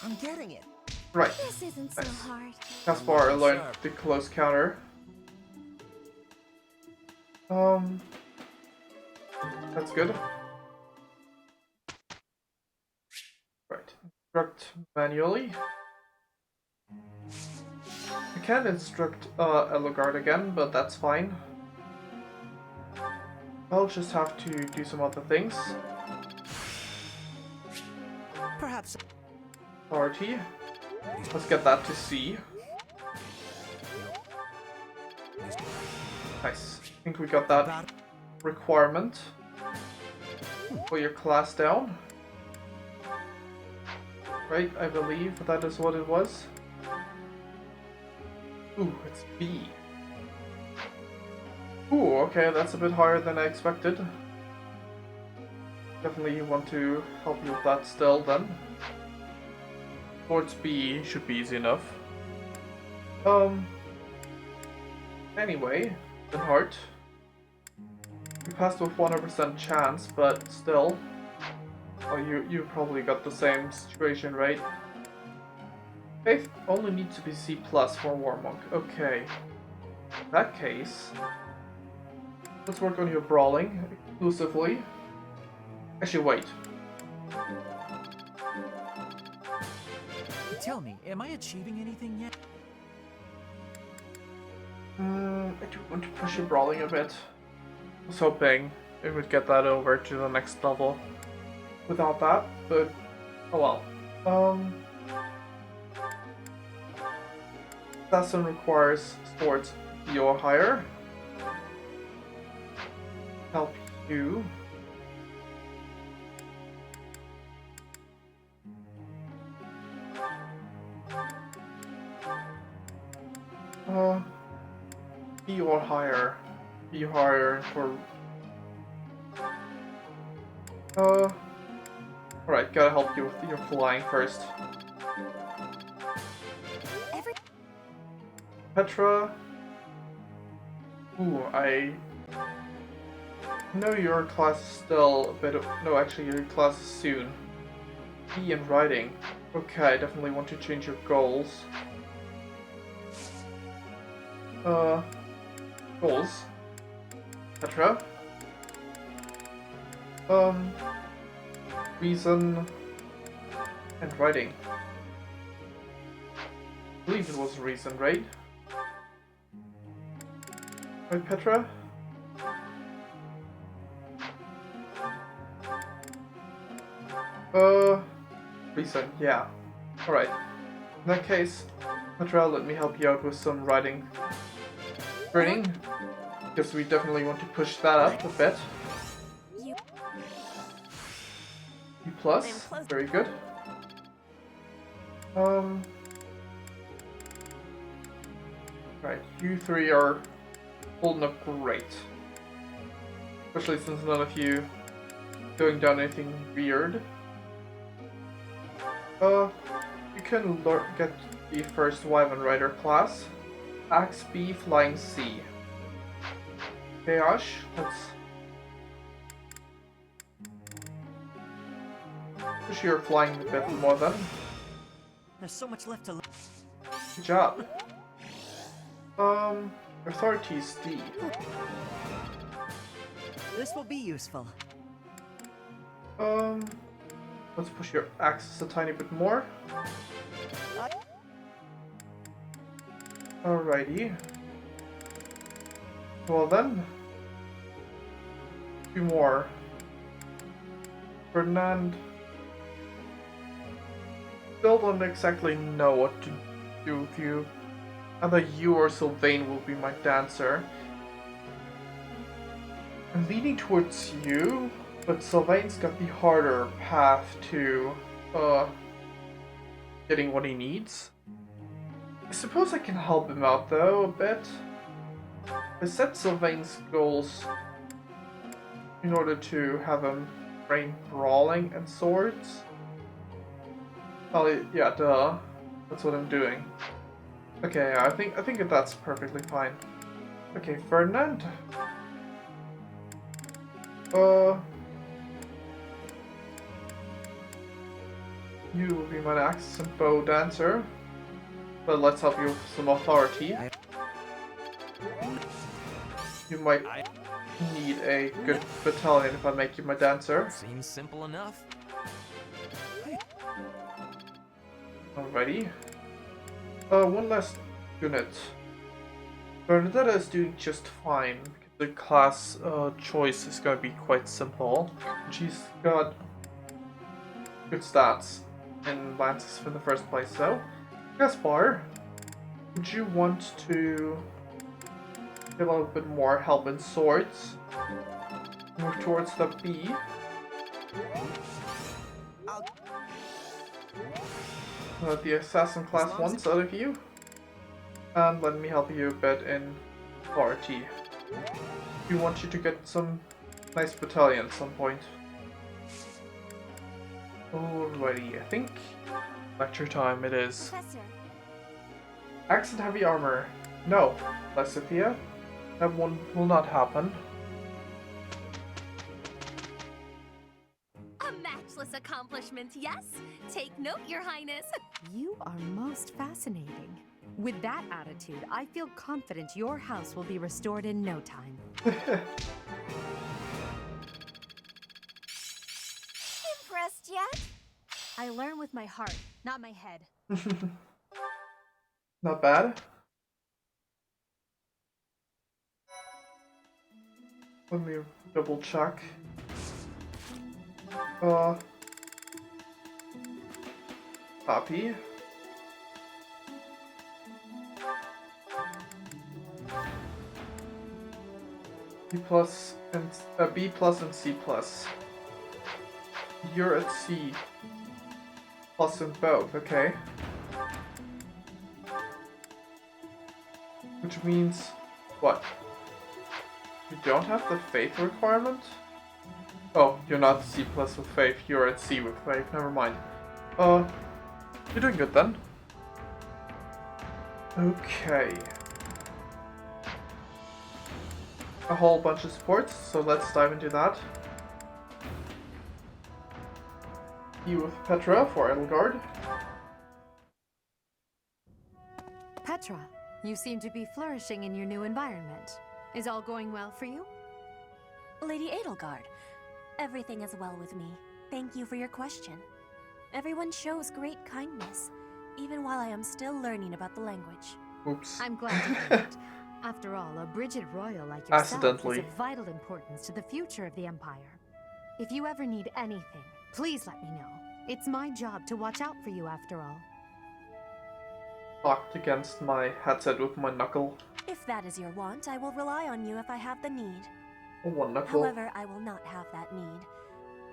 I'm getting it. Right. This isn't so hard. Caspar learned the close counter. That's good. Right. Instruct manually. I can instruct Elogard again, but that's fine. I'll just have to do some other things. Perhaps. Authority. Let's get that to C. Nice. I think we got that requirement for your class down. Right, I believe that is what it was. Ooh, it's B. Ooh, okay, that's a bit higher than I expected. Definitely want to help you with that still then. Towards B should be easy enough. Anyway, the heart. You passed with 100% chance, but still. Oh, you probably got the same situation, right? Faith only needs to be C+ for War Monk. Okay. In that case, let's work on your brawling exclusively. Actually, wait. Tell me, am I achieving anything yet? I do want to push your brawling a bit. I was hoping it would get that over to the next level without that, but oh well. Assassin requires swords B or higher. Help you. B or higher. B higher for... Alright, gotta help you with your flying first. Petra... Ooh, I know your class is still a bit of... No, actually your class is soon. B in writing. Okay, I definitely want to change your goals. Goals. Petra. Reason and writing. I believe it was reason, right? Right, Petra? Reason, yeah. Alright. In that case, Petra, let me help you out with some writing training. Because we definitely want to push that up a bit. U plus, very good. Right, you three are holding up great. Especially since none of you going down anything weird. You can get the first Wyvern Rider class. Axe B, Flying C. Okay, Ash, let's push your flying a bit more then. There's so much left to learn. Good job. Authorities D. This will be useful. Let's push your axis a tiny bit more. Alrighty. Well then. 2 more. Ferdinand. Still don't exactly know what to do with you. Either you or Sylvain will be my dancer. I'm leaning towards you, but Sylvain's got the harder path to getting what he needs. I suppose I can help him out though a bit. I set Sylvain's goals in order to have him train brawling and swords. Oh yeah, duh. That's what I'm doing. Okay, I think that's perfectly fine. Okay, Ferdinand. You will be my axe and bow dancer. But let's help you with some authority. You might need a good battalion if I make you my dancer. Seems simple enough. Alrighty. One last unit. Bernadetta is doing just fine. The class choice is going to be quite simple. She's got good stats in Lances in the first place, so Gaspar, would you want to get a little bit more help in swords? Move towards the B. The assassin class wants out of you. And let me help you a bit in authority. We want you to get some nice battalion at some point. Alrighty, I think lecture time it is. Professor. Axe and heavy armor. No, Lysithea. That one will not happen. A matchless accomplishment, yes? Take note, Your Highness. You are most fascinating. With that attitude, I feel confident your house will be restored in no time. Impressed yet? I learn with my heart, not my head. Not bad. Let me double check. Copy. B plus and B plus and C plus. You're at C plus in both, okay. Which means what? You don't have the faith requirement? Oh, you're not C+ with faith, you're at C with faith, never mind. You're doing good then. Okay. A whole bunch of supports, so let's dive into that. You with Petra for Edelgard. Petra, you seem to be flourishing in your new environment. Is all going well for you? Lady Edelgard, everything is well with me. Thank you for your question. Everyone shows great kindness, even while I am still learning about the language. Oops. I'm glad to hear it. After all, a Brigid royal like yourself is of vital importance to the future of the Empire. If you ever need anything, please let me know. It's my job to watch out for you after all. Locked against my headset with my knuckle. If that is your want, I will rely on you if I have the need. One knuckle. However, I will not have that need.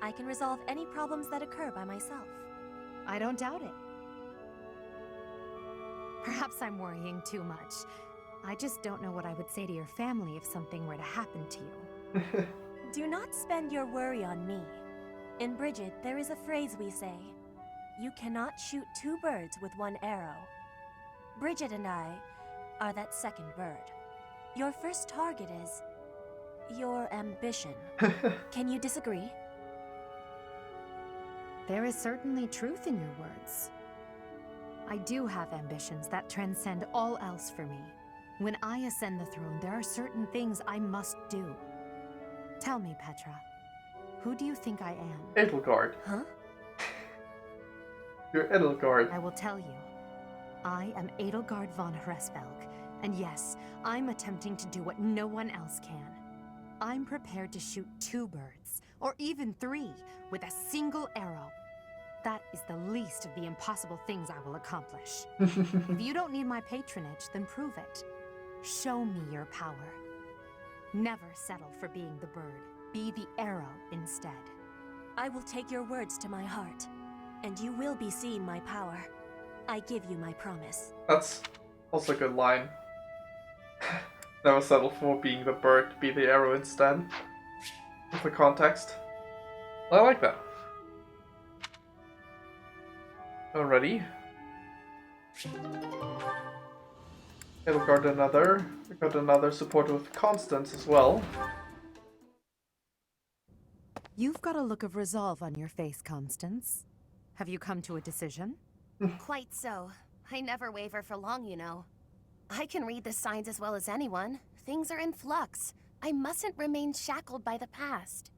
I can resolve any problems that occur by myself. I don't doubt it. Perhaps I'm worrying too much. I just don't know what I would say to your family if something were to happen to you. Do not spend your worry on me. In Brigid, there is a phrase we say. You cannot shoot two birds with one arrow. Brigid and I are that second bird. Your first target is your ambition. Can you disagree? There is certainly truth in your words. I do have ambitions that transcend all else for me. When I ascend the throne, there are certain things I must do. Tell me, Petra, who do you think I am? Edelgard. Huh? You're Edelgard. I will tell you. I am Edelgard von Hresvelg, and yes, I'm attempting to do what no one else can. I'm prepared to shoot two birds, or even three, with a single arrow. That is the least of the impossible things I will accomplish. If you don't need my patronage, then prove it. Show me your power. Never settle for being the bird. Be the arrow instead. I will take your words to my heart, and you will be seeing my power. I give you my promise. That's also a good line. Never settle for being the bird, be the arrow instead. With the context. I like that. Alrighty. Edelgard another. We got another support with Constance as well. You've got a look of resolve on your face, Constance. Have you come to a decision? Quite so. I never waver for long, you know. I can read the signs as well as anyone. Things are in flux. I mustn't remain shackled by the past.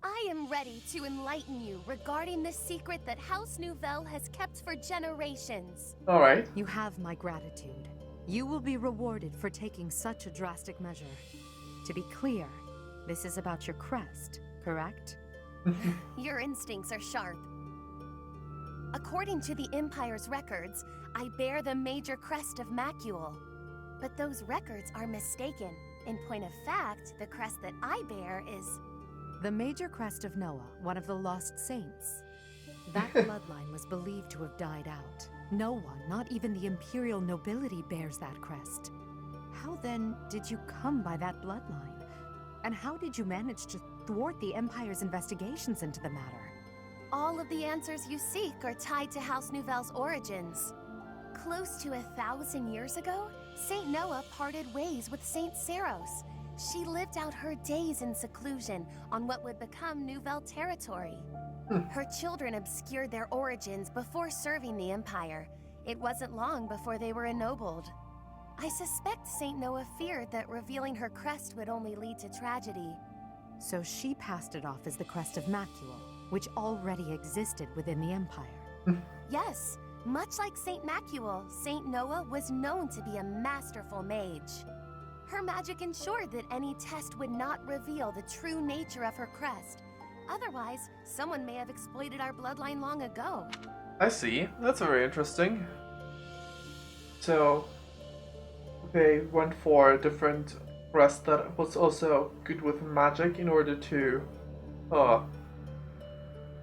I am ready to enlighten you regarding the secret that House Nouvelle has kept for generations. Alright. You have my gratitude. You will be rewarded for taking such a drastic measure. To be clear, this is about your crest, correct? Your instincts are sharp. According to the Empire's records, I bear the major crest of Macule. But those records are mistaken. In point of fact, the crest that I bear is... The major crest of Noah, one of the lost saints. That bloodline was believed to have died out. No one, not even the Imperial nobility, bears that crest. How then did you come by that bloodline? And how did you manage to thwart the Empire's investigations into the matter? All of the answers you seek are tied to House Nouvelle's origins. Close to 1,000 years ago, Saint Noah parted ways with Saint Seros. She lived out her days in seclusion on what would become Nouvelle territory. Her children obscured their origins before serving the Empire. It wasn't long before they were ennobled. I suspect Saint Noah feared that revealing her crest would only lead to tragedy. So she passed it off as the crest of Macule, which already existed within the Empire. Yes, much like Saint Macule, Saint Noah was known to be a masterful mage. Her magic ensured that any test would not reveal the true nature of her crest. Otherwise, someone may have exploited our bloodline long ago. I see. That's very interesting. So, they went for a different crest that was also good with magic in order to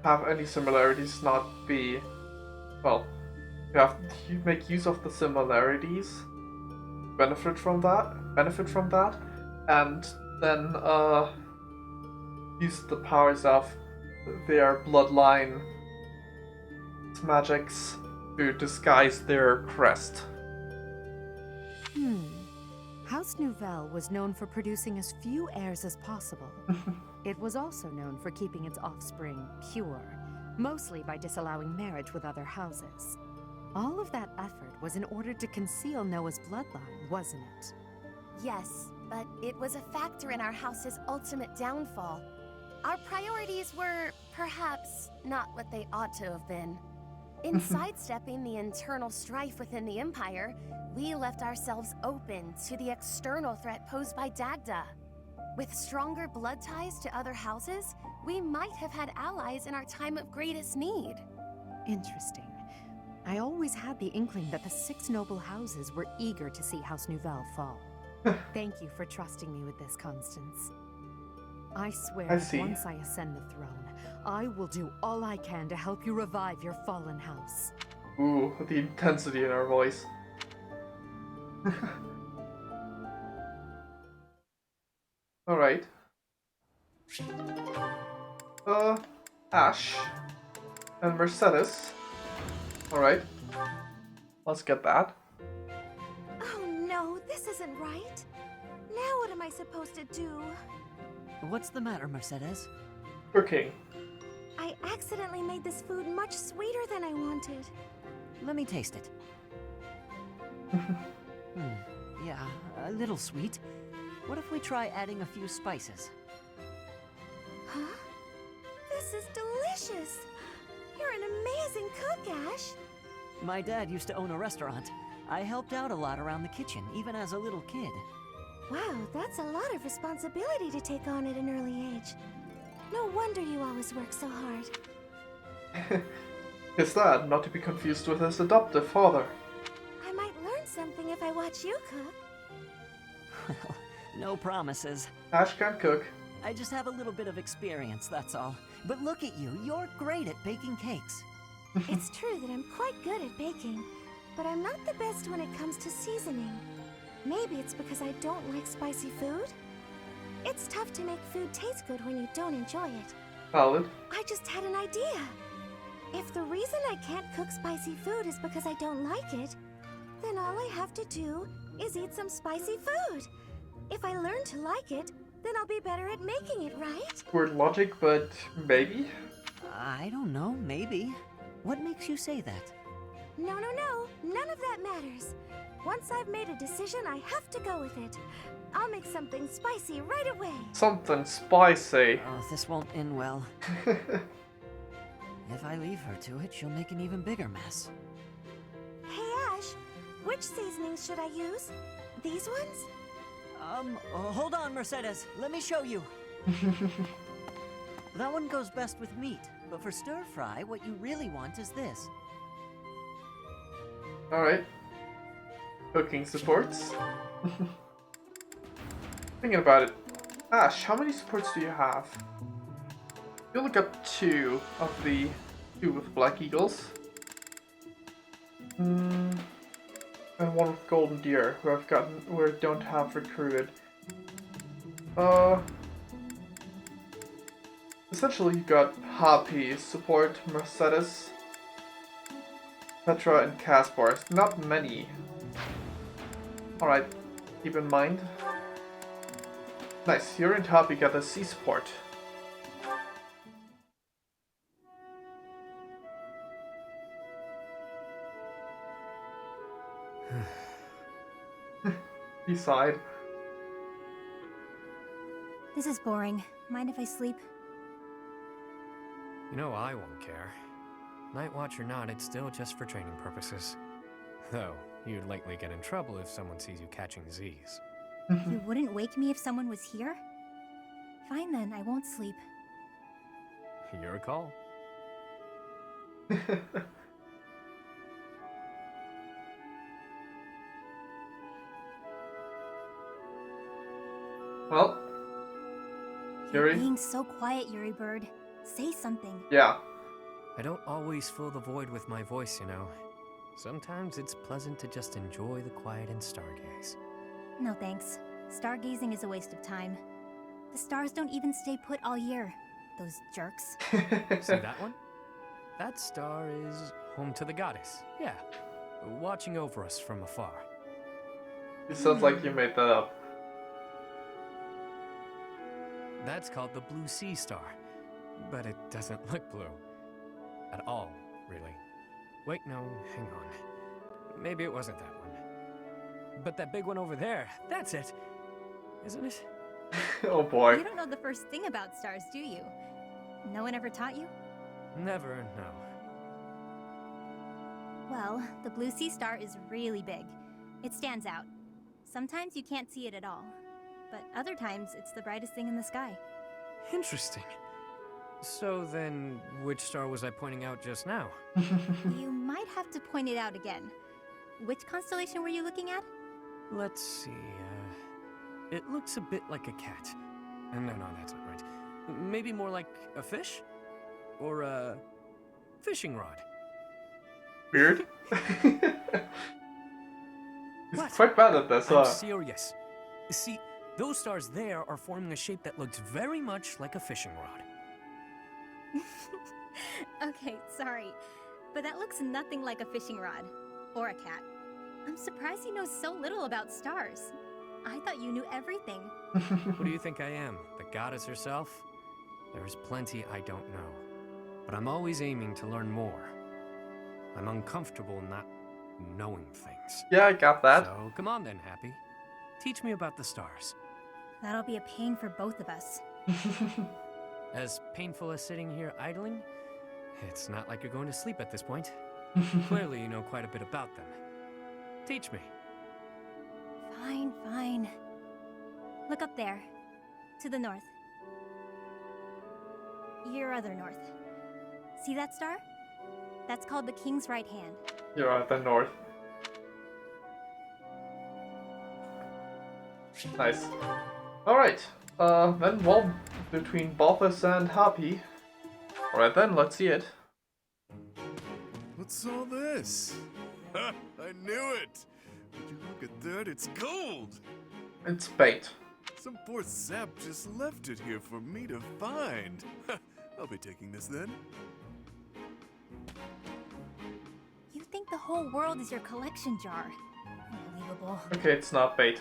have any similarities not be, well, you have to make use of the similarities benefit from that, and then use the powers of their bloodline magics to disguise their crest. House Nouvelle was known for producing as few heirs as possible. It was also known for keeping its offspring pure, mostly by disallowing marriage with other houses. All of that effort was in order to conceal Noah's bloodline, wasn't it? Yes, but it was a factor in our house's ultimate downfall. Our priorities were, perhaps, not what they ought to have been. In sidestepping the internal strife within the Empire, we left ourselves open to the external threat posed by Dagda. With stronger blood ties to other houses, we might have had allies in our time of greatest need. Interesting. I always had the inkling that the 6 noble houses were eager to see House Nouvelle fall. Thank you for trusting me with this, Constance. I swear that once I ascend the throne, I will do all I can to help you revive your fallen house. Ooh, the intensity in our voice. Alright. Ash and Mercedes. Alright. Let's get that. Oh no, this isn't right. Now what am I supposed to do? What's the matter, Mercedes? Cooking. I accidentally made this food much sweeter than I wanted. Let me taste it. Yeah, a little sweet. What if we try adding a few spices? Huh? This is delicious! You're an amazing cook, Ash! My dad used to own a restaurant. I helped out a lot around the kitchen, even as a little kid. Wow, that's a lot of responsibility to take on at an early age. No wonder you always work so hard. His dad, not to be confused with his adoptive father. I might learn something if I watch you cook. Well, no promises. Ash can cook. I just have a little bit of experience, that's all. But look at you, you're great at baking cakes. It's true that I'm quite good at baking, but I'm not the best when it comes to seasoning. Maybe it's because I don't like spicy food? It's tough to make food taste good when you don't enjoy it. Valid. I just had an idea. If the reason I can't cook spicy food is because I don't like it, then all I have to do is eat some spicy food. If I learn to like it, then I'll be better at making it, right? Weird logic, but maybe? I don't know, maybe. What makes you say that? No. None of that matters. Once I've made a decision, I have to go with it. I'll make something spicy right away. Something spicy. Oh, this won't end well. If I leave her to it, she'll make an even bigger mess. Hey, Ash, which seasonings should I use? These ones? Hold on, Mercedes. Let me show you. That one goes best with meat, but for stir fry, what you really want is this. Alright. Cooking supports. Thinking about it. Ash, how many supports do you have? You only got 2 of the 2 with Black Eagles. And 1 with Golden Deer, who I don't have recruited. Essentially you got Happy, support, Mercedes, Petra, and Caspar. Not many. Alright, keep in mind. Nice, you're in Happy, got the C support. He sighed. This is boring. Mind if I sleep? You know I won't care. Night Watch or not, it's still just for training purposes. Though, you'd likely get in trouble if someone sees you catching Z's. You wouldn't wake me if someone was here? Fine then, I won't sleep. Your call. Well, You're Yuri? being so quiet, Yuri Bird. Say something. Yeah. I don't always fill the void with my voice, you know. Sometimes it's pleasant to just enjoy the quiet and stargaze. No thanks. Stargazing is a waste of time. The stars don't even stay put all year. Those jerks. See that one? That star is home to the goddess. Yeah, watching over us from afar. It sounds like you made that up. That's called the Blue Sea Star, but it doesn't look blue. At all, really. Wait, no, hang on. Maybe it wasn't that one. But that big one over there, that's it. Isn't it? Oh boy. You don't know the first thing about stars, do you? No one ever taught you? Never, no. Well, the Blue Sea Star is really big. It stands out. Sometimes you can't see it at all, but other times it's the brightest thing in the sky. Interesting. So then, which star was I pointing out just now? You might have to point it out again. Which constellation were you looking at? Let's see, it looks a bit like a cat. No, that's not right. Maybe more like a fish? Or a fishing rod. Weird. He's quite bad at this, I'm serious. See, those stars there are forming a shape that looks very much like a fishing rod. Okay, sorry. But that looks nothing like a fishing rod. Or a cat. I'm surprised you know so little about stars. I thought you knew everything. Who do you think I am? The goddess herself? There's plenty I don't know. But I'm always aiming to learn more. I'm uncomfortable not knowing things. Yeah, I got that. So come on then, Happy. Teach me about the stars. That'll be a pain for both of us. As painful as sitting here idling, it's not like you're going to sleep at this point. Clearly you know quite a bit about them. Teach me. Fine. Look up there. To the north. Your other north. See that star? That's called the King's right hand. You're at the north. Nice. Alright. Then, well, between Balthus and Happy. Alright then, let's see it. What's all this? Ha! I knew it! Would you look at that? It's gold! It's bait. Some poor sap just left it here for me to find. I'll be taking this then. You think the whole world is your collection jar. Unbelievable. Okay, it's not bait.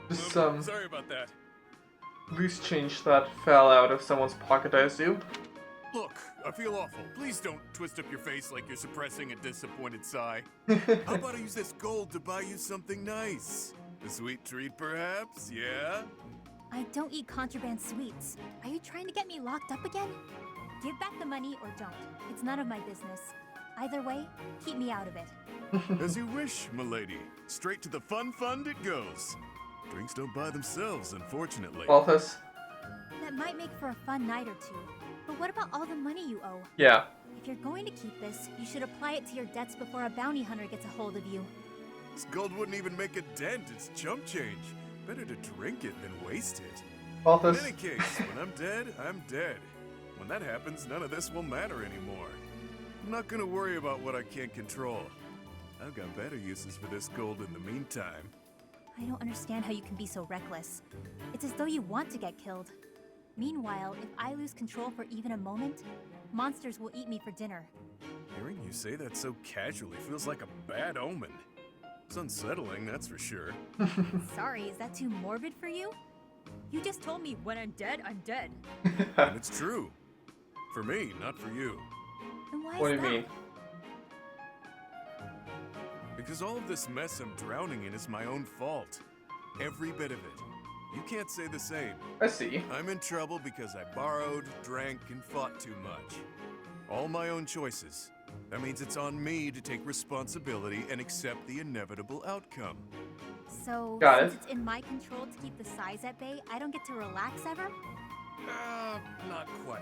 Just some Sorry about that. loose change that fell out of someone's pocket, I assume. Look, I feel awful. Please don't twist up your face like you're suppressing a disappointed sigh. How about I use this gold to buy you something nice? A sweet treat, perhaps? Yeah? I don't eat contraband sweets. Are you trying to get me locked up again? Give back the money or don't. It's none of my business. Either way, keep me out of it. As you wish, milady. Straight to the fun fund it goes. Drinks don't buy themselves, unfortunately. Balthus? That might make for a fun night or two. But what about all the money you owe? Yeah. If you're going to keep this, you should apply it to your debts before a bounty hunter gets a hold of you. This gold wouldn't even make a dent. It's chump change. Better to drink it than waste it. Balthus. In any case, when I'm dead, I'm dead. When that happens, none of this will matter anymore. I'm not gonna worry about what I can't control. I've got better uses for this gold in the meantime. I don't understand how you can be so reckless. It's as though you want to get killed. Meanwhile, if I lose control for even a moment, monsters will eat me for dinner. Hearing you say that so casually feels like a bad omen. It's unsettling, that's for sure. Sorry, is that too morbid for you? You just told me when I'm dead, I'm dead. And it's true. For me, not for you. And why What do is you that? mean? Because all of this mess I'm drowning in is my own fault. Every bit of it. You can't say the same. I see. I'm in trouble because I borrowed, drank, and fought too much. All my own choices. That means it's on me to take responsibility and accept the inevitable outcome. So, Got since it. it's in my control to keep the size at bay, I don't get to relax ever? Not quite.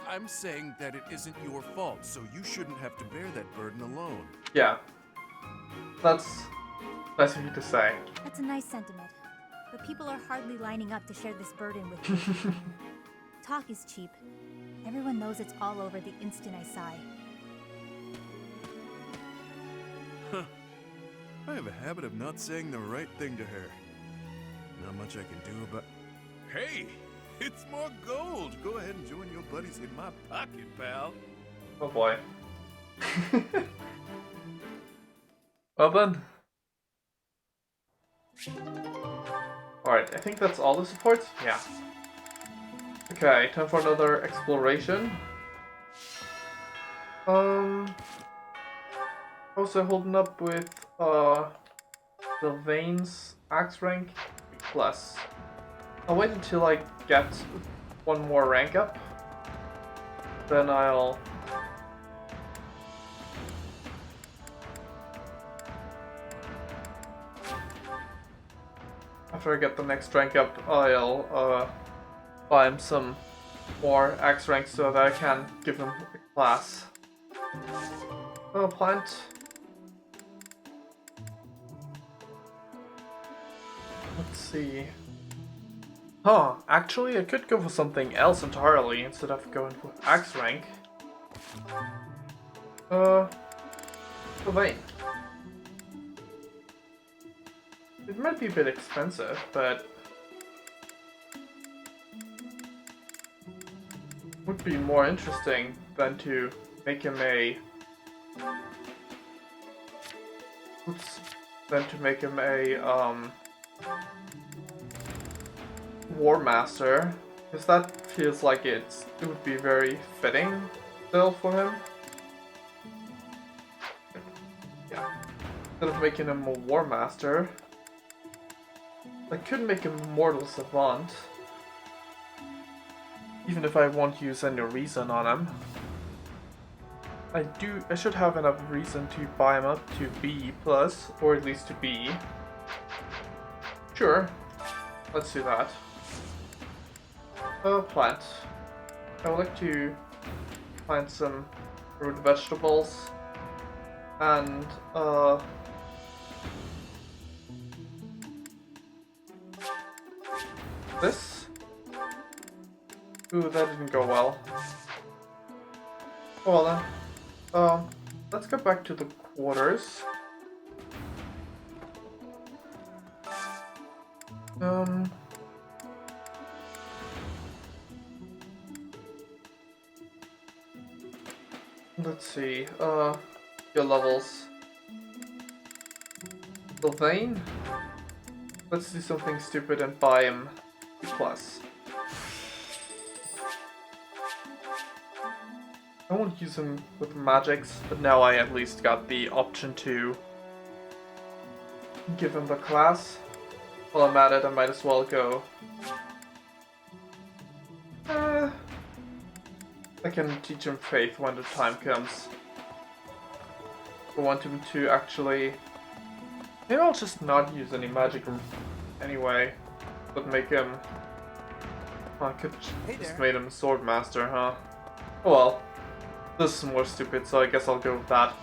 I'm saying that it isn't your fault, so you shouldn't have to bear that burden alone. Yeah. That's nice of you to say. That's a nice sentiment. But people are hardly lining up to share this burden with me. Talk is cheap. Everyone knows it's all over the instant I sigh. I have a habit of not saying the right thing to her. Not much I can do about... Hey! It's more gold! Go ahead and join your buddies in my pocket, pal. Oh boy. Well then. Alright, I think that's all the supports? Yeah. Okay, time for another exploration. Also holding up with Sylvain's axe rank plus. I'll wait until I get one more rank up. Then I'll after I get the next rank up, I'll buy him some more axe ranks so that I can give him a class. Oh, plant. Let's see. Huh, actually I could go for something else entirely instead of going for axe rank. Sylvain. It might be a bit expensive, but would be more interesting than to make him a War Master, because that feels like it would be very fitting still for him. Yeah. Instead of making him a War Master, I could make him a Mortal Savant. Even if I won't use any reason on him. I should have enough reason to buy him up to B+, or at least to B. Sure, let's do that. Plant. I would like to plant some root vegetables and this. Ooh, that didn't go well. Oh well then. Let's go back to the quarters. Let's see, your levels. Sylvain? Let's do something stupid and buy him B+. I won't use him with magics, but now I at least got the option to give him the class. While I'm at it, I might as well go. I can teach him faith when the time comes. I want him to actually... Maybe I'll just not use any magic anyway, but make him... I could just made him Sword Master, huh? Oh well. This is more stupid, so I guess I'll go with that.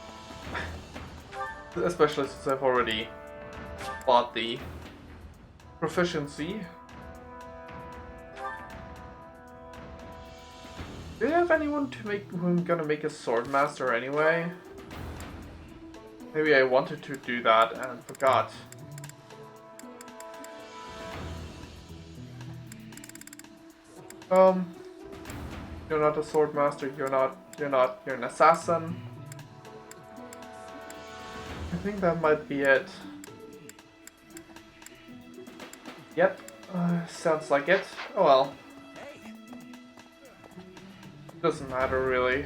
Especially since I've already bought the proficiency. Do you have anyone to make who I'm gonna make a Sword Master anyway? Maybe I wanted to do that and forgot. You're not a Sword Master, you're an assassin. I think that might be it. Yep, sounds like it. Oh well. Doesn't matter really.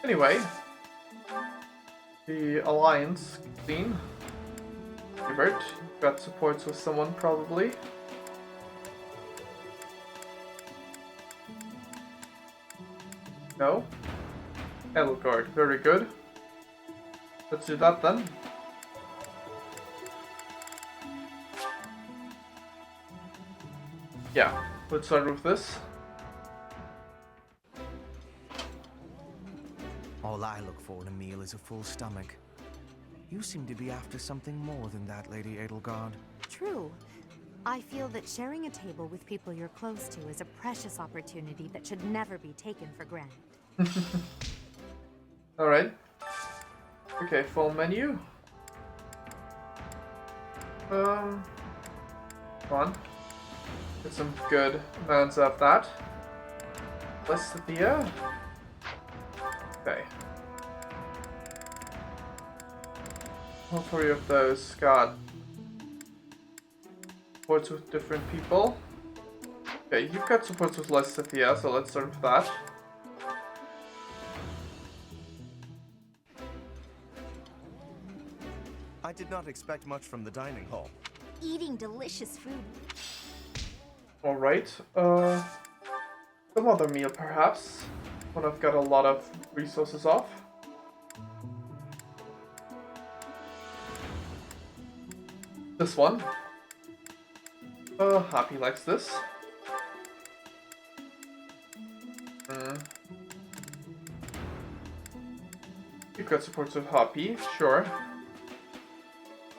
Anyway, the Alliance scene. Hubert, got supports with someone probably. No? Edelgard, very good. Let's do that then. Yeah, let's start with this. All I look for in a meal is a full stomach. You seem to be after something more than that, Lady Edelgard. True. I feel that sharing a table with people you're close to is a precious opportunity that should never be taken for granted. Alright. Okay, full menu. Come on. Get some good amounts of that. Lysithia. Okay. All three of those got supports with different people. Okay, you've got supports with Lysithia, so let's start with that. I did not expect much from the dining hall. Eating delicious food. Alright, some other meal perhaps, when I've got a lot of resources off. This one. Happy likes this. You've got supports with Happy, sure.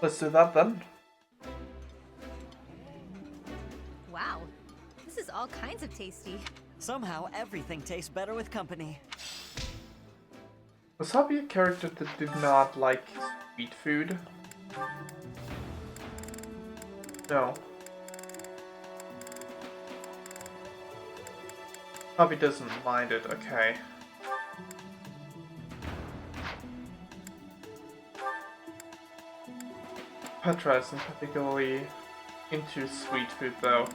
Let's do that then. Wow, this is all kinds of tasty. Somehow, everything tastes better with company. Was Happy a character that did not like sweet food? No. Happy doesn't mind it, okay. Petra isn't particularly into sweet food though.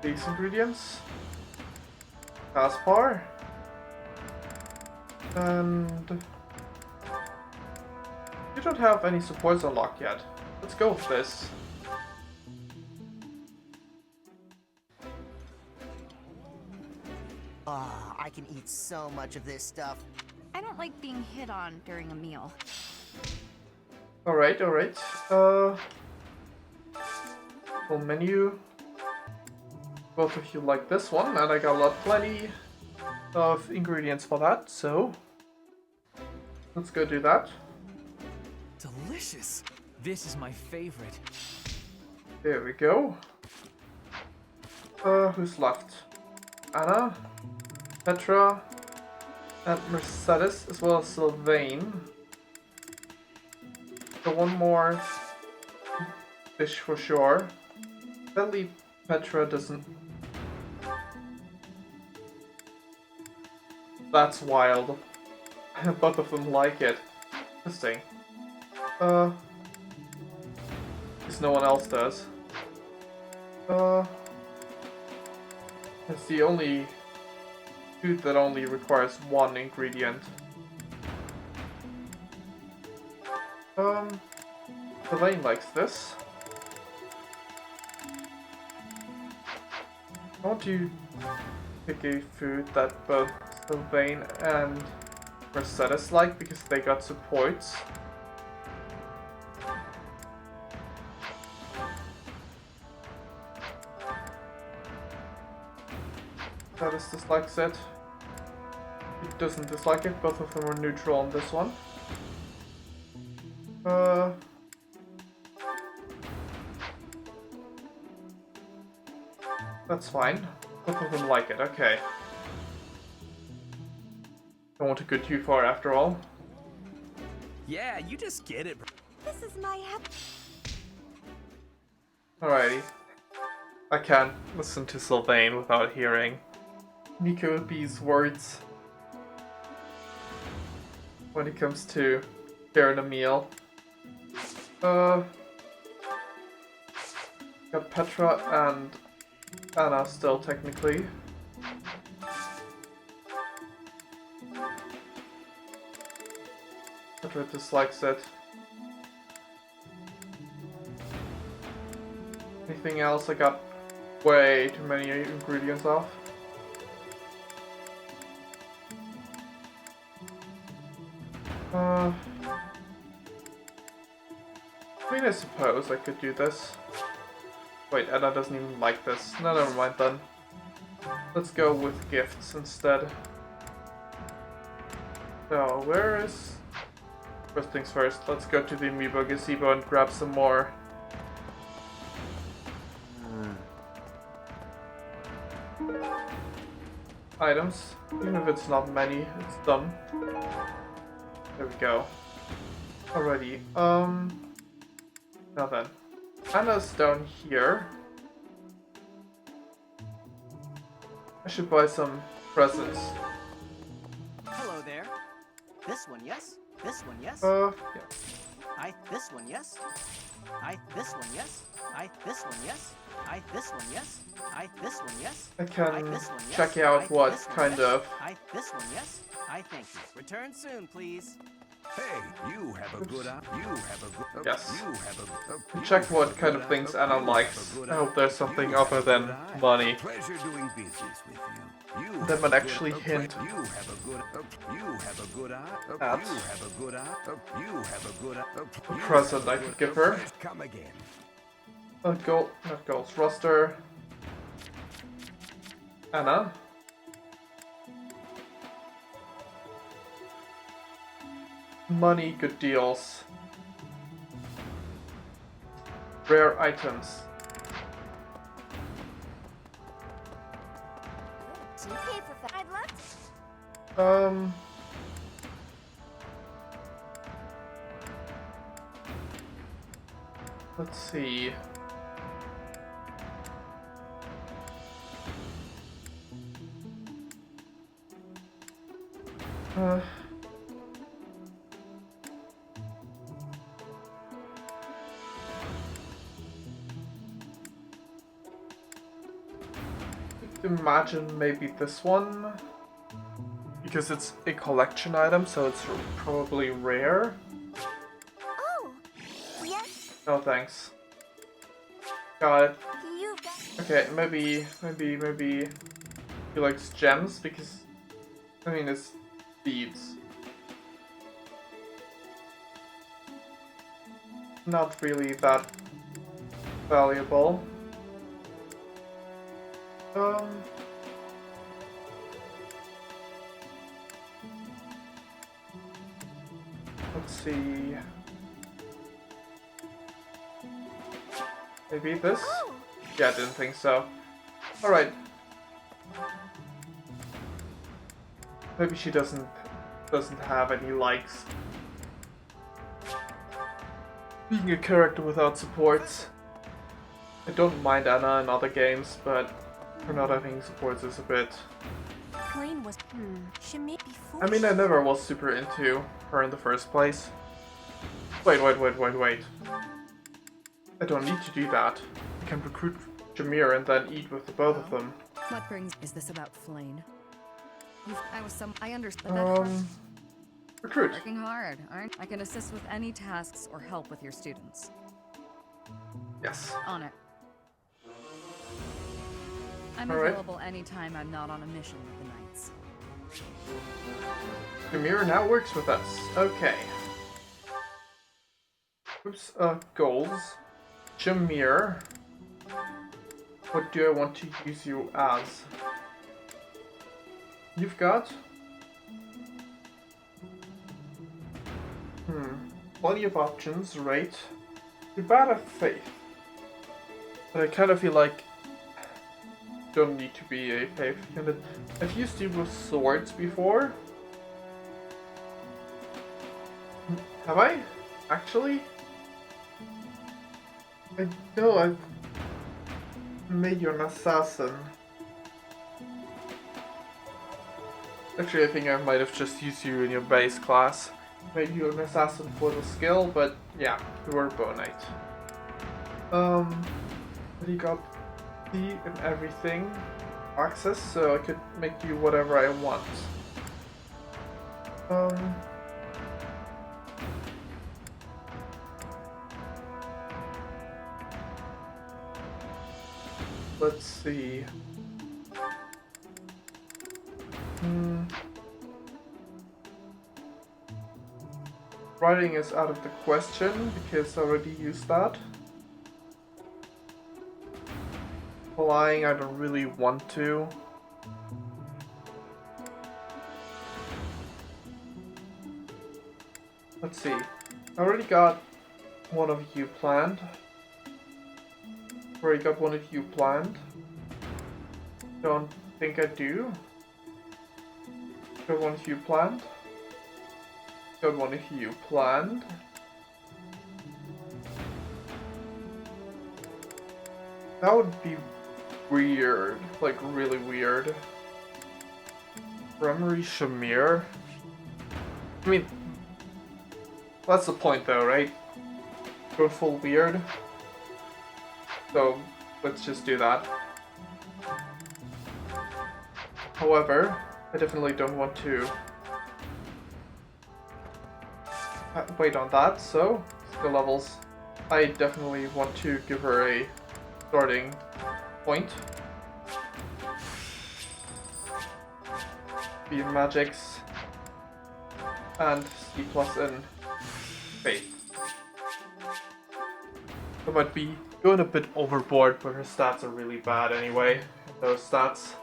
These ingredients. Taskbar. And you don't have any supports unlocked yet. Let's go with this. Ah, I can eat so much of this stuff. I don't like being hit on during a meal. Alright, alright. Full menu. Both of you like this one, and I got plenty of ingredients for that, so let's go do that. Delicious! This is my favorite. There we go. Who's left? Anna, Petra, and Mercedes, as well as Sylvain. So one more dish for sure. Sadly, Petra doesn't. That's wild. Both of them like it. Interesting. Because no one else does. It's the only food that only requires one ingredient. Sylvain likes this. I want to pick a food that both Sylvain and Mercedes like because they got supports. Mercedes dislikes it. He doesn't dislike it. Both of them are neutral on this one. That's fine. Both of them like it, okay. Don't want to go too far after all. Yeah, you just get it, bro. This is my Alrighty. I can't listen to Sylvain without hearing Nico B's words when it comes to sharing a meal. Got Petra and Anna still technically. Petra dislikes it. Anything else? I got way too many ingredients off. I mean, I suppose I could do this. Wait, Anna doesn't even like this. No, never mind then. Let's go with gifts instead. So, where is First things first, let's go to the Amiibo Gazebo and grab some more. Items. Even if it's not many, it's done. There we go. Alrighty, now then. Anna's down here. I should buy some presents. Hello there. This one, yes? This one, yes? Yeah. This one, yes? This one, yes? This one, yes? This one, yes? This one, yes? I can This one, yes? check out what This one, kind yes? of... This one, yes? Thank you. Return soon, please. Hey, you have a good eye. You have a good. Yes. You have a. Check what kind of things Anna likes. I hope there's something other than money. Pleasure doing business with you. That might actually hint You have a good. You have a good eye. at You have a good eye. You have a good eye. a present I could give her. Come again. Not goals. Roster. Anna. Money, good deals. Rare items. Let's see. Imagine maybe this one, because it's a collection item, so it's probably rare. Oh, yes. No thanks. Got it. You got. Okay, maybe he likes gems because, I mean, it's beads. Not really that valuable. Let's see. Maybe this? Yeah, I didn't think so. Alright. Maybe she doesn't have any likes. Being a character without supports. I don't mind Anna in other games, but her not having supports is a bit... Flayn was... She made before. I mean, I never was super into her in the first place. Wait. I don't need to do that. I can recruit Jameer and then eat with the both of them. What brings... Is this about Flayn? I understand. Recruit. Working hard, aren't I? Can assist with any tasks or help with your students. Yes. On it. I'm All right. available anytime I'm not on a mission with the Knights. Jameer now works with us. Okay. Oops, goals. Jameer. What do I want to use you as? You've got... plenty of options, right? You're bad at faith. But I kind of feel like... don't need to be a faith unit. I've used you with swords before. Have I? Actually? I know I've made you an assassin. Actually, I think I might have just used you in your base class. Made you an assassin for the skill, but yeah, you were a bow knight. But you got the and everything access, so I could make you whatever I want. Let's see. Writing is out of the question because I already used that. Flying, I don't really want to. let's see. I already got one of you planned. Already got one of you planned. Don't think I do. Got one of you planned. Got one of you planned. That would be weird. Like, really weird. Remery Shamir? I mean, that's the point though, right? Go full weird. So, let's just do that. However, I definitely don't want to wait on that, so skill levels. I definitely want to give her a starting point. Be in magics and C+ in faith. I might be going a bit overboard, but her stats are really bad anyway. Those stats.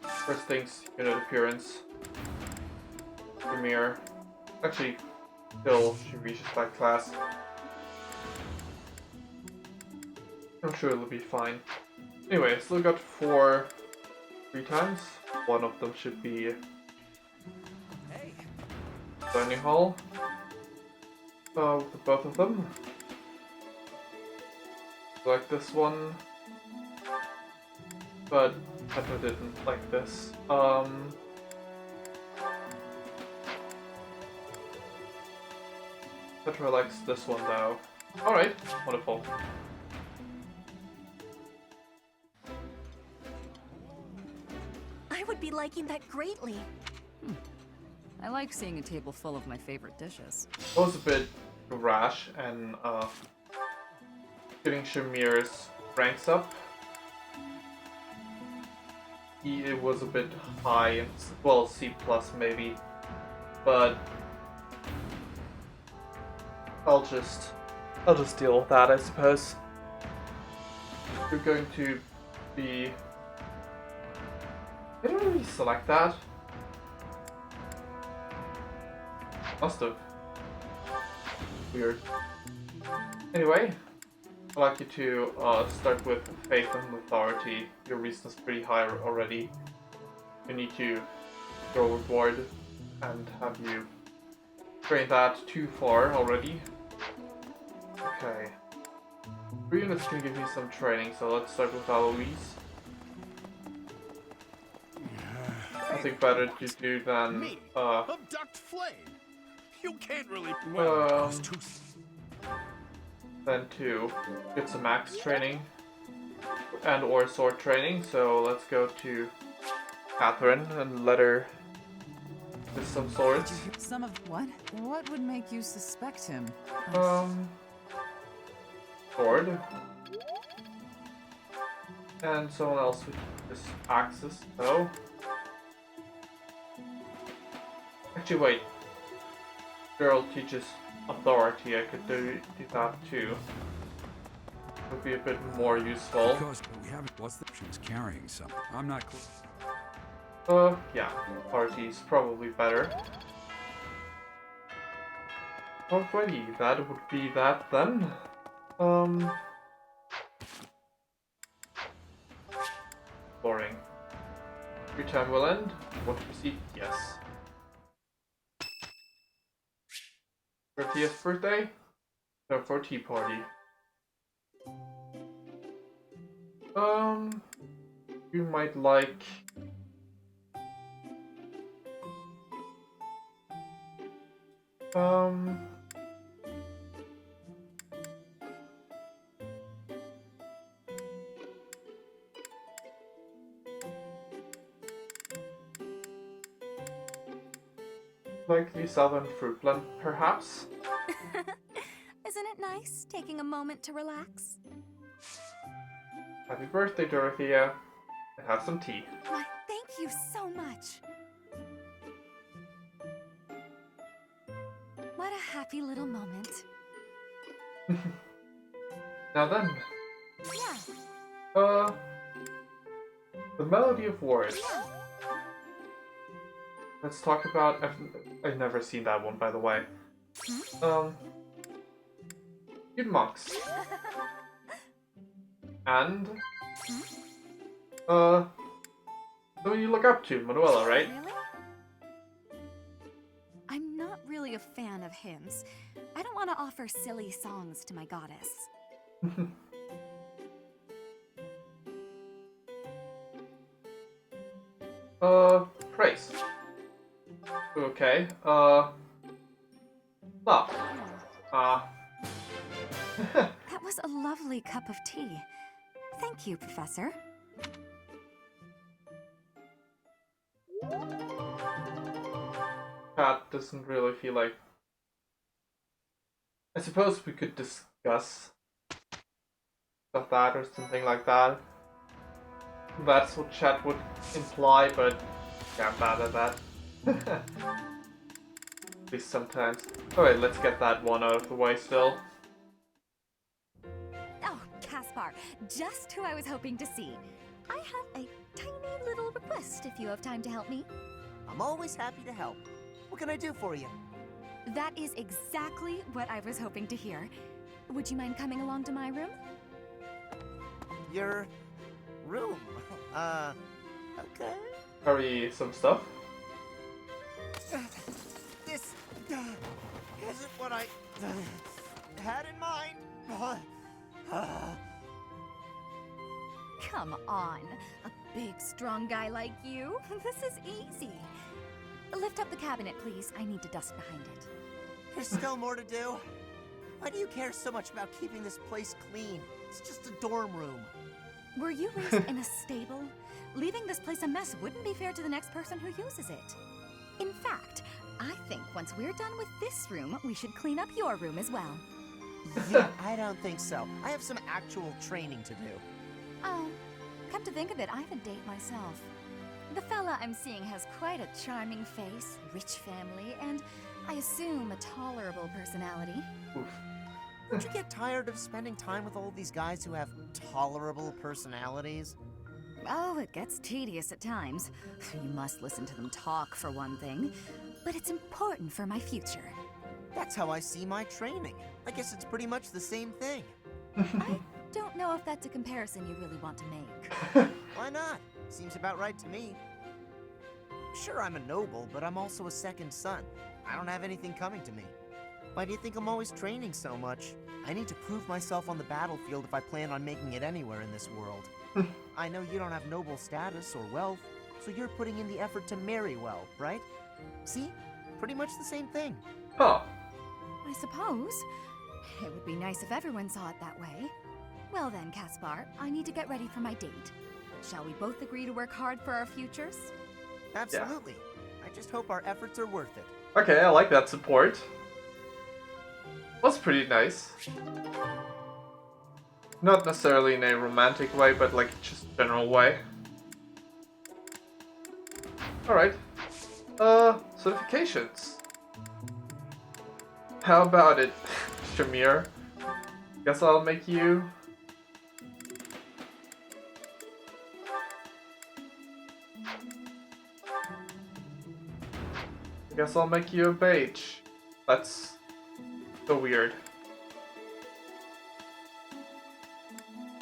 First things, unit appearance. Premier. Actually, till she reaches that class. I'm sure it'll be fine. Anyway, still got 4 free times. One of them should be dining hall. With both of them. Like this one. But Petra didn't like this. Petra likes this one though. Alright, wonderful. I would be liking that greatly. I like seeing a table full of my favorite dishes. It was a bit rash and getting Shamir's ranks up. It was a bit high, well, C+ maybe, but I'll just deal with that, I suppose. You're going to be... Did I really select that? Must have. Weird. Anyway, I'd like you to start with Faith and Authority. Your reason is pretty high already. You need to go overboard and have you train that too far already. Okay. 3 units can give you some training, so let's start with Eloise. Nothing better to do than Abduct Flame. You can't really than to get some max training and or sword training. So let's go to Catherine and let her with some swords. Some of what? What would make you suspect him? Sword. And someone else with this axis, though. Actually, wait. Girl teaches authority. I could do that too. Would be a bit more useful. Because we haven't. What's the? She was carrying something. I'm not clear. Yeah. Authority is probably better. Alrighty, that would be that then. Boring. Your time will end. Want to proceed? Yes. 30th birthday? No, for tea party. You might like... like the Southern Fruit Blend, perhaps? Isn't it nice taking a moment to relax? Happy birthday, Dorothea. And have some tea. Why, thank you so much. What a happy little moment. Now then. Yeah. The Melody of Words. let's talk about... I've never seen that one, by the way. Good monks. And... who you look up to? Manuela, right? Really? I'm not really a fan of hymns. I don't want to offer silly songs to my goddess. Praise. Okay, love. That was a lovely cup of tea. Thank you, Professor. That doesn't really feel like... I suppose we could discuss stuff that or something like that. That's what chat would imply, but yeah, I'm bad at that. At least sometimes. Alright, let's get that one out of the way still. Oh, Caspar, just who I was hoping to see. I have a tiny little request if you have time to help me. I'm always happy to help. What can I do for you? That is exactly what I was hoping to hear. Would you mind coming along to my room? Your room? Okay. Carry some stuff. This isn't what I had in mind. Come on, a big, strong guy like you. This is easy. Lift up the cabinet, please. I need to dust behind it. There's still more to do. Why do you care so much about keeping this place clean? It's just a dorm room. Were you raised in a stable? Leaving this place a mess wouldn't be fair to the next person who uses it. In fact, I think once we're done with this room, we should clean up your room as well. Yeah, I don't think so. I have some actual training to do. Oh, come to think of it, I have a date myself. The fella I'm seeing has quite a charming face, rich family, and I assume a tolerable personality. Don't you get tired of spending time with all these guys who have tolerable personalities? Oh, it gets tedious at times. You must listen to them talk, for one thing. But it's important for my future. That's how I see my training. I guess it's pretty much the same thing. I don't know if that's a comparison you really want to make. Why not? Seems about right to me. Sure, I'm a noble, but I'm also a second son. I don't have anything coming to me. Why do you think I'm always training so much? I need to prove myself on the battlefield if I plan on making it anywhere in this world. I know you don't have noble status or wealth, so you're putting in the effort to marry well, right? See? Pretty much the same thing. Huh. I suppose. It would be nice if everyone saw it that way. Well then, Caspar, I need to get ready for my date. Shall we both agree to work hard for our futures? Absolutely. Yeah. I just hope our efforts are worth it. Okay, I like that support. Was pretty nice. Not necessarily in a romantic way, but like just general way. Alright. Certifications. How about it, Shamir? Guess I'll make you... Guess I'll make you a mage. That's so weird.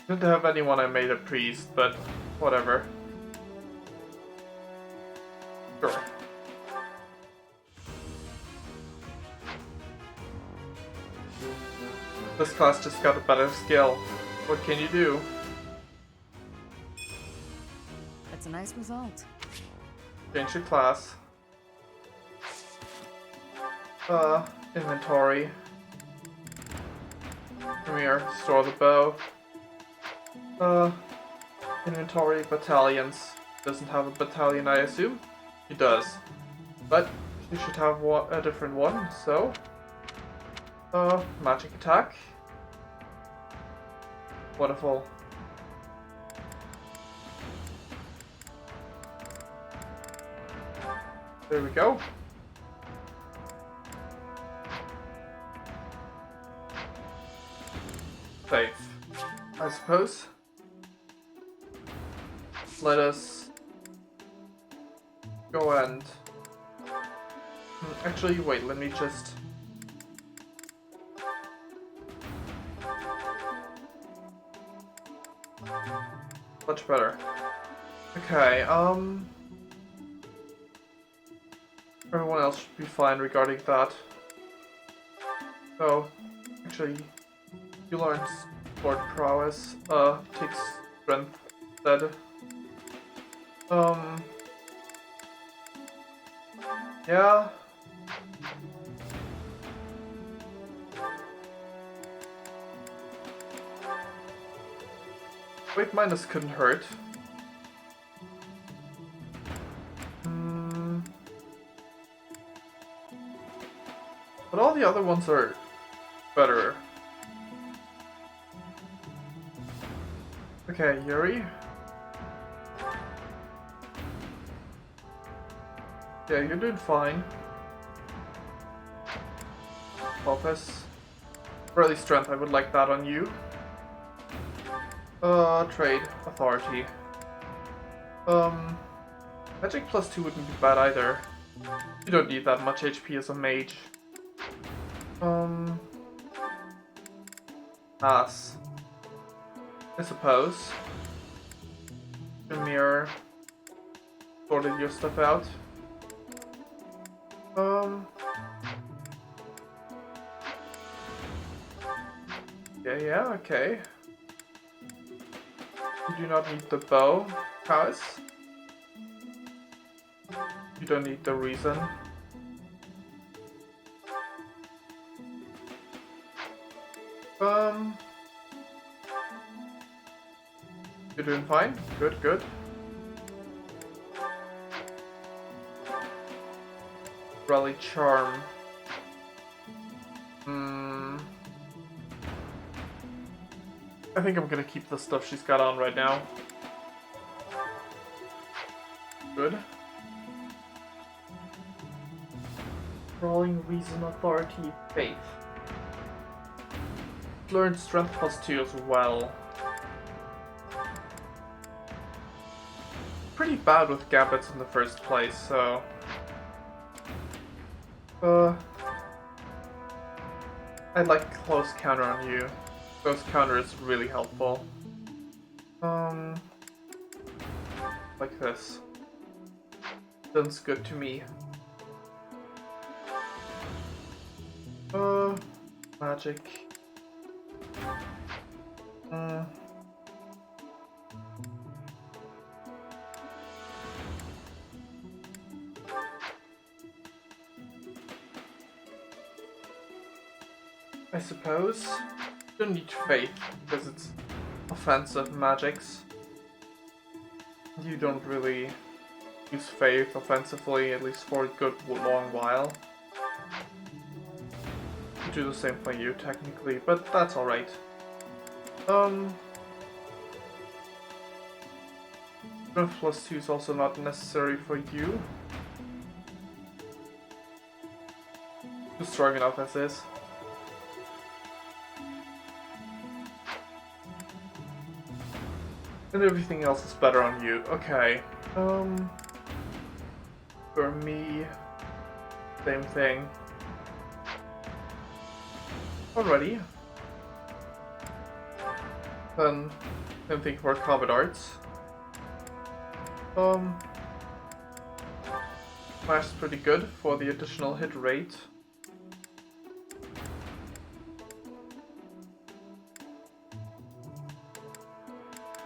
Didn't have anyone I made a priest, but whatever. Sure. This class just got a better skill. What can you do? That's a nice result. Change your class. Inventory. Come here, store the bow. Inventory, battalions. Doesn't have a battalion, I assume? He does. But you should have a different one, so... magic attack. Wonderful. There we go. Safe, I suppose. Let us go and Actually, wait, let me just... Much better. Okay, everyone else should be fine regarding that. So, actually, you learned sport prowess, takes strength instead. Yeah. Weight minus couldn't hurt. But all the other ones are better. Okay, Yuri. Yeah, you're doing fine. Focus. Early strength, I would like that on you. Trade. Authority. Magic plus 2 wouldn't be bad either. You don't need that much HP as a mage. Pass. I suppose. The mirror. Sorted your stuff out. Yeah, okay. You do not need the bow, Kaz. You don't need the reason. You're doing fine. Good, good. Rally charm. I think I'm gonna keep the stuff she's got on right now. Good. Rolling reason, authority, faith. Learned strength plus 2 as well. Pretty bad with gambits in the first place, so... I'd like close counter on you. Close counter is really helpful. Like this. Sounds good to me. Magic. I suppose. You don't need faith, because it's offensive magics. You don't really use faith offensively, at least for a good long while. You do the same for you, technically, but that's alright. Strength plus 2 is also not necessary for you. You're strong enough as is. And everything else is better on you. Okay. For me, same thing. Alrighty. Then, same thing for combat arts. Smash is pretty good for the additional hit rate.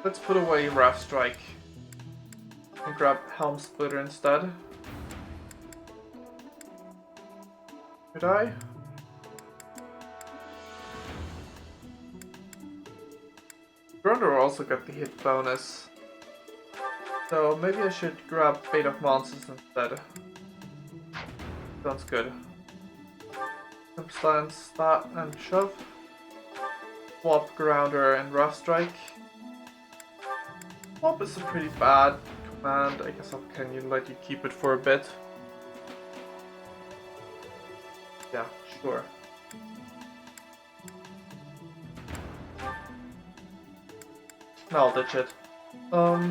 Let's put away Wrath Strike and grab Helm Splitter instead. Could I? Grundor also got the hit bonus. So maybe I should grab Fate of Monsters instead. Sounds good. Stance that and shove. Swap Grounder and Wrath Strike. Swap is a pretty bad command. I guess I can let you keep it for a bit. Yeah, sure. Now I'll ditch it. Now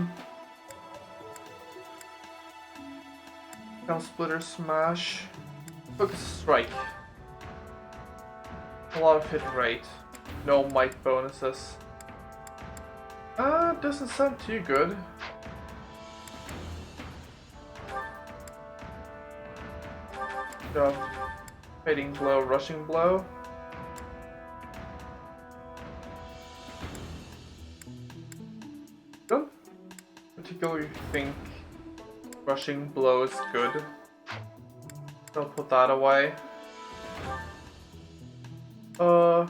Splitter Smash. Focus Strike. A lot of hit rate. No might bonuses. Doesn't sound too good. Fading Blow, Rushing Blow. Don't particularly think Rushing Blow is good. I'll put that away. You're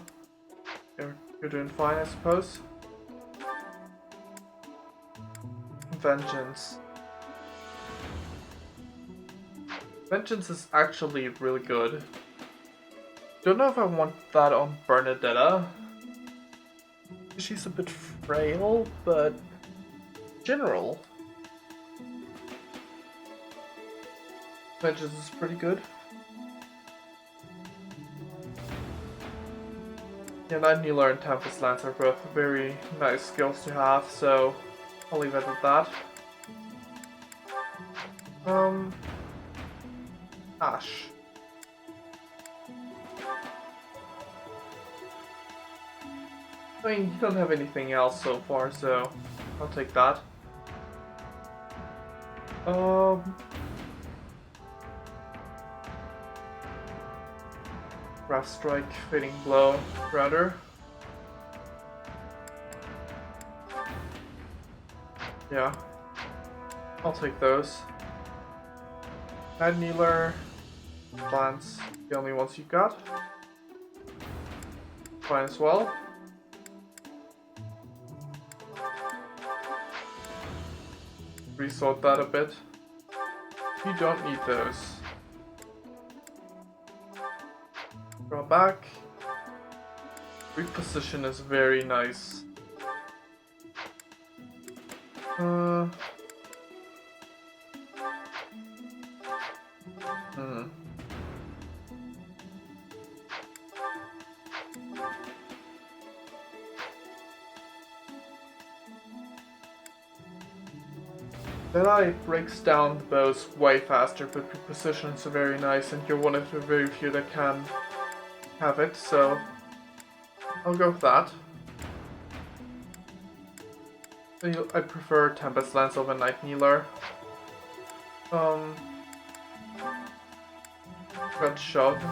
doing fine, I suppose. Vengeance. Vengeance is actually really good. Don't know if I want that on Bernadetta. She's a bit frail, but general. Vengeance is pretty good. Yeah, Night Kneeler and Tempest Lance are both very nice skills to have, so I'll leave it at that. Ash. I mean, you don't have anything else so far, so I'll take that. Rough Strike, Fading Blow, Router. Yeah, I'll take those. Night Kneeler, Lance, the only ones you got. Fine as well. Resort that a bit. You don't need those. Draw back. Reposition is very nice. Deadeye breaks down the bows way faster, but reposition is very nice, and you're one of the very few that can have it, so I'll go with that. I prefer Tempest Lance over Night Kneeler. Got shoved.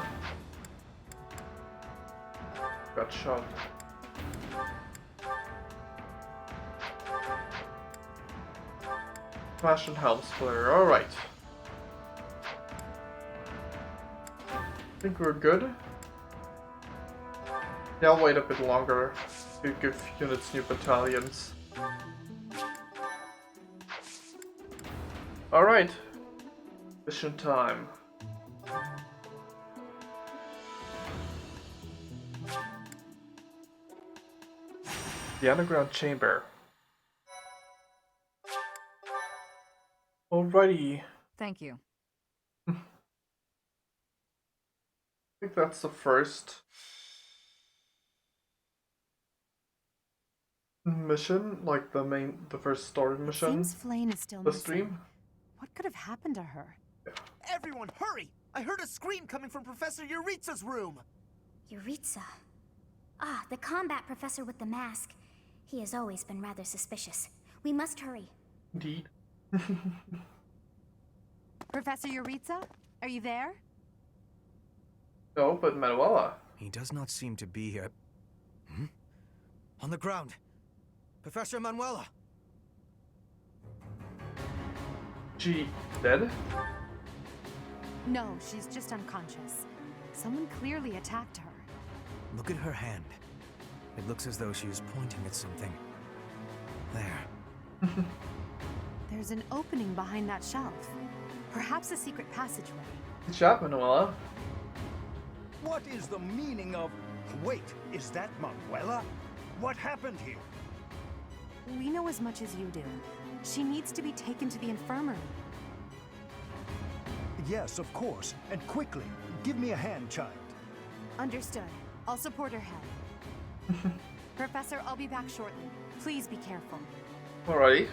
Got shoved. Smash and Helm Splitter, alright. I think we're good. Yeah, I'll wait a bit longer to give units new battalions. Alright. Mission time. The underground chamber. Alrighty. Thank you. I think that's the first mission, like the first story mission. Seems Flane is still the missing. stream. What could have happened to her? Everyone, hurry! I heard a scream coming from Professor Yuritsa's room! Yuritsa. Ah, the combat professor with the mask. He has always been rather suspicious. We must hurry. Indeed. Professor Yuritsa? Are you there? No, but Manuela. He does not seem to be here. On the ground. Professor Manuela. She dead? No, she's just unconscious. Someone clearly attacked her. Look at her hand. It looks as though she is pointing at something. There. There's an opening behind that shelf. Perhaps a secret passageway. Good job, Manuela. What is the meaning of... Wait, is that Manuela? What happened here? We know as much as you do. She needs to be taken to the infirmary. Yes, of course. And quickly. Give me a hand, child. Understood. I'll support her head. Professor, I'll be back shortly. Please be careful. Alrighty.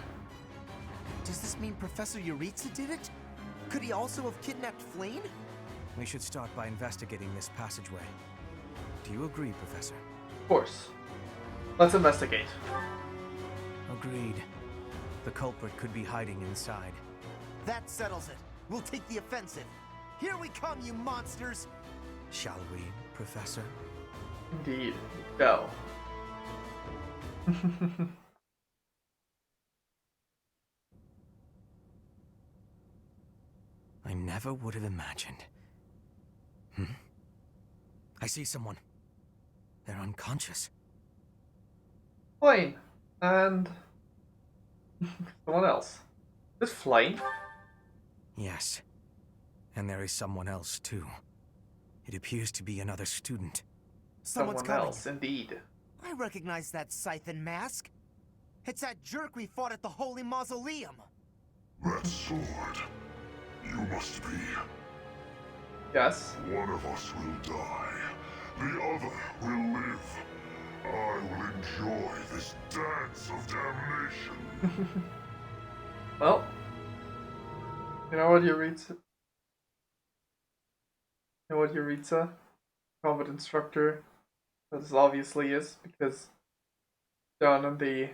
Does this mean Professor Yuritsa did it? Could he also have kidnapped Flane? We should start by investigating this passageway. Do you agree, Professor? Of course. Let's investigate. Agreed. The culprit could be hiding inside. That settles it. We'll take the offensive. Here we come, you monsters! Shall we, Professor? Indeed. Go. I never would have imagined. I see someone. They're unconscious. Flame. And someone else. This Flame? Yes. And there is someone else, too. It appears to be another student. Someone's Someone coming. else, indeed. I recognize that scythe and mask. It's that jerk we fought at the Holy Mausoleum. That sword. You must be. Yes. One of us will die. The other will live. I will enjoy this dance of damnation. Well, you know what, Yuritsa? You know what, Yuritsa? Combat instructor. This obviously is, because down in the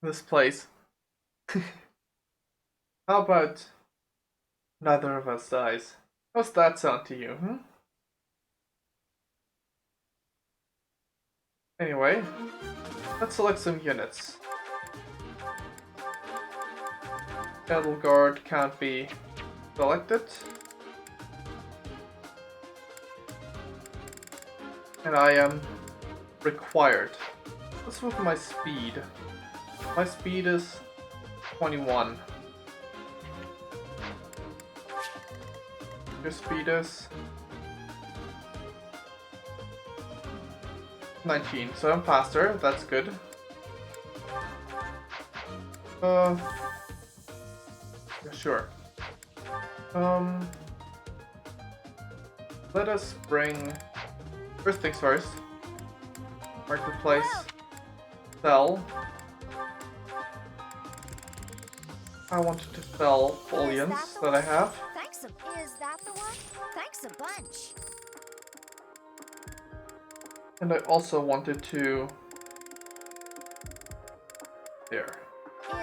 this place. How about neither of us dies? How's that sound to you, Anyway, let's select some units. Battle Guard can't be selected. And I am required. Let's look at my speed. My speed is 21. Your speed is 19, so I'm faster, that's good. Yeah, sure. Let us bring... First things first. Marketplace. Sell. I wanted to sell bullions that I have. Thanks is that the one? Thanks a bunch. And I also wanted to... There.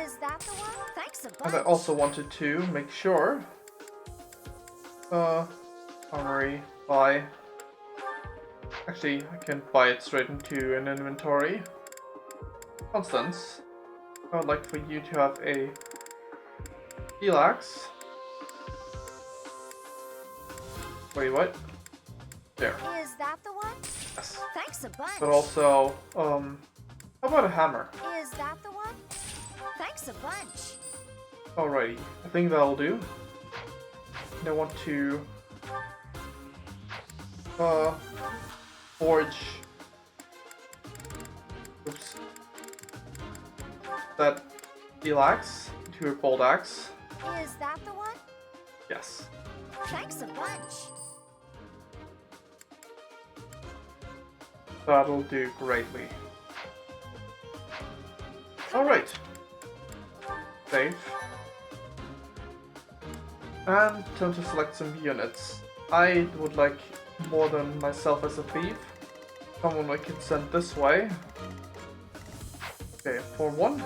Is that the one? Thanks a bunch. And I also wanted to make sure... Armory, buy... Actually, I can buy it straight into an inventory. Constance, I would like for you to have a Relax. Wait, what? There. Is that the one? Yes. Thanks a bunch. But also, how about a hammer? Is that the one? Thanks a bunch. Alrighty, I think that'll do. And I want to forge that Relax to a bolt axe. Is that the one? Yes. Thanks a bunch. That'll do greatly. Alright. Save. And time to select some units. I would like more than myself as a thief. Someone I could send this way. Okay, for one,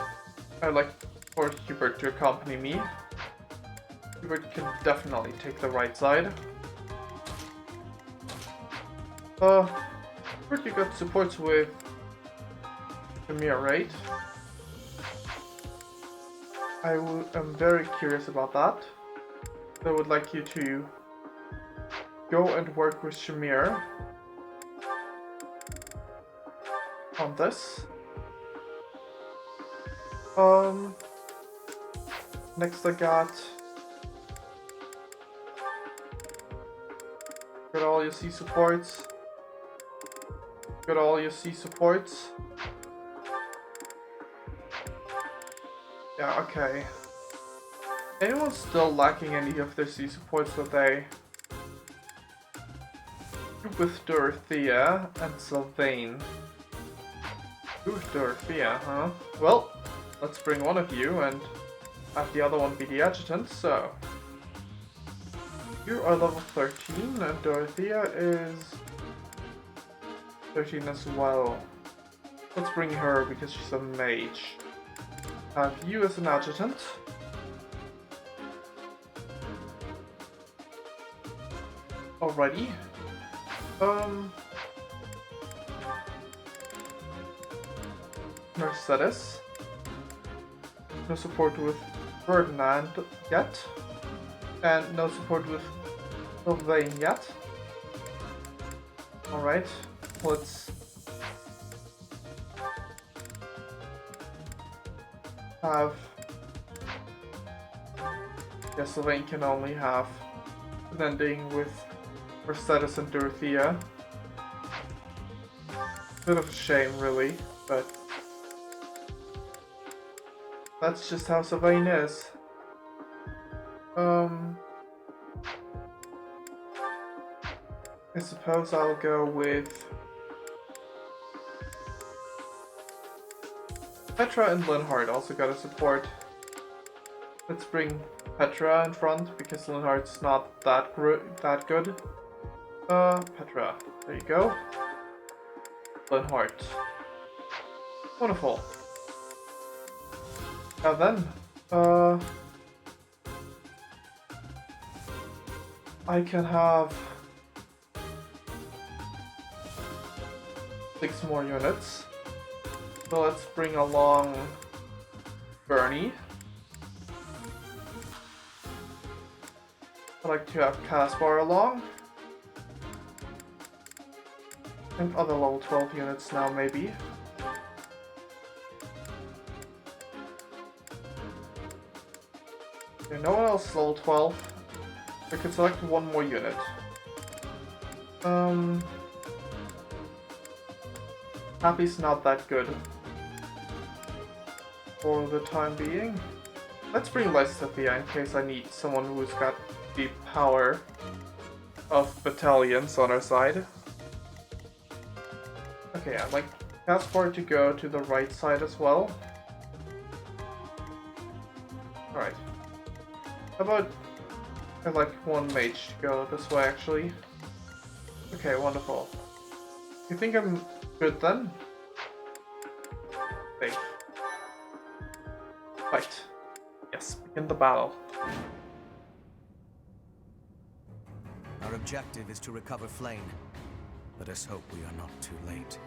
I'd like for Hubert to accompany me. Hubert can definitely take the right side. Hubert, you got supports with Shamir, right? I'm very curious about that. I would like you to go and work with Shamir on this. Next I got all your C supports. Got all your C supports. Yeah, okay. Anyone still lacking any of their C supports that they with Dorothea and Sylvain? With Dorothea, huh? Well, let's bring one of you and have the other one be the adjutant, so... You are level 13, and Dorothea is 13 as well. Let's bring her because she's a mage. Have you as an adjutant. Alrighty. Mercedes. No support with Ferdinand yet. And no support with Sylvain yet. Alright, let's have... Yeah, Sylvain can only have an ending with Mercedes and Dorothea. Bit of a shame, really, but that's just how Sylvain is. I suppose I'll go with Petra and Linhardt also got a support. Let's bring Petra in front because Linhardt's not that good. Petra, there you go. Linhardt. Wonderful. Now then, I can have 6 more units. So let's bring along Bernie. I'd like to have Caspar along. And other level 12 units now, maybe. Okay, no one else is level 12. I could select one more unit. Happy's not that good for the time being. Let's bring Lysithea in case I need someone who's got the power of battalions on our side. Okay, I'd like Caspar to go to the right side as well. Alright. How about I'd like one mage to go this way, actually. Okay, wonderful. You think I'm good then? Safe. Fight. Yes, begin the battle. Our objective is to recover Flame. Let us hope we are not too late.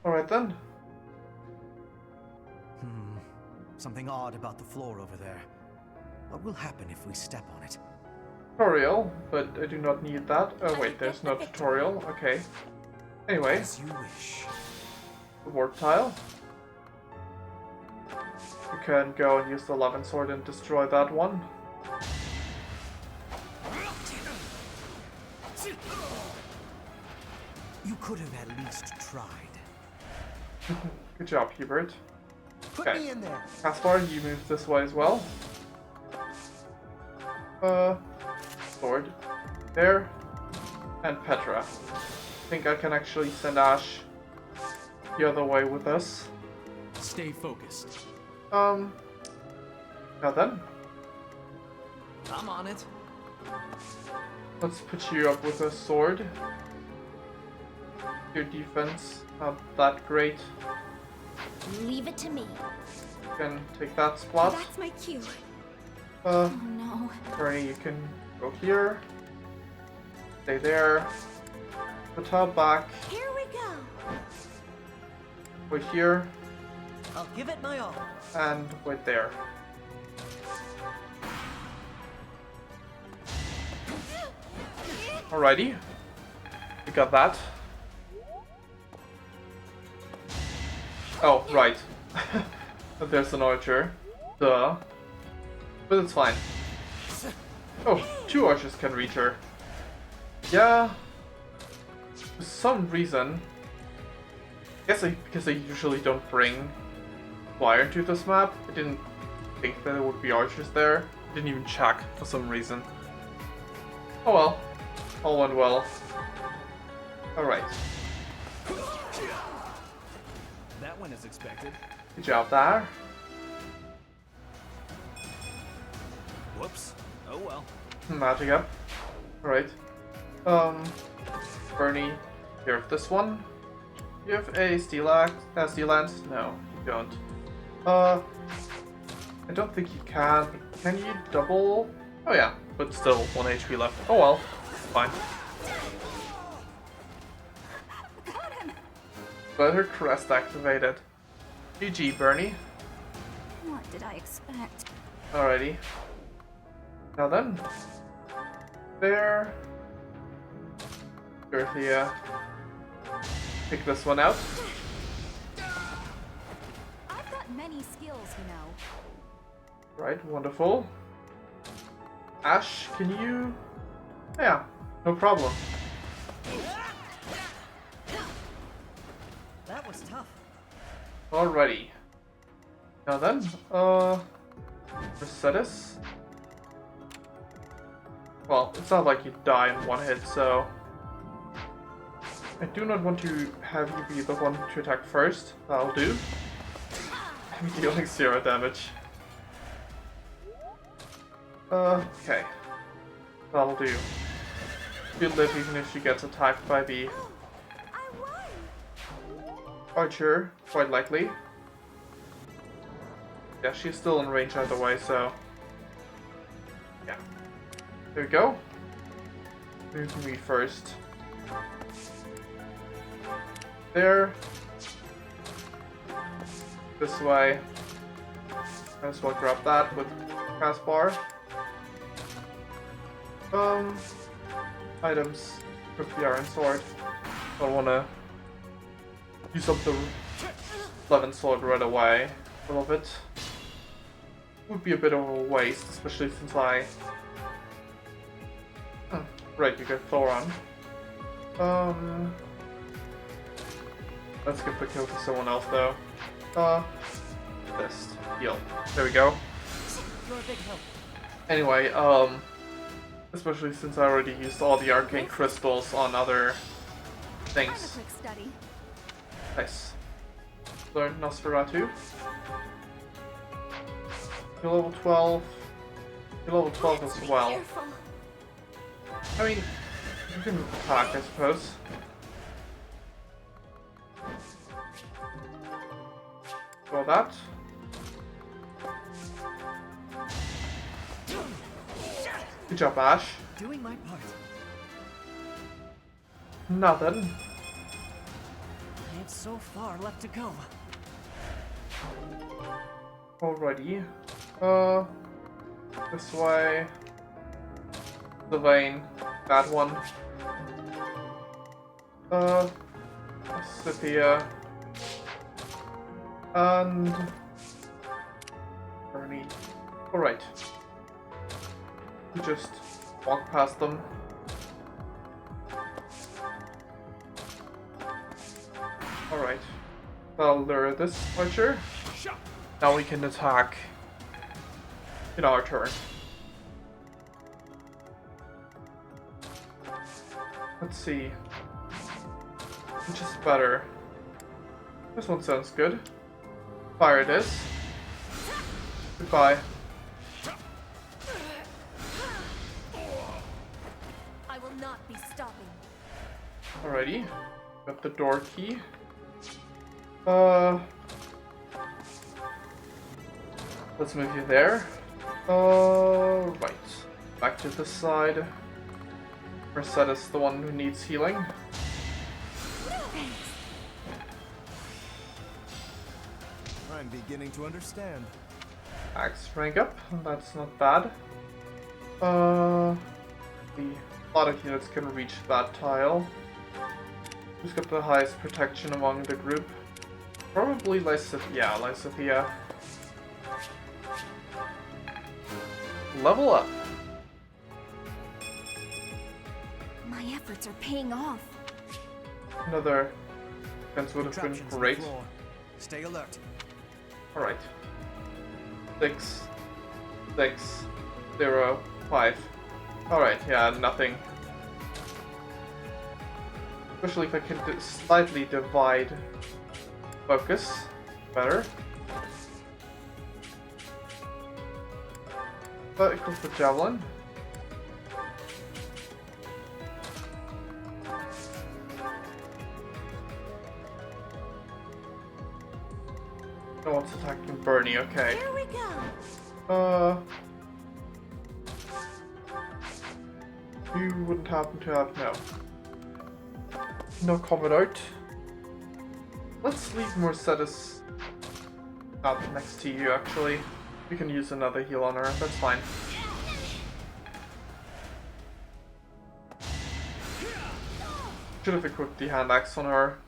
Alright then. Something odd about the floor over there. What will happen if we step on it? Tutorial, but I do not need that. Oh wait, there's no tutorial. Okay. Anyway. As you wish. The warp tile. You can go and use the 11 sword and destroy that one. You could have at least tried. Good job, Hubert. Put Okay. me in there. Caspar, you move this way as well. Sword. There. And Petra. I think I can actually send Ash the other way with us. Stay focused. Now then. I'm on it. Let's put you up with a sword. Your defense, not that great. Leave it to me. You can take that spot. That's my cue. Oh no. Bernie, you can go here. Stay there. Put her back. Here we go. Wait here. I'll give it my all. And wait there. Alrighty. We got that. Oh, right. There's an archer. Duh. But it's fine. Oh, 2 archers can reach her. Yeah. For some reason. I guess because I usually don't bring fire to this map. I didn't think that there would be archers there. I didn't even check for some reason. Oh well. All went well. Alright. That went as expected. Good job there. Whoops. Oh well. Magic up. Alright. Bernie, you have this one. You have a steel lance? No, you don't. I don't think you can. Can you double? Oh yeah, but still 1 HP left. Oh well, fine. But her crest activated. GG, Bernie. What did I expect? Alrighty. Now then. There. Dorothea. Pick this one out. I've got many skills, you know. Right, wonderful. Ash, can you... Yeah, no problem. That was tough. Alrighty. Now then, Mercedes? Well, it's not like you die in one hit, so... I do not want to have you be the one to attack first. That'll do. I'm dealing 0 damage. Okay. That'll do. She'll live even if she gets attacked by the archer, quite likely. Yeah, she's still in range either way, so... Yeah. There we go. Move me first. There. This way. Might as well grab that with cast bar. Items. Equip the iron sword. Don't wanna use up the 11 sword right away. A little bit. Would be a bit of a waste, especially since I... Right, you get Thoron. Let's give the kill to someone else though. This. Heal. There we go. You're a big help. Anyway, especially since I already used all the arcane crystals on other things. Quick study. Nice. Learn Nosferatu. You're level 12. You're level 12 as well. I mean, you can attack, I suppose. Roll that. Good job, Ash. Doing my part. Nothing. I have so far left to go. Alrighty. This way. The vein. That one. Scythia. And... Bernie. Alright. You just walk past them. Alright. That'll lure this archer. Now we can attack in our turn. Let's see. Which is better? This one sounds good. Fire it is. Goodbye. I will not be stopping. Alrighty. Got the door key. Let's move you there. Right. Back to this side. Mercedes, the one who needs healing. I'm beginning to understand. Axe rank up, that's not bad. A lot of units can reach that tile. Who's got the highest protection among the group? Probably Lysithea. Yeah, Lysithea. Level up. My efforts are paying off. Another defense would have been great. Stay alert. Alright. 6, 6, 0, 5. Alright, yeah, nothing. Especially if I can slightly divide focus. Better. Equip the javelin. No one's attacking Bernie, okay. Here we go. You wouldn't happen to have no combat art. Let's leave Mercedes up next to you actually. You can use another heal on her, that's fine. Should have equipped the hand axe on her.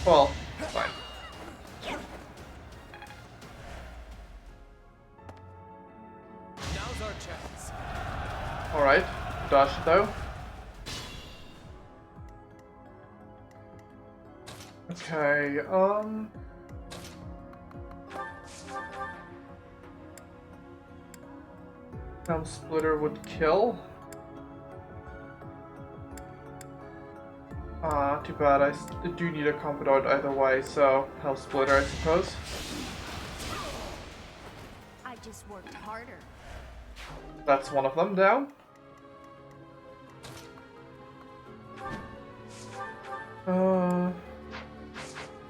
Well, fine. Now's our chance. Alright, dodge though. Okay, Splitter would kill. Too bad, I do need a combat art either way, so Helm Splitter I suppose. I just worked harder. That's one of them down.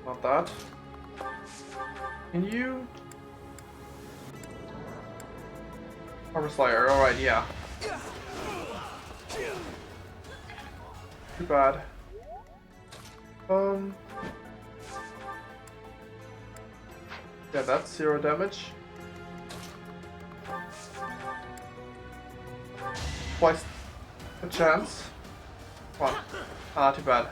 Not that. Can you? Armor Slayer, alright, yeah. Too bad. Yeah, that's 0 damage. Twice a chance. Come on. Too bad.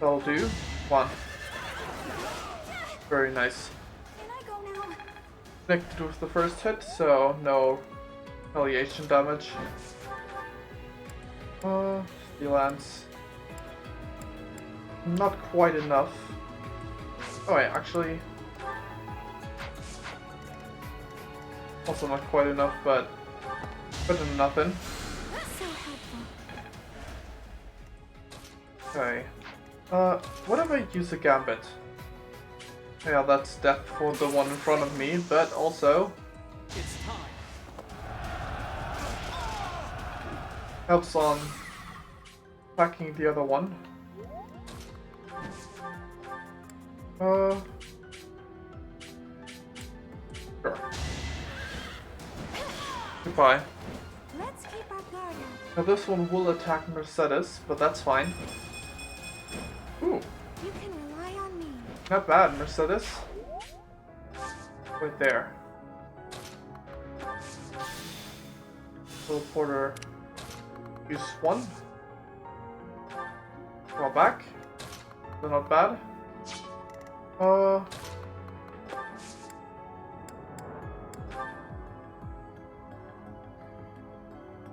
That'll do. 1. Very nice. Connected with the first hit, so no retaliation damage. Steel Lance. Not quite enough. Oh wait, actually... Also not quite enough, but better than nothing. That's so helpful. Okay. What if I use a gambit? Yeah, that's death for the one in front of me, but also... It's time. helps on attacking the other one. Sure. Goodbye. Let's keep our guard up. Now this one will attack Mercedes, but that's fine. Ooh, You can rely on me. not bad, Mercedes. Right there. Teleporter. Use 1. Draw back. They're not bad.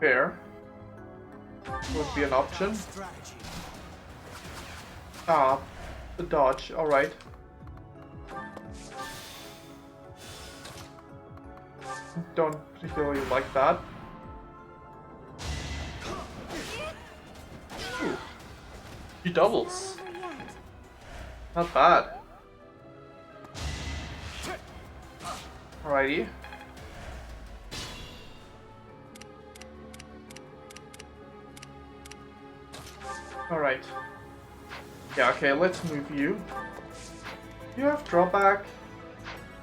Fair. Would be an option. The dodge, alright. Don't particularly like that. Ooh. He doubles. Not bad. Alrighty. Alright. Yeah, okay, let's move you. You have drawback?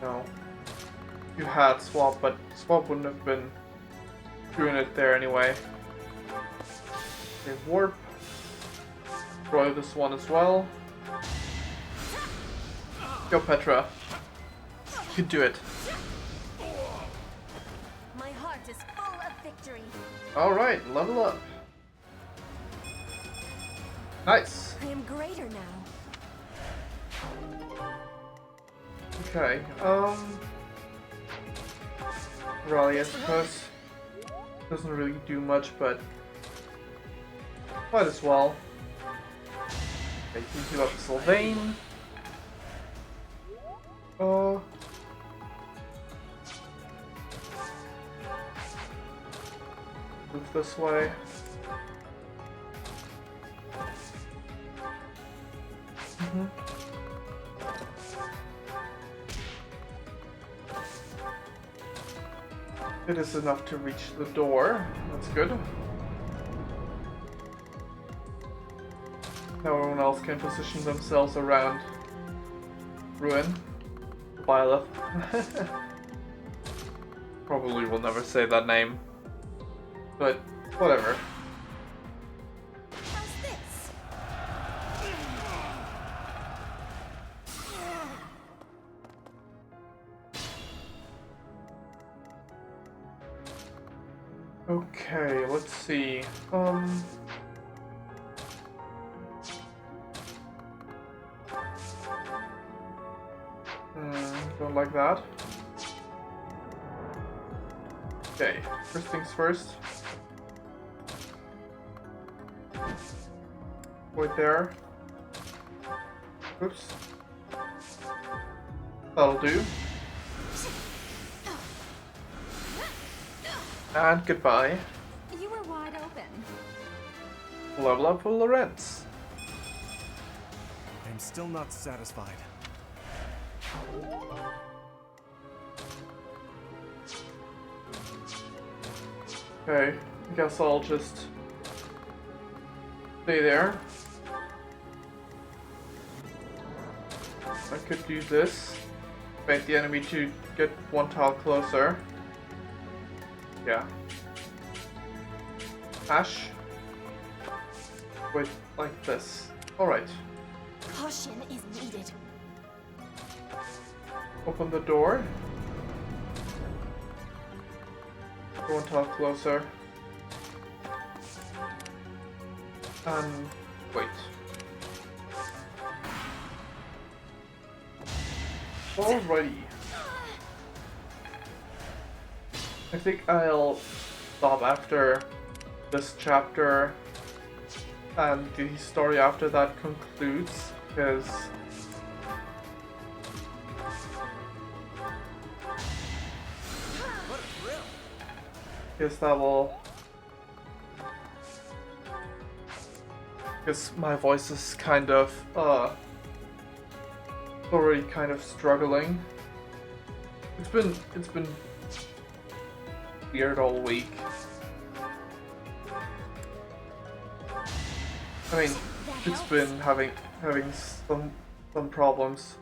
No. You had swap, but swap wouldn't have been doing it there anyway. Okay, warp. Destroy this one as well. Go Petra. You can do it. My heart is full of victory. Alright, level up. Nice. I am greater now. Okay, Raleigh, I suppose. Doesn't really do much, but might as well. Okay, you can heal up Sylvain. Move this way. It is enough to reach the door. That's good. Now everyone else can position themselves around Ruin. Byleth. Probably will never say that name. But whatever. How's this? Okay, let's see. Don't like that. Okay, first things first. Wait there. Oops. That'll do. And goodbye. You were wide open. Level up for Lorenz. I'm still not satisfied. Okay, I guess I'll just stay there. I could do this. Make the enemy to get one tile closer. Yeah. Ash. Wait, like this. Alright. Caution is needed. Open the door. One tile closer. And wait. Alrighty. I think I'll stop after this chapter and the story after that concludes, because that will, because my voice is kind of already kind of struggling. It's been weird all week. I mean, it's been having some problems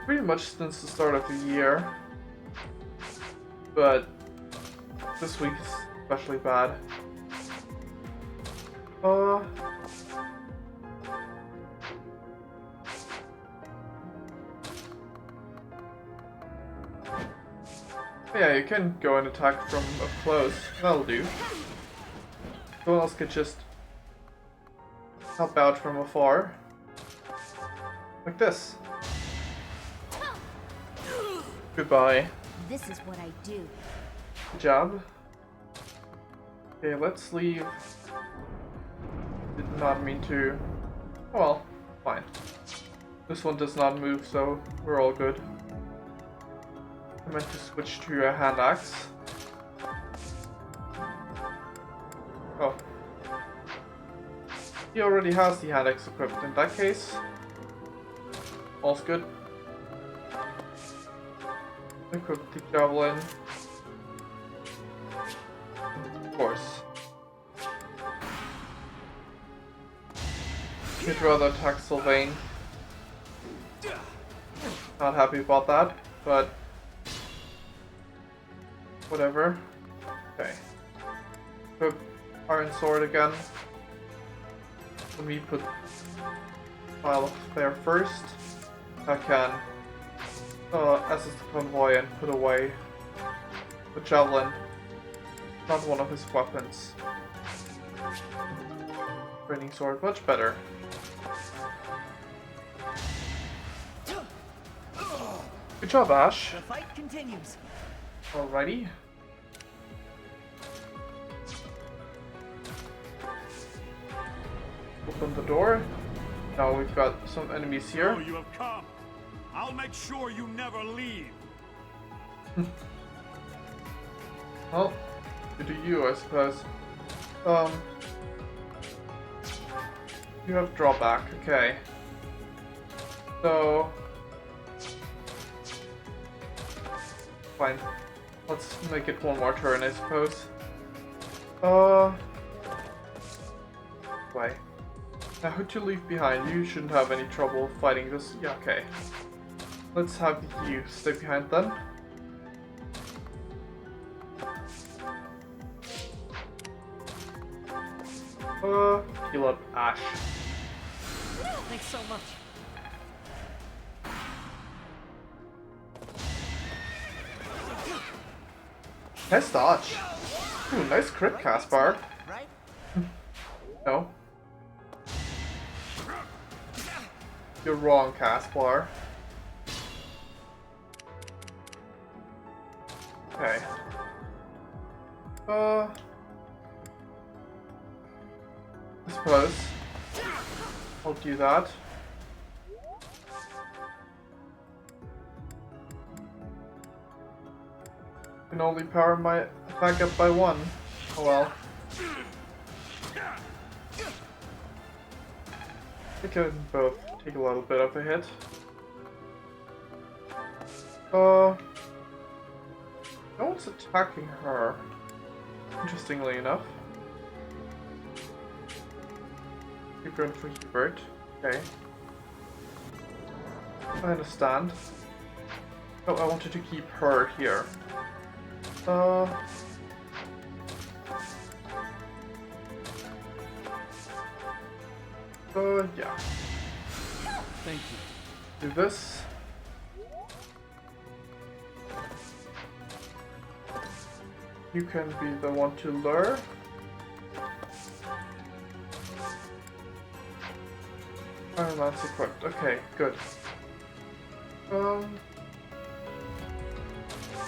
pretty much since the start of the year, but this week is especially bad. Yeah, you can go and attack from up close. That'll do. Someone else could just help out from afar. Like this. Goodbye. This is what I do. Good job. Okay, let's leave. Did not mean to. Oh well, fine. This one does not move, so we're all good. I meant to switch to a hand axe. Oh. He already has the hand axe equipped. In that case, all's good. Equip the javelin. Of course. He'd rather attack Sylvain. Not happy about that, but whatever. Okay. Equip Iron Sword again. Let me put file up there first. I can assist the convoy and put away the javelin. Not one of his weapons. Raining sword, much better. Good job, Ash. The fight continues. Alrighty. Open the door. Now we've got some enemies here. Oh, you have come. I'll make sure you never leave. Well, good to you, I suppose. You have drawback, okay. So fine. Let's make it one more turn, I suppose. Wait. Now who to leave behind? You shouldn't have any trouble fighting this. Yeah, okay. Let's have you stay behind then. Heal up Ash. Thanks so much. Nice dodge. Ooh, nice crit, Caspar. Right? No. You're wrong, Caspar. Okay. I suppose I'll do that. Can only power my attack up by 1. Oh well. They can both take a little bit of a hit. No one's attacking her. Interestingly enough. Keep going for Hubert. Okay. I understand. Oh, I wanted to keep her here. Yeah. Thank you. Do this. You can be the one to lure. Iron Lance equipped. Okay, good.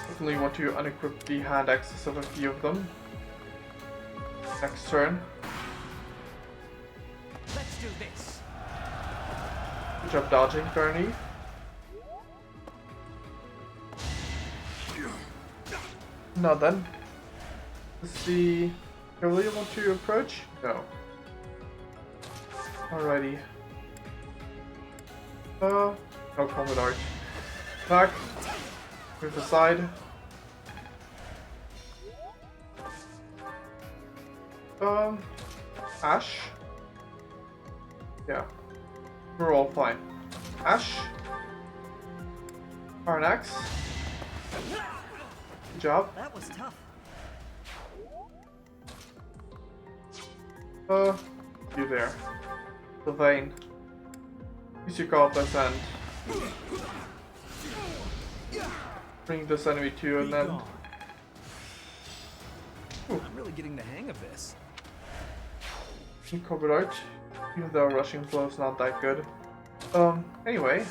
Definitely want to unequip the hand axes of a few of them. Next turn. Let's do this. Good job dodging, Bernie. Now then. Does the Cavalier want to approach? No. Alrighty. No combat art. Attack. Move aside. Ash. Yeah. We're all fine. Ash. Iron Axe. Good job. That was tough. You there. Sylvain. Use your gauntlets and bring this enemy to you and then... I'm really getting the hang of this. Combat art, even though rushing flow is not that good. Anyway.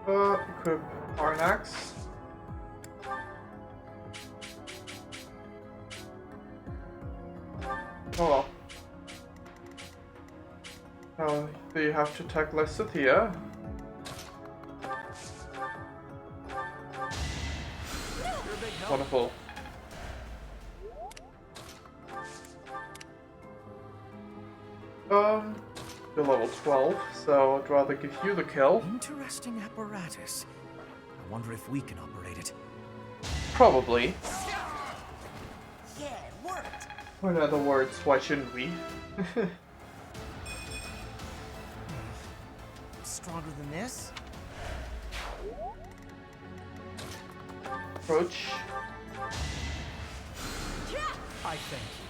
Equip Iron Axe. Oh well. Now they have to attack Lysithea. Wonderful. You're level 12, so I'd rather give you the kill. Interesting apparatus. I wonder if we can operate it. Probably. Yeah, it worked. Or in other words, why shouldn't we? Stronger than this? Approach. I thank you.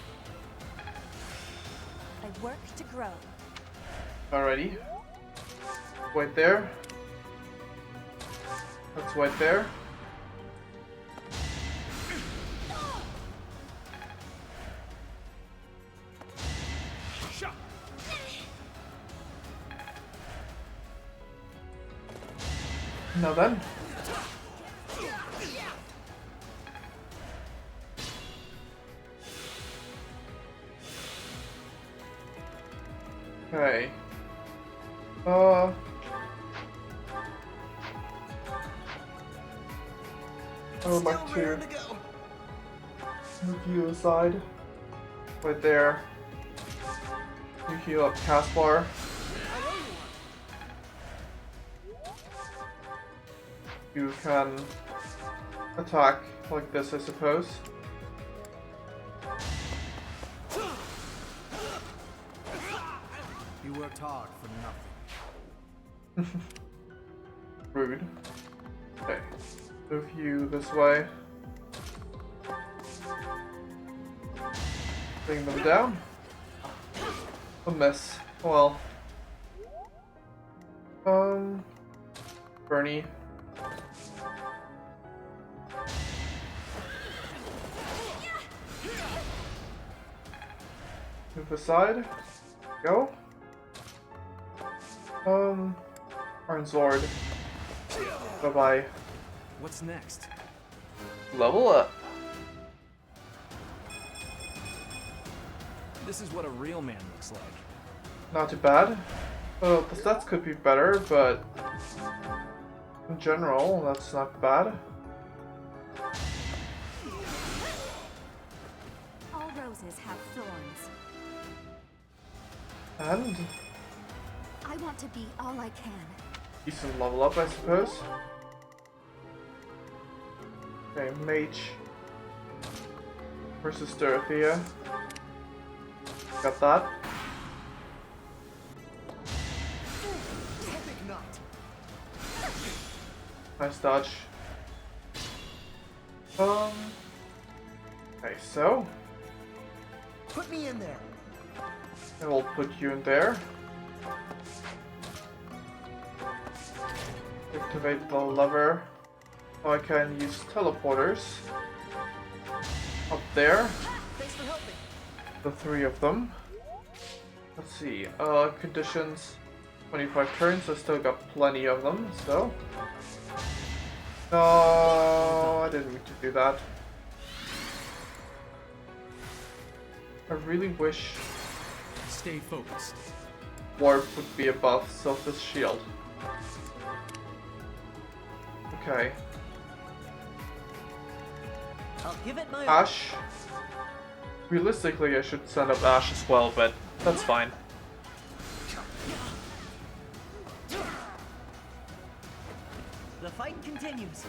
I work to grow. Alrighty. Wait there. Let's wait there. Now then. Okay. I would like to move you aside. Right there. You heal up Caspar. you can attack like this, I suppose. You worked hard for nothing. Rude. Okay. Move you this way. Bring them down. A miss. Well. Bernie. Move aside. Go. Iron Sword. Bye bye. What's next? Level up. This is what a real man looks like. Not too bad. Well, the stats could be better, but in general, that's not bad. All roses have thorns. And I want to be all I can. decent level up, I suppose. Okay, Mage versus Dorothea. Got that. Nice dodge. Okay, so Put me in there. I will put you in there. Activate the lever. Oh, I can use teleporters. Up there. Thanks for helping. The three of them. Let's see. Conditions. 25 turns. I still got plenty of them, so. No, I didn't mean to do that. I really wish Stay focused. Warp would be above Sylph's shield. Okay. I'll give it my Ash. Realistically, I should send up Ash as well, but that's fine. The fight continues.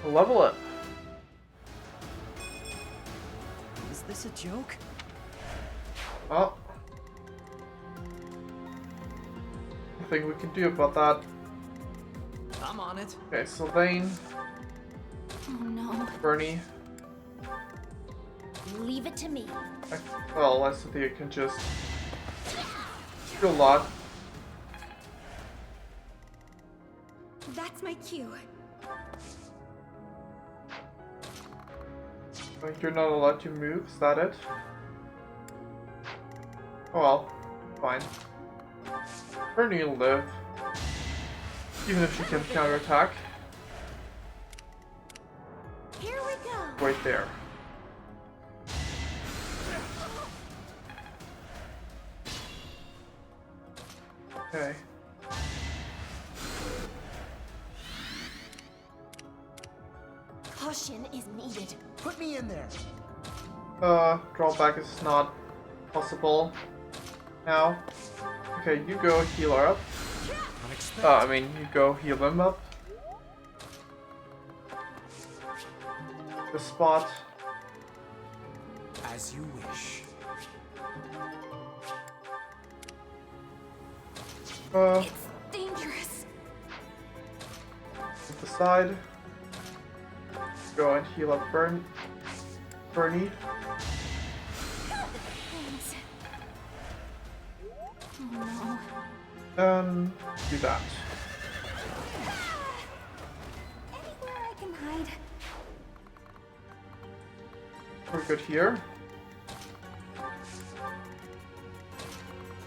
Level up. Is this a joke? Oh. Nothing we can do about that. I'm on it. Okay, Sylvain. Oh no. Bernie. Leave it to me. Well, I think I can just do a lot. That's my cue. Like, you're not allowed to move, is that it? Oh well, fine. Bernie will live. Even if she can counterattack. Here we go. Right there. Okay. Caution is needed. Put me in there. Drawback is not possible now. Okay, you go heal her up. I mean, you go heal him up. The spot. As you wish. It's dangerous. To the side. Go and heal up Bernie. Thanks. Oh no. Do that. Anywhere I can hide. We're good here.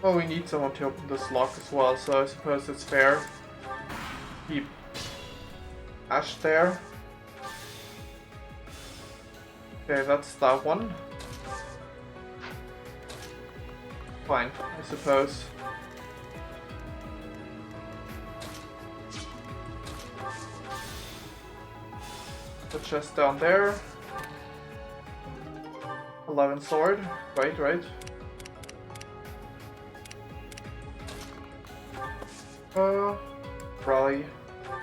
Well, we need someone to open this lock as well, so I suppose it's fair. Keep Ash there. Okay, that's that one. Fine, I suppose. The chest down there. 11 sword. Right. Rally.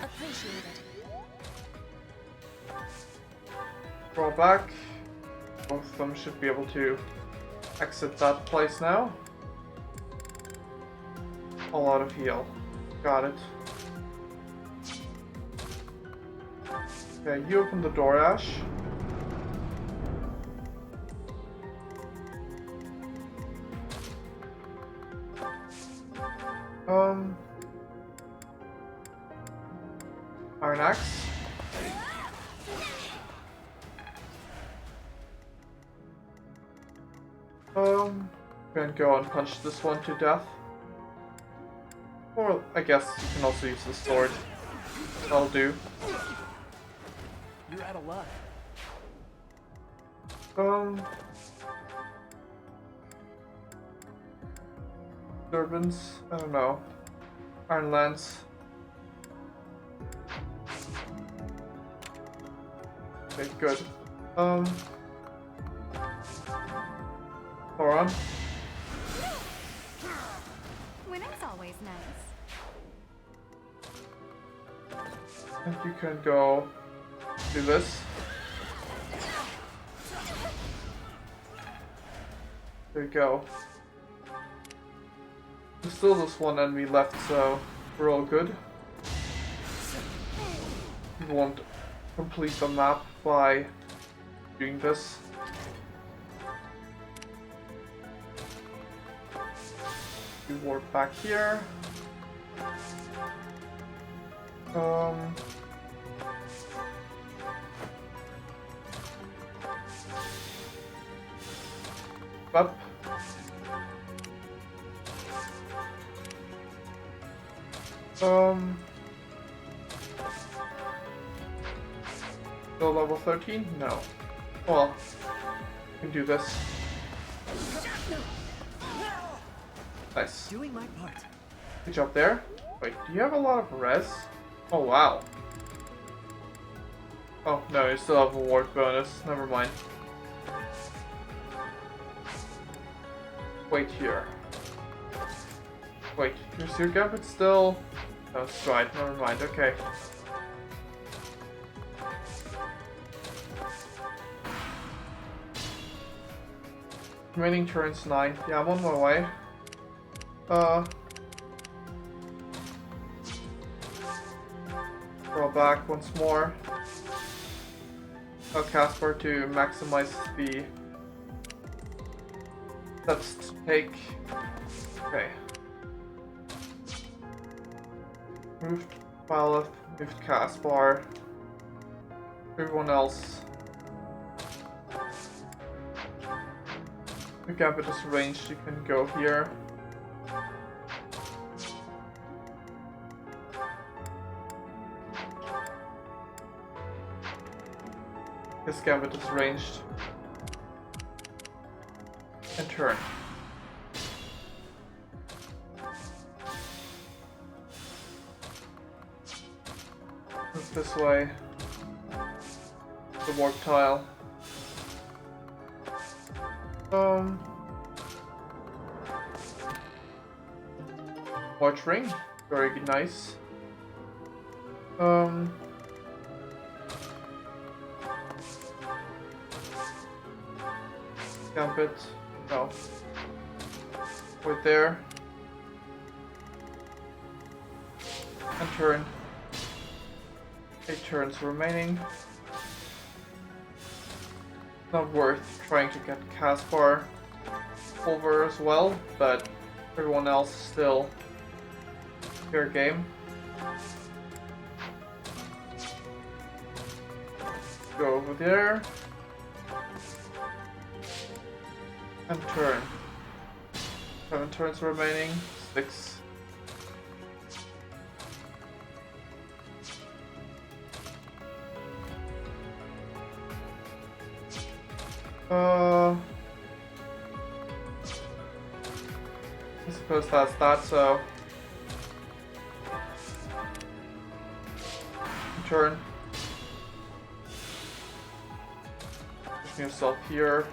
Appreciated. Roll back. Both of them should be able to exit that place now. All out of heal. Got it. Okay, you open the door, Ash. Iron Axe. Gonna go and punch this one to death. Or I guess you can also use the sword. That'll do. You're out of luck. Disturbance? I don't know. Iron Lance. Okay, good. Thoron. Winning's always nice. I think you can go do this. There you go. There's still this one enemy left, so we're all good. We won't complete the map by doing this. We warp back here. Up. Still level 13? No. Well, we can do this. Nice. Doing my part. Good job there. Wait, do you have a lot of res? Oh wow. Oh no, you still have a ward bonus. Never mind. Wait here. Wait, is your gambit still? No, it's right. Never mind. Okay. Remaining turns 9. Yeah, I'm on my way. Roll back once more. Tell Casper to maximize the steps to take. Okay. Moved Violet, moved Caspar. Everyone else. The gambit is ranged, you can go here. This gambit is ranged. And turn. Move this way. The warp tile. Watch ring. Very nice. Gambit. No. Right there. And turn. 8 turns remaining. Not worth trying to get Caspar over as well, but everyone else still fair game. Go over there. And turn. 7 turns remaining. 6. I suppose that's that, so turn. Pushing yourself here.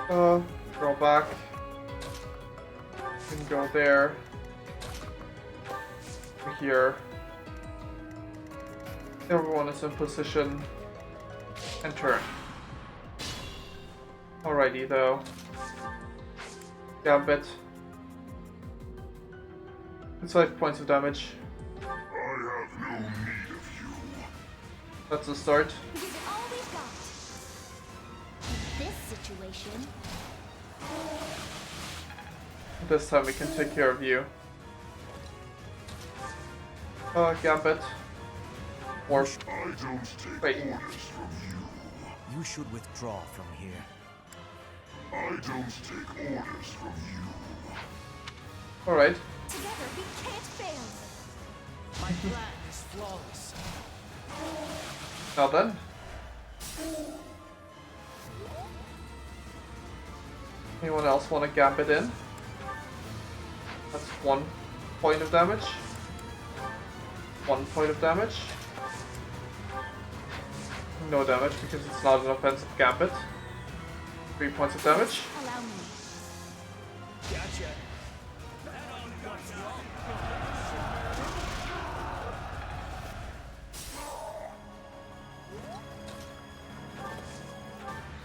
Roll back. You can go there. Here. Everyone is in position. And turn. Alrighty though. Gambit. It's 5 points of damage. I have no need of you. That's a start. Give it all we've got. In this situation, This time we can take care of you. Gambit. Or I don't take wait. orders from you. You should withdraw from here. I don't take orders from you. Alright. together we can't fail. My plan is flawless. Now then. Anyone else want to gambit in? That's 1 point of damage. 1 point of damage. No damage because it's not an offensive gambit. 3 points of damage. Allow me. Gotcha.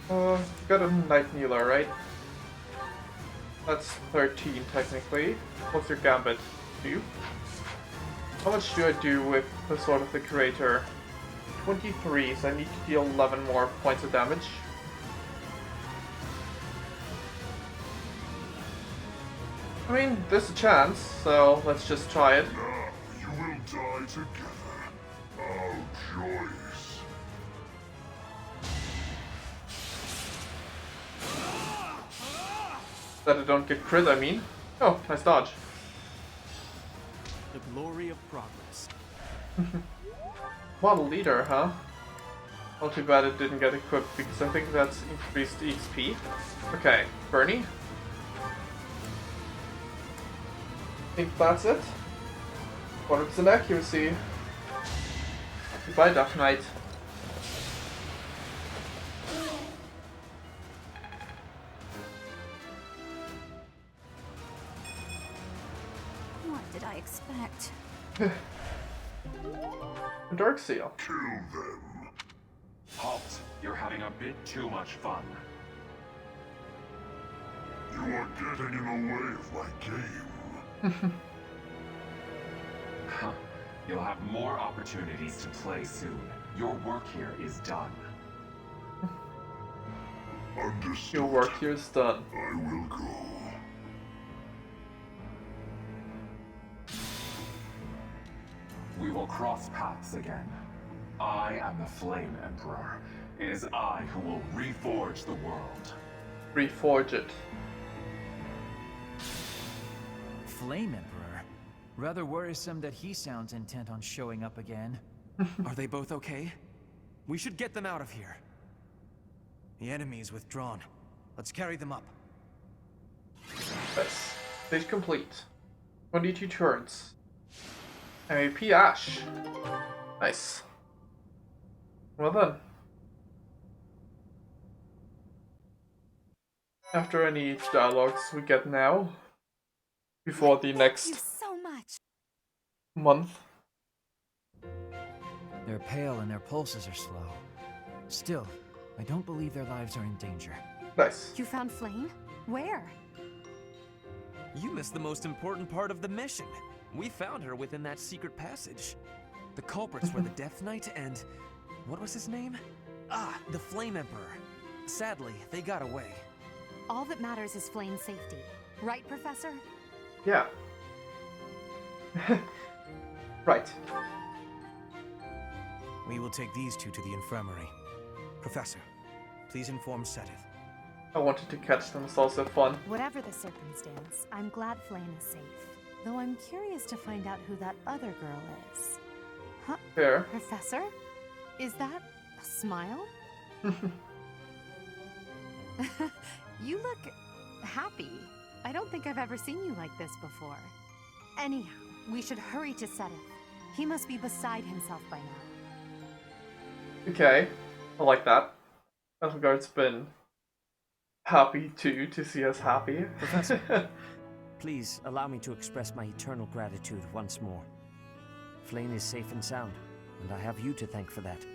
You got a Night Kneeler, right? That's 13 technically. What's your gambit? 2? How much do I do with the Sword of the Creator? 23, so I need to deal 11 more points of damage. I mean, there's a chance, so let's just try it. Now you will die together. How joyous. That I don't get crit, I mean. Oh, nice dodge. The glory of progress. Model leader, huh? Well, too bad it didn't get equipped because I think that's increased XP. Okay, Bernie. I think that's it. 100% accuracy. Goodbye, Dark Knight. What did I expect? A Dark Seal. Kill them. Halt! You're having a bit too much fun. You are getting in the way of my game. Huh. You'll have more opportunities to play soon. Your work here is done. Understood. Your work here is done. I will go. We will cross paths again. I am the Flame Emperor. It is I who will reforge the world. Reforge it. Flame Emperor? Rather worrisome that he sounds intent on showing up again. Are they both okay? We should get them out of here. The enemy is withdrawn. Let's carry them up. Nice. Stage complete. 22 turns. MVP Ash. Nice. Well then. After any dialogues we get now, before the next Thank you so much. month. They're pale and their pulses are slow. Still, I don't believe their lives are in danger. Nice. You found Flame? Where? You missed the most important part of the mission. We found her within that secret passage. The culprits were the Death Knight and... what was his name? Ah, the Flame Emperor. Sadly, they got away. All that matters is Flame's safety. Right, Professor? Yeah. Right. We will take these two to the infirmary. Professor, please inform Seteth. I wanted to catch them, it's also fun. Whatever the circumstance, I'm glad Flame is safe. Though I'm curious to find out who that other girl is. Huh? Fair. Professor? Is that a smile? You look happy. I don't think I've ever seen you like this before. Anyhow, we should hurry to Seteth. He must be beside himself by now. Okay. I like that. Elfgard's been happy too, to see us happy. Professor, please allow me to express my eternal gratitude once more. Flame is safe and sound, and I have you to thank for that.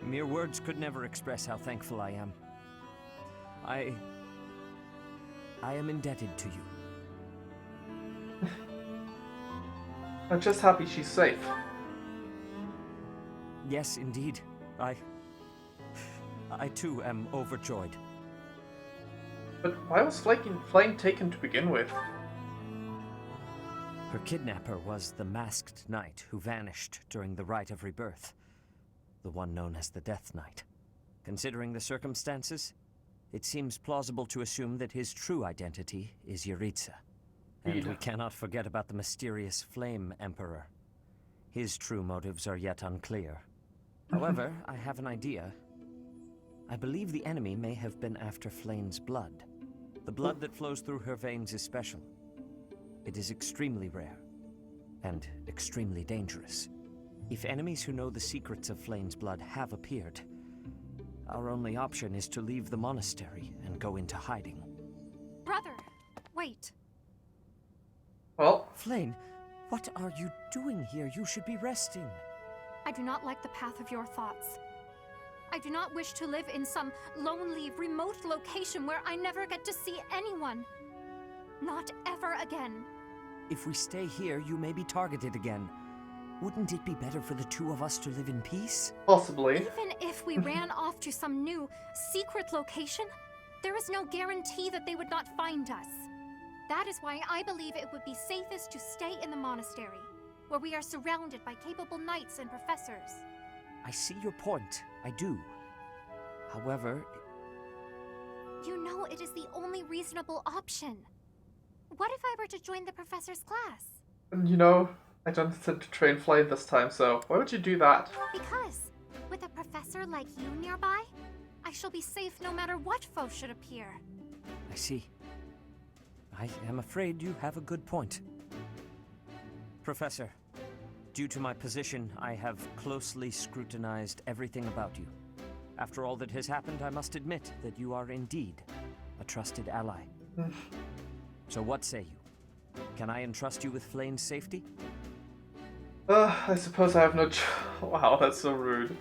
Mere words could never express how thankful I am. I am indebted to you. I'm just happy she's safe. Yes, indeed. I too am overjoyed. But why was Flame taken to begin with? Her kidnapper was the masked knight who vanished during the Rite of Rebirth, the one known as the Death Knight. Considering the circumstances, it seems plausible to assume that his true identity is Yuritsa. And we cannot forget about the mysterious Flame Emperor. His true motives are yet unclear. However, I have an idea. I believe the enemy may have been after Flame's blood. The blood that flows through her veins is special. It is extremely rare, and extremely dangerous. If enemies who know the secrets of Flame's blood have appeared, our only option is to leave the monastery and go into hiding. Brother, wait. Well, Flame, what are you doing here? You should be resting. I do not like the path of your thoughts. I do not wish to live in some lonely, remote location where I never get to see anyone. Not ever again. If we stay here, you may be targeted again. Wouldn't it be better for the two of us to live in peace? Possibly. Even if we ran off to some new, secret location, there is no guarantee that they would not find us. That is why I believe it would be safest to stay in the monastery, where we are surrounded by capable knights and professors. I see your point. I do. However... You know it is the only reasonable option. What if I were to join the professor's class? You know, I don't intend to train Flame this time, so why would you do that? Because, with a professor like you nearby, I shall be safe no matter what foe should appear. I see. I am afraid you have a good point. Professor, due to my position, I have closely scrutinized everything about you. After all that has happened, I must admit that you are indeed a trusted ally. So what say you? Can I entrust you with Flame's safety? I suppose I have no Wow, that's so rude.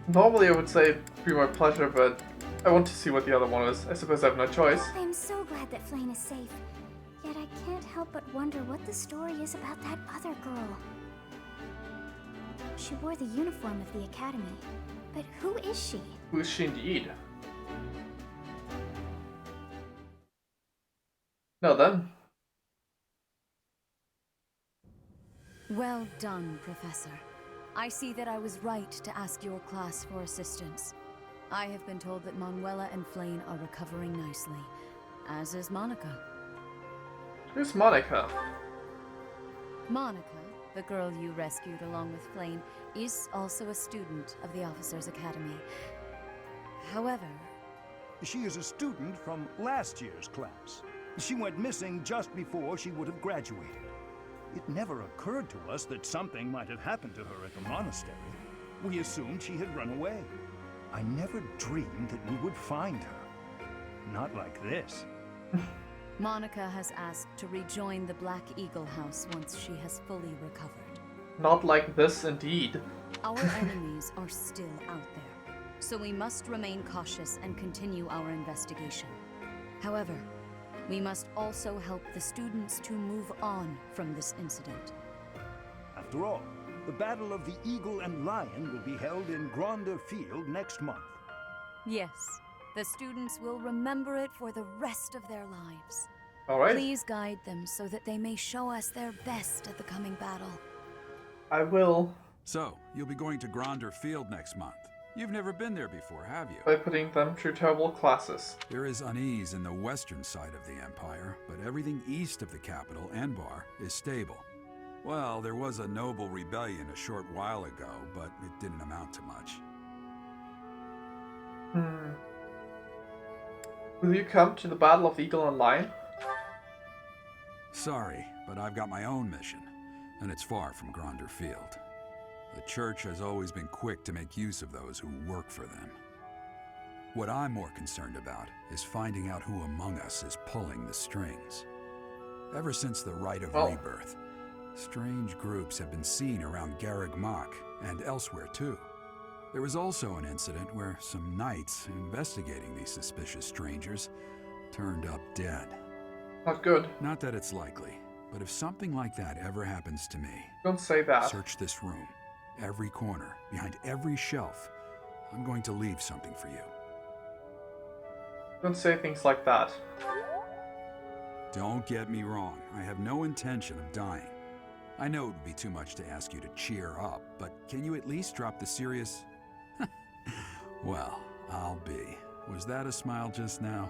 Normally I would say it'd be my pleasure, but I want to see what the other one is. I suppose I have no choice. I am so glad that Flame is safe. Yet I can't help but wonder what the story is about that other girl. She wore the uniform of the academy. But who is she? Who is she indeed? No then. Well done, Professor. I see that I was right to ask your class for assistance. I have been told that Manuela and Flame are recovering nicely, as is Monica. Who's Monica? Monica, the girl you rescued along with Flame, is also a student of the Officers' Academy. However... She is a student from last year's class. She went missing just before she would have graduated. It never occurred to us that something might have happened to her at the monastery. We assumed she had run away. I never dreamed that we would find her. Not like this. Monica has asked to rejoin the Black Eagle House once she has fully recovered. Not like this, indeed. Our enemies are still out there, so we must remain cautious and continue our investigation. However, we must also help the students to move on from this incident. After all, the Battle of the Eagle and Lion will be held in Gronder Field next month. Yes, the students will remember it for the rest of their lives. All right. Please guide them so that they may show us their best at the coming battle. I will. So, you'll be going to Gronder Field next month. You've never been there before, have you? By putting them through terrible classes. There is unease in the western side of the Empire, but everything east of the capital, Enbar, is stable. Well, there was a noble rebellion a short while ago, but it didn't amount to much. Will you come to the Battle of the Eagle and Lion? Sorry, but I've got my own mission, and it's far from Gronder Field. The Church has always been quick to make use of those who work for them. What I'm more concerned about is finding out who among us is pulling the strings. Ever since the Rite of Oh. Rebirth, strange groups have been seen around Garreg Mach and elsewhere too. There was also an incident where some knights investigating these suspicious strangers turned up dead. Not good. Not that it's likely, but if something like that ever happens to me, Don't say that. search this room, every corner, behind every shelf. I'm going to leave something for you. Don't say things like that. Don't get me wrong, I have no intention of dying. I know it would be too much to ask you to cheer up, but can you at least drop the serious... Well, I'll be. Was that a smile just now?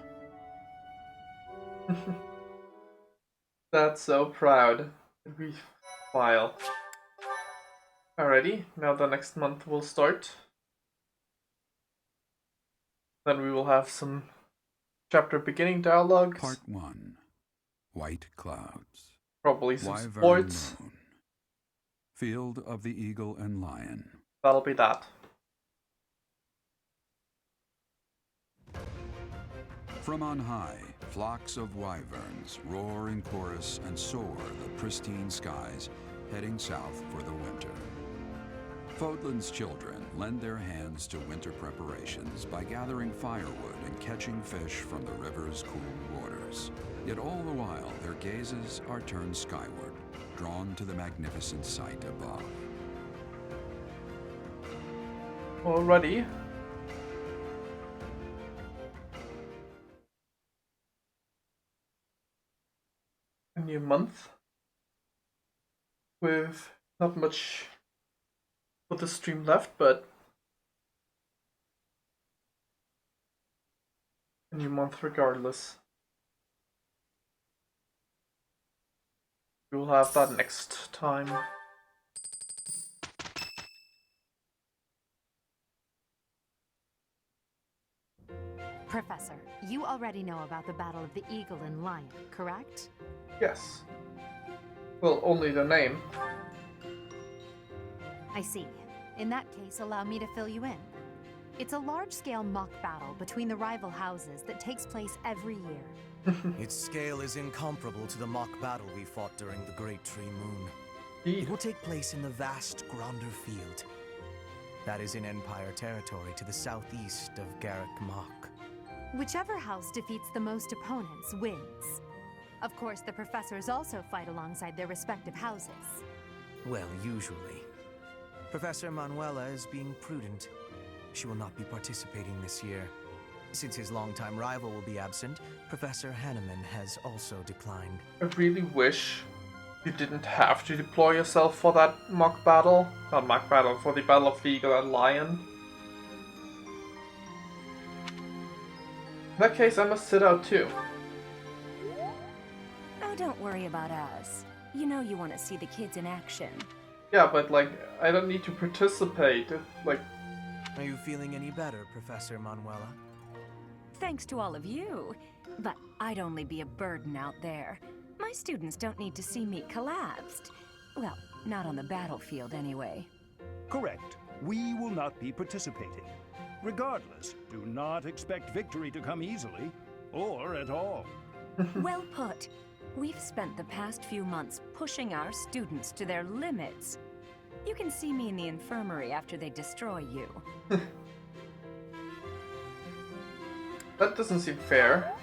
That's so proud. We smile. Alrighty, now the next month will start. Then we will have some chapter beginning dialogues. Part 1. White Clouds. Probably some Wyvern supports. Moon. Field of the Eagle and Lion. That'll be that. From on high, flocks of wyverns roar in chorus and soar the pristine skies, heading south for the winter. Fodlan's children lend their hands to winter preparations by gathering firewood and catching fish from the river's cool waters. Yet all the while, their gazes are turned skyward, drawn to the magnificent sight above. Alrighty. A new month. With not much for the stream left, but a new month regardless. We'll have that next time. Professor, you already know about the Battle of the Eagle and Lion, correct? Yes. Well, only the name. I see. In that case, allow me to fill you in. It's a large-scale mock battle between the rival houses that takes place every year. Its scale is incomparable to the mock battle we fought during the Great Tree Moon. It will take place in the vast Gronder Field. That is in Empire territory to the southeast of Garreg Mach. Whichever house defeats the most opponents wins. Of course, the professors also fight alongside their respective houses. Well, usually. Professor Manuela is being prudent. She will not be participating this year. Since his longtime rival will be absent, Professor Hanneman has also declined. I really wish you didn't have to deploy yourself for that mock battle. Not mock battle, for the Battle of the Eagle and Lion. In that case, I must sit out too. Oh, don't worry about us. You know you want to see the kids in action. Yeah, but like, I don't need to participate. Like, are you feeling any better, Professor Manuela? Thanks to all of you. But I'd only be a burden out there. My students don't need to see me collapsed. Well, not on the battlefield anyway. Correct. We will not be participating. Regardless, do not expect victory to come easily, or at all. Well put. We've spent the past few months pushing our students to their limits. You can see me in the infirmary after they destroy you. That doesn't seem fair.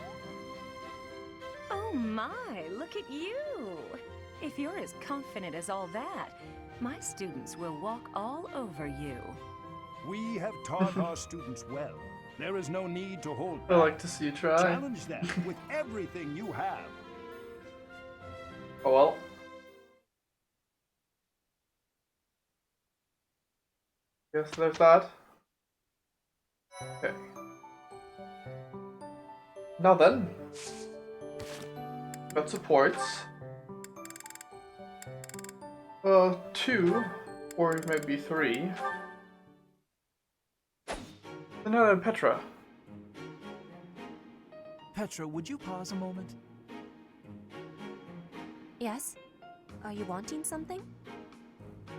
Oh my, look at you! If you're as confident as all that, my students will walk all over you. We have taught our students well. There is no need to hold back. I like to see you try. Challenge them with everything you have. Oh well. Guess there's that. Okay. Now then. Got supports. 2, or maybe 3. Another Petra. Petra, would you pause a moment? Yes? Are you wanting something?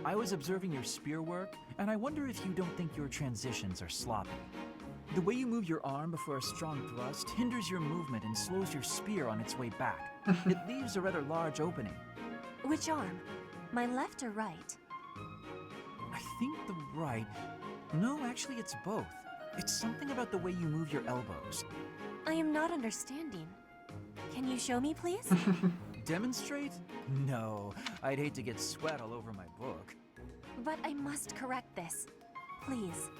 I was observing your spear work, and I wonder if you don't think your transitions are sloppy. The way you move your arm before a strong thrust hinders your movement and slows your spear on its way back. It leaves a rather large opening. Which arm? My left or right? I think the right... No, actually it's both. It's something about the way you move your elbows. I am not understanding. Can you show me, please? Demonstrate? No, I'd hate to get sweat all over my book. But I must correct this. Please.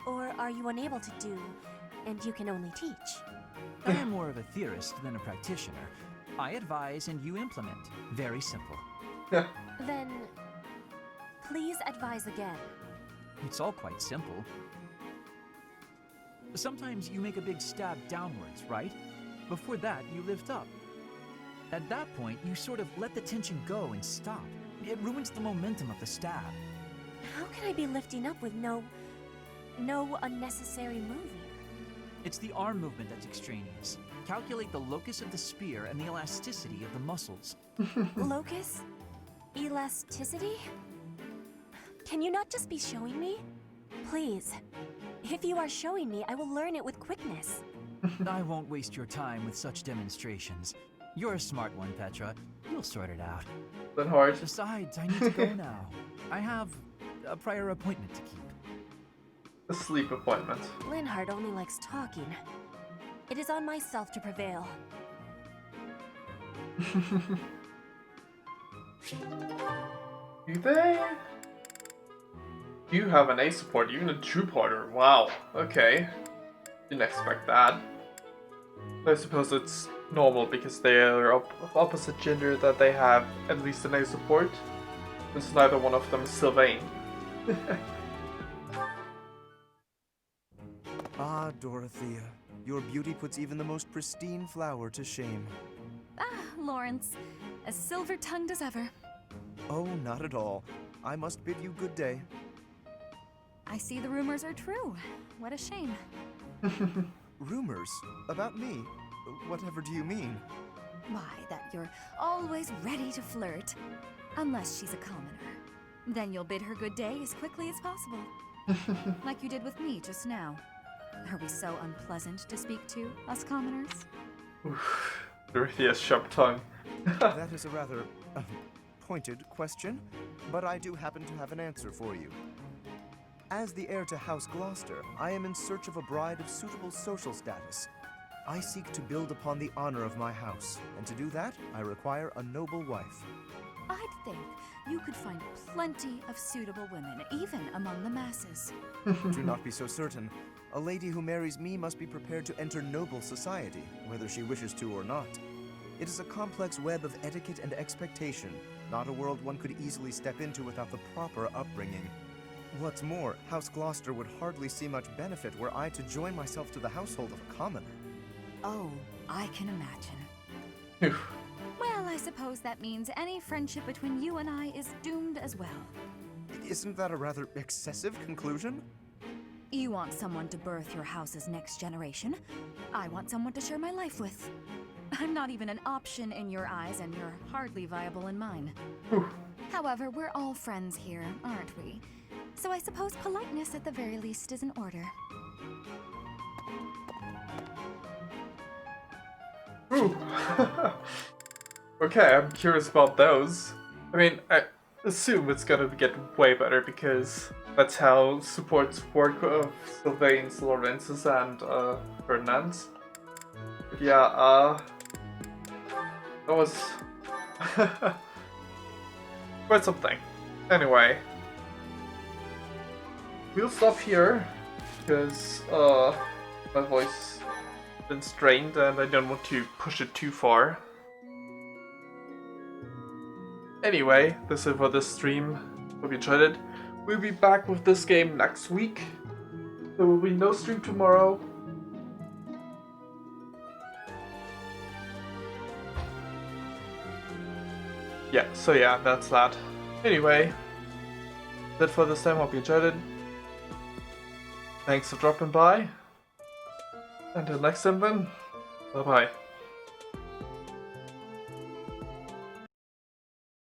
Or are you unable to do, and you can only teach? I am more of a theorist than a practitioner. I advise and you implement. Very simple. Then, please advise again. It's all quite simple. Sometimes you make a big stab downwards, right? Before that, you lift up. At that point, you sort of let the tension go and stop. It ruins the momentum of the stab. How can I be lifting up with no unnecessary moving? It's the arm movement that's extraneous. Calculate the locus of the spear and the elasticity of the muscles. Locus? Elasticity? Can you not just be showing me? Please. If you are showing me, I will learn it with quickness. I won't waste your time with such demonstrations. You're a smart one, Petra. You'll sort it out. But hard. Besides, I need to go now. I have a prior appointment to keep. A sleep appointment. Linhardt only likes talking. It is on myself to prevail. Do they? You have an A support, even a two-parter. Wow. Okay. Didn't expect that. I suppose it's normal because they are of opposite gender that they have at least an A support. Since neither one of them is Sylvain. Ah, Dorothea. Your beauty puts even the most pristine flower to shame. Ah, Lawrence. As silver-tongued as ever. Oh, not at all. I must bid you good day. I see the rumors are true. What a shame. Rumors? About me? Whatever do you mean? Why, that you're always ready to flirt. Unless she's a commoner. Then you'll bid her good day as quickly as possible. Like you did with me just now. Are we so unpleasant to speak to, us commoners? Dorothea's sharp tongue. That is a rather pointed question, but I do happen to have an answer for you. As the heir to House Gloucester, I am in search of a bride of suitable social status. I seek to build upon the honor of my house, and to do that, I require a noble wife. I'd think you could find plenty of suitable women, even among the masses. Do not be so certain. A lady who marries me must be prepared to enter noble society, whether she wishes to or not. It is a complex web of etiquette and expectation, not a world one could easily step into without the proper upbringing. What's more, House Gloucester would hardly see much benefit were I to join myself to the household of a commoner. Oh, I can imagine. Well, I suppose that means any friendship between you and I is doomed as well. Isn't that a rather excessive conclusion? You want someone to birth your house's next generation. I want someone to share my life with. I'm not even an option in your eyes, and you're hardly viable in mine. However, we're all friends here, aren't we? So I suppose politeness at the very least is in order. Ooh. Okay, I'm curious about those. I mean, I assume it's gonna get way better because that's how supports work of Sylvain's, Lawrence's, and Ferdinand's. But yeah, that was quite something. Anyway, we'll stop here because my voice has been strained and I don't want to push it too far. Anyway, that's it for this stream. Hope you enjoyed it. We'll be back with this game next week. There will be no stream tomorrow. Yeah, so yeah, that's that. Anyway, that's it for this time. Hope you enjoyed it. Thanks for dropping by. Until next time then, bye bye.